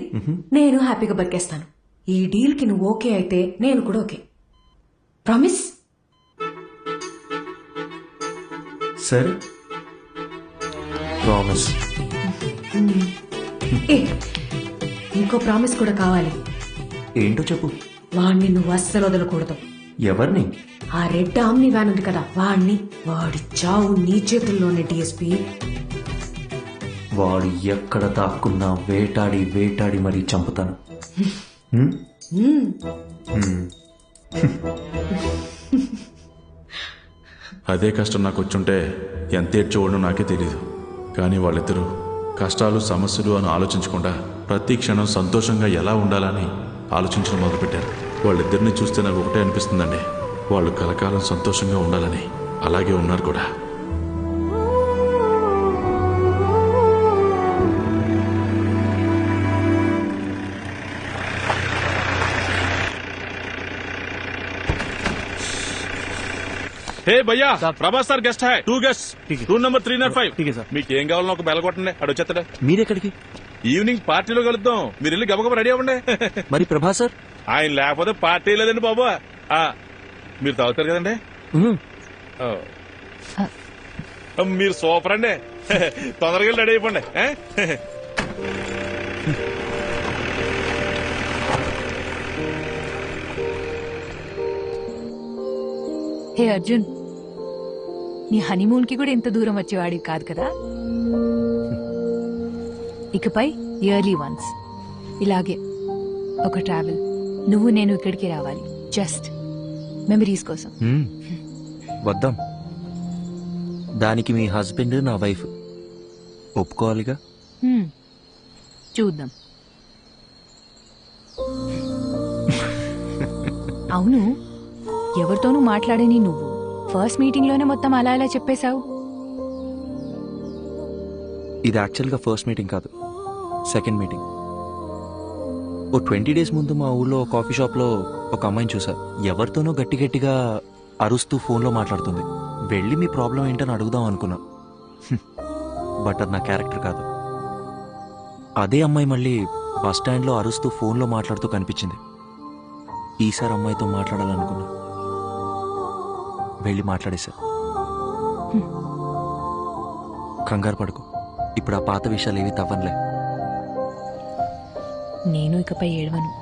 నేను హ్యాపీగా బతికేస్తాను. ఈ డీల్ కి నువ్వు ఓకే అయితే నేను కూడా ఓకే. ప్రామిస్? సరే, ప్రామిస్. ఇంకో ప్రామిస్ కూడా కావాలి. ఏంటో చెప్పు. వాణ్ణి నువ్వు అస్సలు వదలకూడదు. ఎవరిని? ఆ రెడ్ ఆమ్ని వ్యాన్ ఉంది కదా, వాడి చావు నీ చేతుల్లోనే డిఎస్పీ. వాడు ఎక్కడ దాక్కున్నా వేటాడి వేటాడి మరీ చంపుతాను. అదే కష్టం నాకు వచ్చుంటే ఎంత ఏడ్చేవాడో నాకే తెలియదు. కానీ వాళ్ళిద్దరూ కష్టాలు సమస్యలు అని ఆలోచించకుండా ప్రతి క్షణం సంతోషంగా ఎలా ఉండాలని ఆలోచించడం మొదలుపెట్టారు. వాళ్ళిద్దరిని చూస్తే నాకు ఒకటే అనిపిస్తుందండి, వాళ్ళు కలకాలం సంతోషంగా ఉండాలని. అలాగే ఉన్నారు కూడా. హే భయ్యా, Prabhas sir guest high 2 guest room number 305. మీకు ఏం కావాలో ఒక బెల్ కొట్టండి, అడు వచ్చేస్తాడు. మీరెక్కడికి? ఈవినింగ్ పార్టీలో కలుద్దాం, మీరు వెళ్ళి గబగబ రెడీ అవ్వండి. మరి ప్రభాస్ సార్? ఆయన లేకపోతే పార్టీ లేదండి బాబు. మీరు తాగుతారు కదండి? మీరు సూపర్ అండి. తొందరగా రెడీ అయిపోండి. హే అర్జున్, నీ హనీమూన్ కి కూడా ఇంత దూరం వచ్చేవాడివి కాదు కదా. ఇకపై ఇయర్లీ వన్స్ ఇలాగే ఒక ట్రావెల్, నువ్వు నేను ఇక్కడికి రావాలి, జస్ట్ మెమరీస్ కోసం. వద్దాం. దానికి మీ హస్బెండ్ నా వైఫ్ ఒప్పుకోవాలిగా. చూద్దాం. అవును, ఎవరితోనూ మాట్లాడని నువ్వు ఫస్ట్ మీటింగ్ లోనే మొత్తం అలా ఇలా చెప్పేశావు. ఇది యాక్చువల్గా ఫస్ట్ మీటింగ్ కాదు, సెకండ్ మీటింగ్. ఓ 20 days ముందు మా ఊళ్ళో కాఫీ షాప్లో ఒక అమ్మాయిని చూసా. ఎవరితోనో గట్టి గట్టిగా అరుస్తూ ఫోన్లో మాట్లాడుతుంది. వెళ్ళి మీ ప్రాబ్లం ఏంటని అడుగుదాం అనుకున్నా, బట్ అది నా క్యారెక్టర్ కాదు. అదే అమ్మాయి మళ్ళీ బస్ స్టాండ్లో అరుస్తూ ఫోన్లో మాట్లాడుతూ కనిపించింది. ఈసారి అమ్మాయితో మాట్లాడాలనుకున్నా, వెళ్ళి మాట్లాడేశా. కంగారు పడుకో, ఇప్పుడు ఆ పాత విషయాలు ఏవి తవ్వనులే. నేను ఇకపై ఏడవను.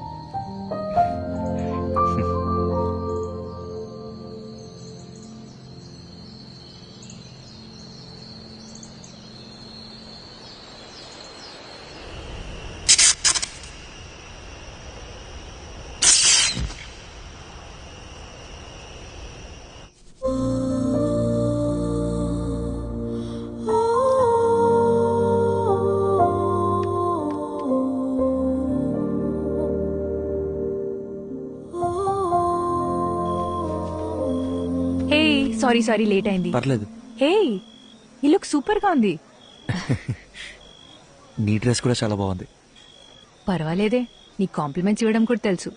సారీ లేట్ అయింది. పర్లేదు. హే, ఈ లుక్ సూపర్ గా ఉంది. నీ డ్రెస్ కూడా చాలా బాగుంది. పర్వాలేదే, నీ కాంప్లిమెంట్స్ ఇవ్వడం కూడా తెలుసు.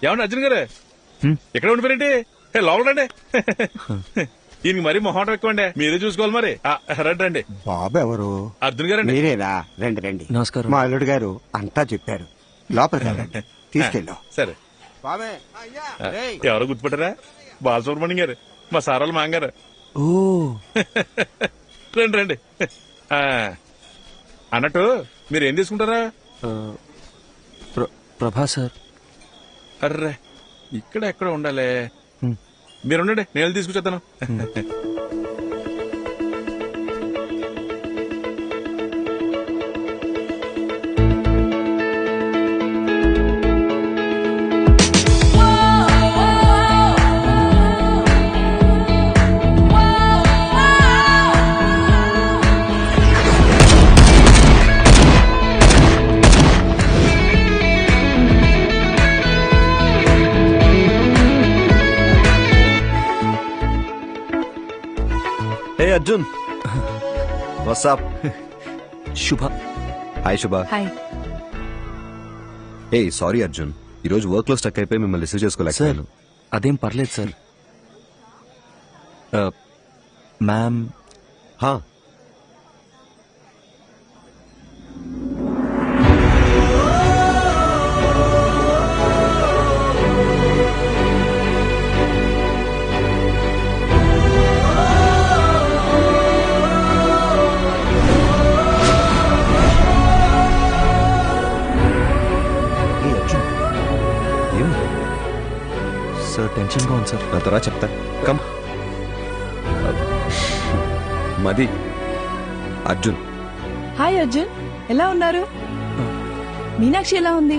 ఏమన్నా అర్జున్ గారు ఎక్కడ ఉండిపోయినండి? లోపల రండి. ఈయనకి మరీ మొహం ఎక్కువండి, మీరే చూసుకోవాలి. మరి రండి. బాబు ఎవరు? అర్జున్ గారు. మీరేనా? రండి రండి. నమస్కారం. మా అల్లుడు గారు అంతా చెప్పారు. లోపలికి వెళ్ళండి, తీసుకెళ్ళు. సరే. ఎవరో గుర్తుపట్టారా? బాలసుబ్రహ్మణ్యం గారు, మా సారాలు మాంగారు. ఓ రండి రండి. అన్నట్టు మీరు ఏం తీసుకుంటారా? ప్రభా సార్. అర్రే, ఇక్కడ ఎక్కడ ఉండాలి. మీరు ఉండండి, నేను తీసుకొచ్చేస్తాను. Hey Arjun, what's up? Shubha. Hi Shubha. Hi. Hey, sorry Arjun. ఈ రోజు వర్క్ లో స్టక్ అయిపోయి మిమ్మల్ని రిసీవ్ చేసుకోలేకపోయాను. అదేం పర్లేదు సార్. మ్యామ్. సార్ టెన్షన్గా ఉంది సార్. నా తర్వాత చెప్తా. కమ్. మది, అర్జున్. హాయ్ అర్జున్, ఎలా ఉన్నారు? మీనాక్షి ఎలా ఉంది?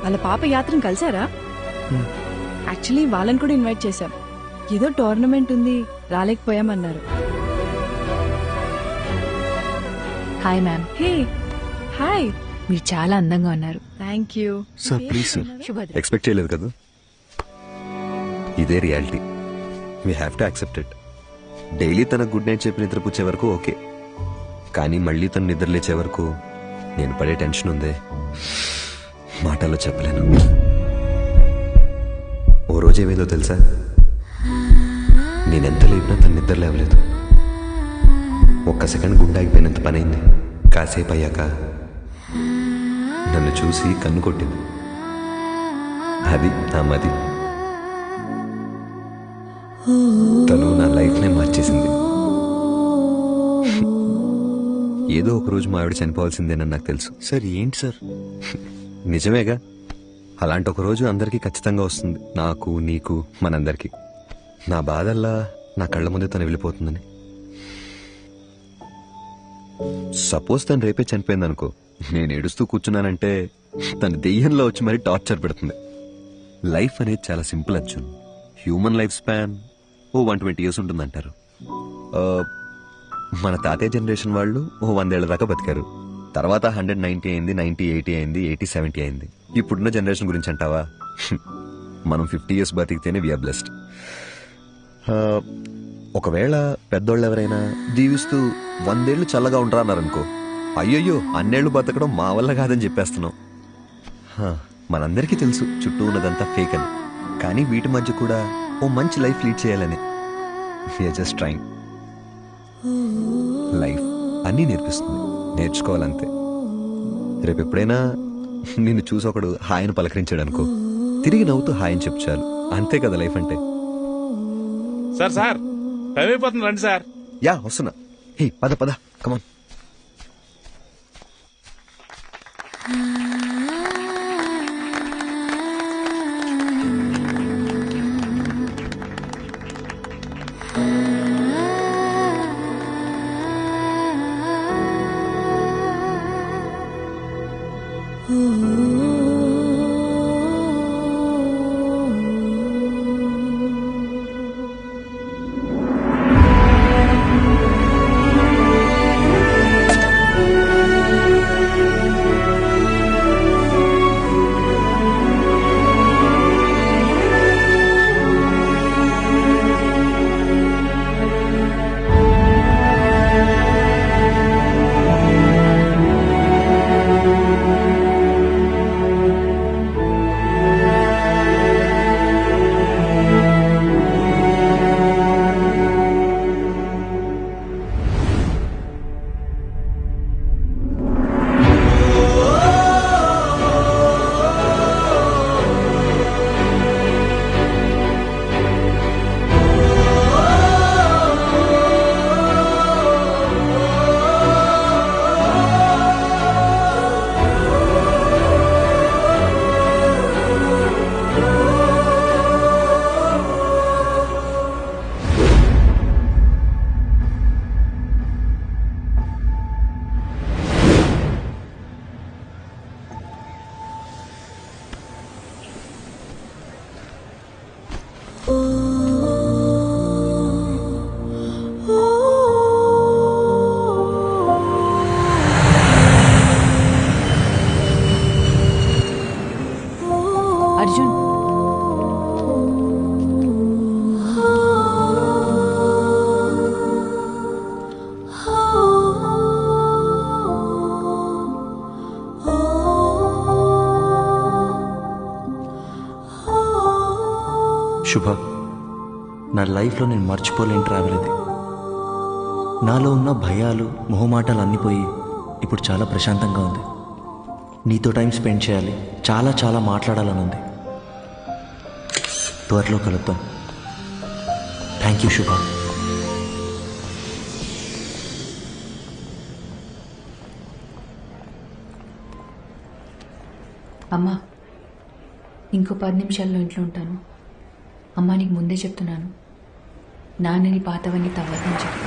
వాళ్ళ పాప యాత్రను కలిసారా? యాక్చువల్లీ వాళ్ళని కూడా ఇన్వైట్ చేశాం. ఏదో టోర్నమెంట్ ఉంది, రాలేకపోయామన్నారు. Hi ma'am. Hey hi. మీరు చాలా అందంగా ఉన్నారు. Thank you. Sir please sir, expect చేయలేదు కదా. ఇదే reality, we have to accept it. Daily తన గుడ్ నైట్ చెప్పి నిద్రపుచ్చే వరకు ఓకే, కానీ మళ్ళీ తను నిద్ర లేచే వరకు నేను పడే టెన్షన్ ఉందే, మాటల్లో చెప్పలేను. ఓ రోజు ఏమైందో తెలుసా, నేనెంత లేపినా తను నిద్ర లేవలేదు. ఒక్క సెకండ్ గుండె ఆగిపోయినంత పనైంది. కాసేపు అయ్యాక నన్ను చూసి కన్ను కొట్టింది. అది నా మది. తను నా లైఫ్నే మార్చేసింది. ఏదో ఒక రోజు మా ఆవిడ చనిపోవాల్సిందేనని నాకు తెలుసు. సార్ ఏంటి సార్? నిజమేగా, అలాంటి ఒక రోజు అందరికీ ఖచ్చితంగా వస్తుంది, నాకు నీకు మనందరికీ. నా బాధల్లా నా కళ్ళ ముందే తను వెళ్ళిపోతుందని. సపోజ్ తను రేపే చనిపోయింది అనుకో, నేను ఏడుస్తూ కూర్చున్నానంటే తన దెయ్యంలో వచ్చి మరీ టార్చర్ పెడుతుంది. లైఫ్ అనేది చాలా simple Arjun. Human life span 120 years ఉంటుందంటారు. మన తాతయ్య జనరేషన్ వాళ్ళు 100 ఏళ్ల దాకా బతికారు. తర్వాత 190 అయింది, 90, 80 అయింది, 80, 70 అయింది. ఇప్పుడున్న జనరేషన్ గురించి అంటావా, మనం 50 years బతికితేనే వీఆర్ బ్లెస్డ్. ఒకవేళ పెద్దోళ్ళు ఎవరైనా దీవిస్తూ 100 ఏళ్ళు చల్లగా ఉంటారా అన్నారనుకో, అయ్యయ్యో అన్నేళ్లు బతకడం మా వల్ల కాదని చెప్పేస్తున్నాం. మనందరికీ తెలుసు చుట్టూ ఉన్నదంతా ఫేక్ అని, కానీ వీటి మధ్య కూడా ఓ మంచి లైఫ్ లీడ్ చేయాలని. We're just trying. లైఫ్ అన్నీ నేర్పిస్తుంది, నేర్చుకోవాలంతే. రేపు ఎప్పుడైనా నిన్ను చూసి ఒకడు హాయని పలకరించాడు అనుకో, తిరిగి నవ్వుతూ హాయని చెప్పు చాలు. అంతే కదా లైఫ్ అంటే. సార్ సార్ టైం అయిపోతుంది, రండి సార్. యా వస్తున్నా. హే పద పద, కమాన్. అర్జున్, శుభ, నా లైఫ్లో నేను మర్చిపోలేని ట్రావెల్ ఇది. నాలో ఉన్న భయాలు, మొహమాటాలు అన్నీ పోయి ఇప్పుడు చాలా ప్రశాంతంగా ఉంది. నీతో టైం స్పెండ్ చేయాలి, చాలా చాలా మాట్లాడాలని ఉంది. త్వరలో కలుద్దాం. థ్యాంక్ యూ శుభ. అమ్మా, ఇంకో 10 నిమిషాల్లో ఇంట్లో ఉంటాను. అమ్మా నీకు ముందే చెప్తున్నాను, నాన్నని పాతవన్నీ తవ్వద్దని చెప్పు.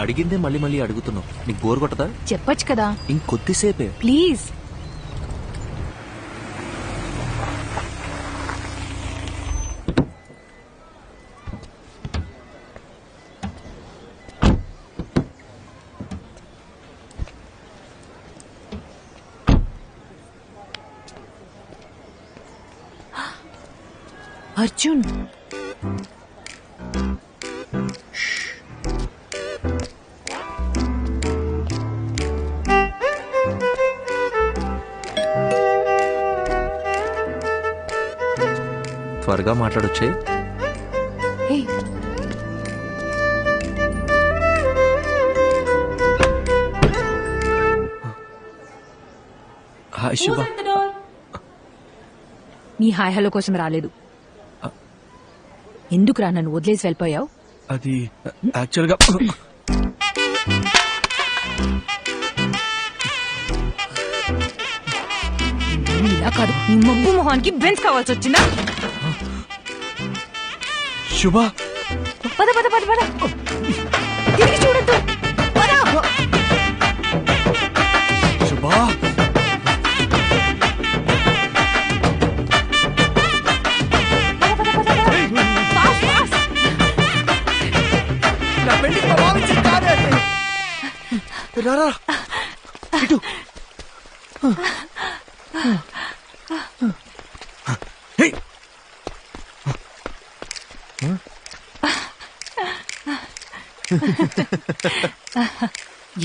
అడిగిందే మళ్ళీ మళ్ళీ అడుగుతున్నావు. నీకు బోర్ కొట్టదా? చెప్పొచ్చు కదా. ఇంకొద్దిసేపే ప్లీజ్. అర్జున్, త్వరగా మాట్లాడొచ్చే. హాయ్ శుభ. నీ హాయ్ హలో కోసం రాలేదు. ఎందుకురా నన్ను వదిలేసి వెళ్ళిపోయావు? అది యాక్చువల్గా ఇలా కాదు, నీ మబ్బు మొహానికి బెన్స్ కావాల్సి వచ్చిందా? శుభ, పద పద పద పద, తిరిగి చూడద్దు. శుభ, రారా ఇటు.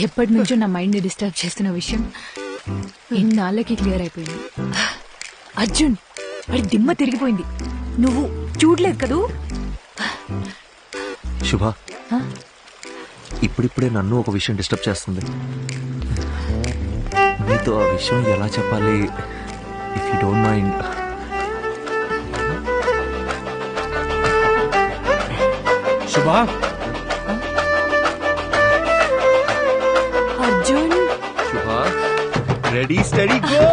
ఎప్పటి నుంచో నా మైండ్ ని డిస్టర్బ్ చేస్తున్న విషయం ఇన్నాళ్ళకి క్లియర్ అయిపోయింది. అర్జున్, వాడి దిమ్మ తిరిగిపోయింది. నువ్వు చూడలేదు కదూ? శుభ, ఇప్పుడిప్పుడే నన్ను ఒక విషయం డిస్టర్బ్ చేస్తుంది. నీతో ఆ విషయం ఎలా చెప్పాలి? If you don't mind. శుభ, అర్జున్. శుభ, రెడీ స్టడీ గో.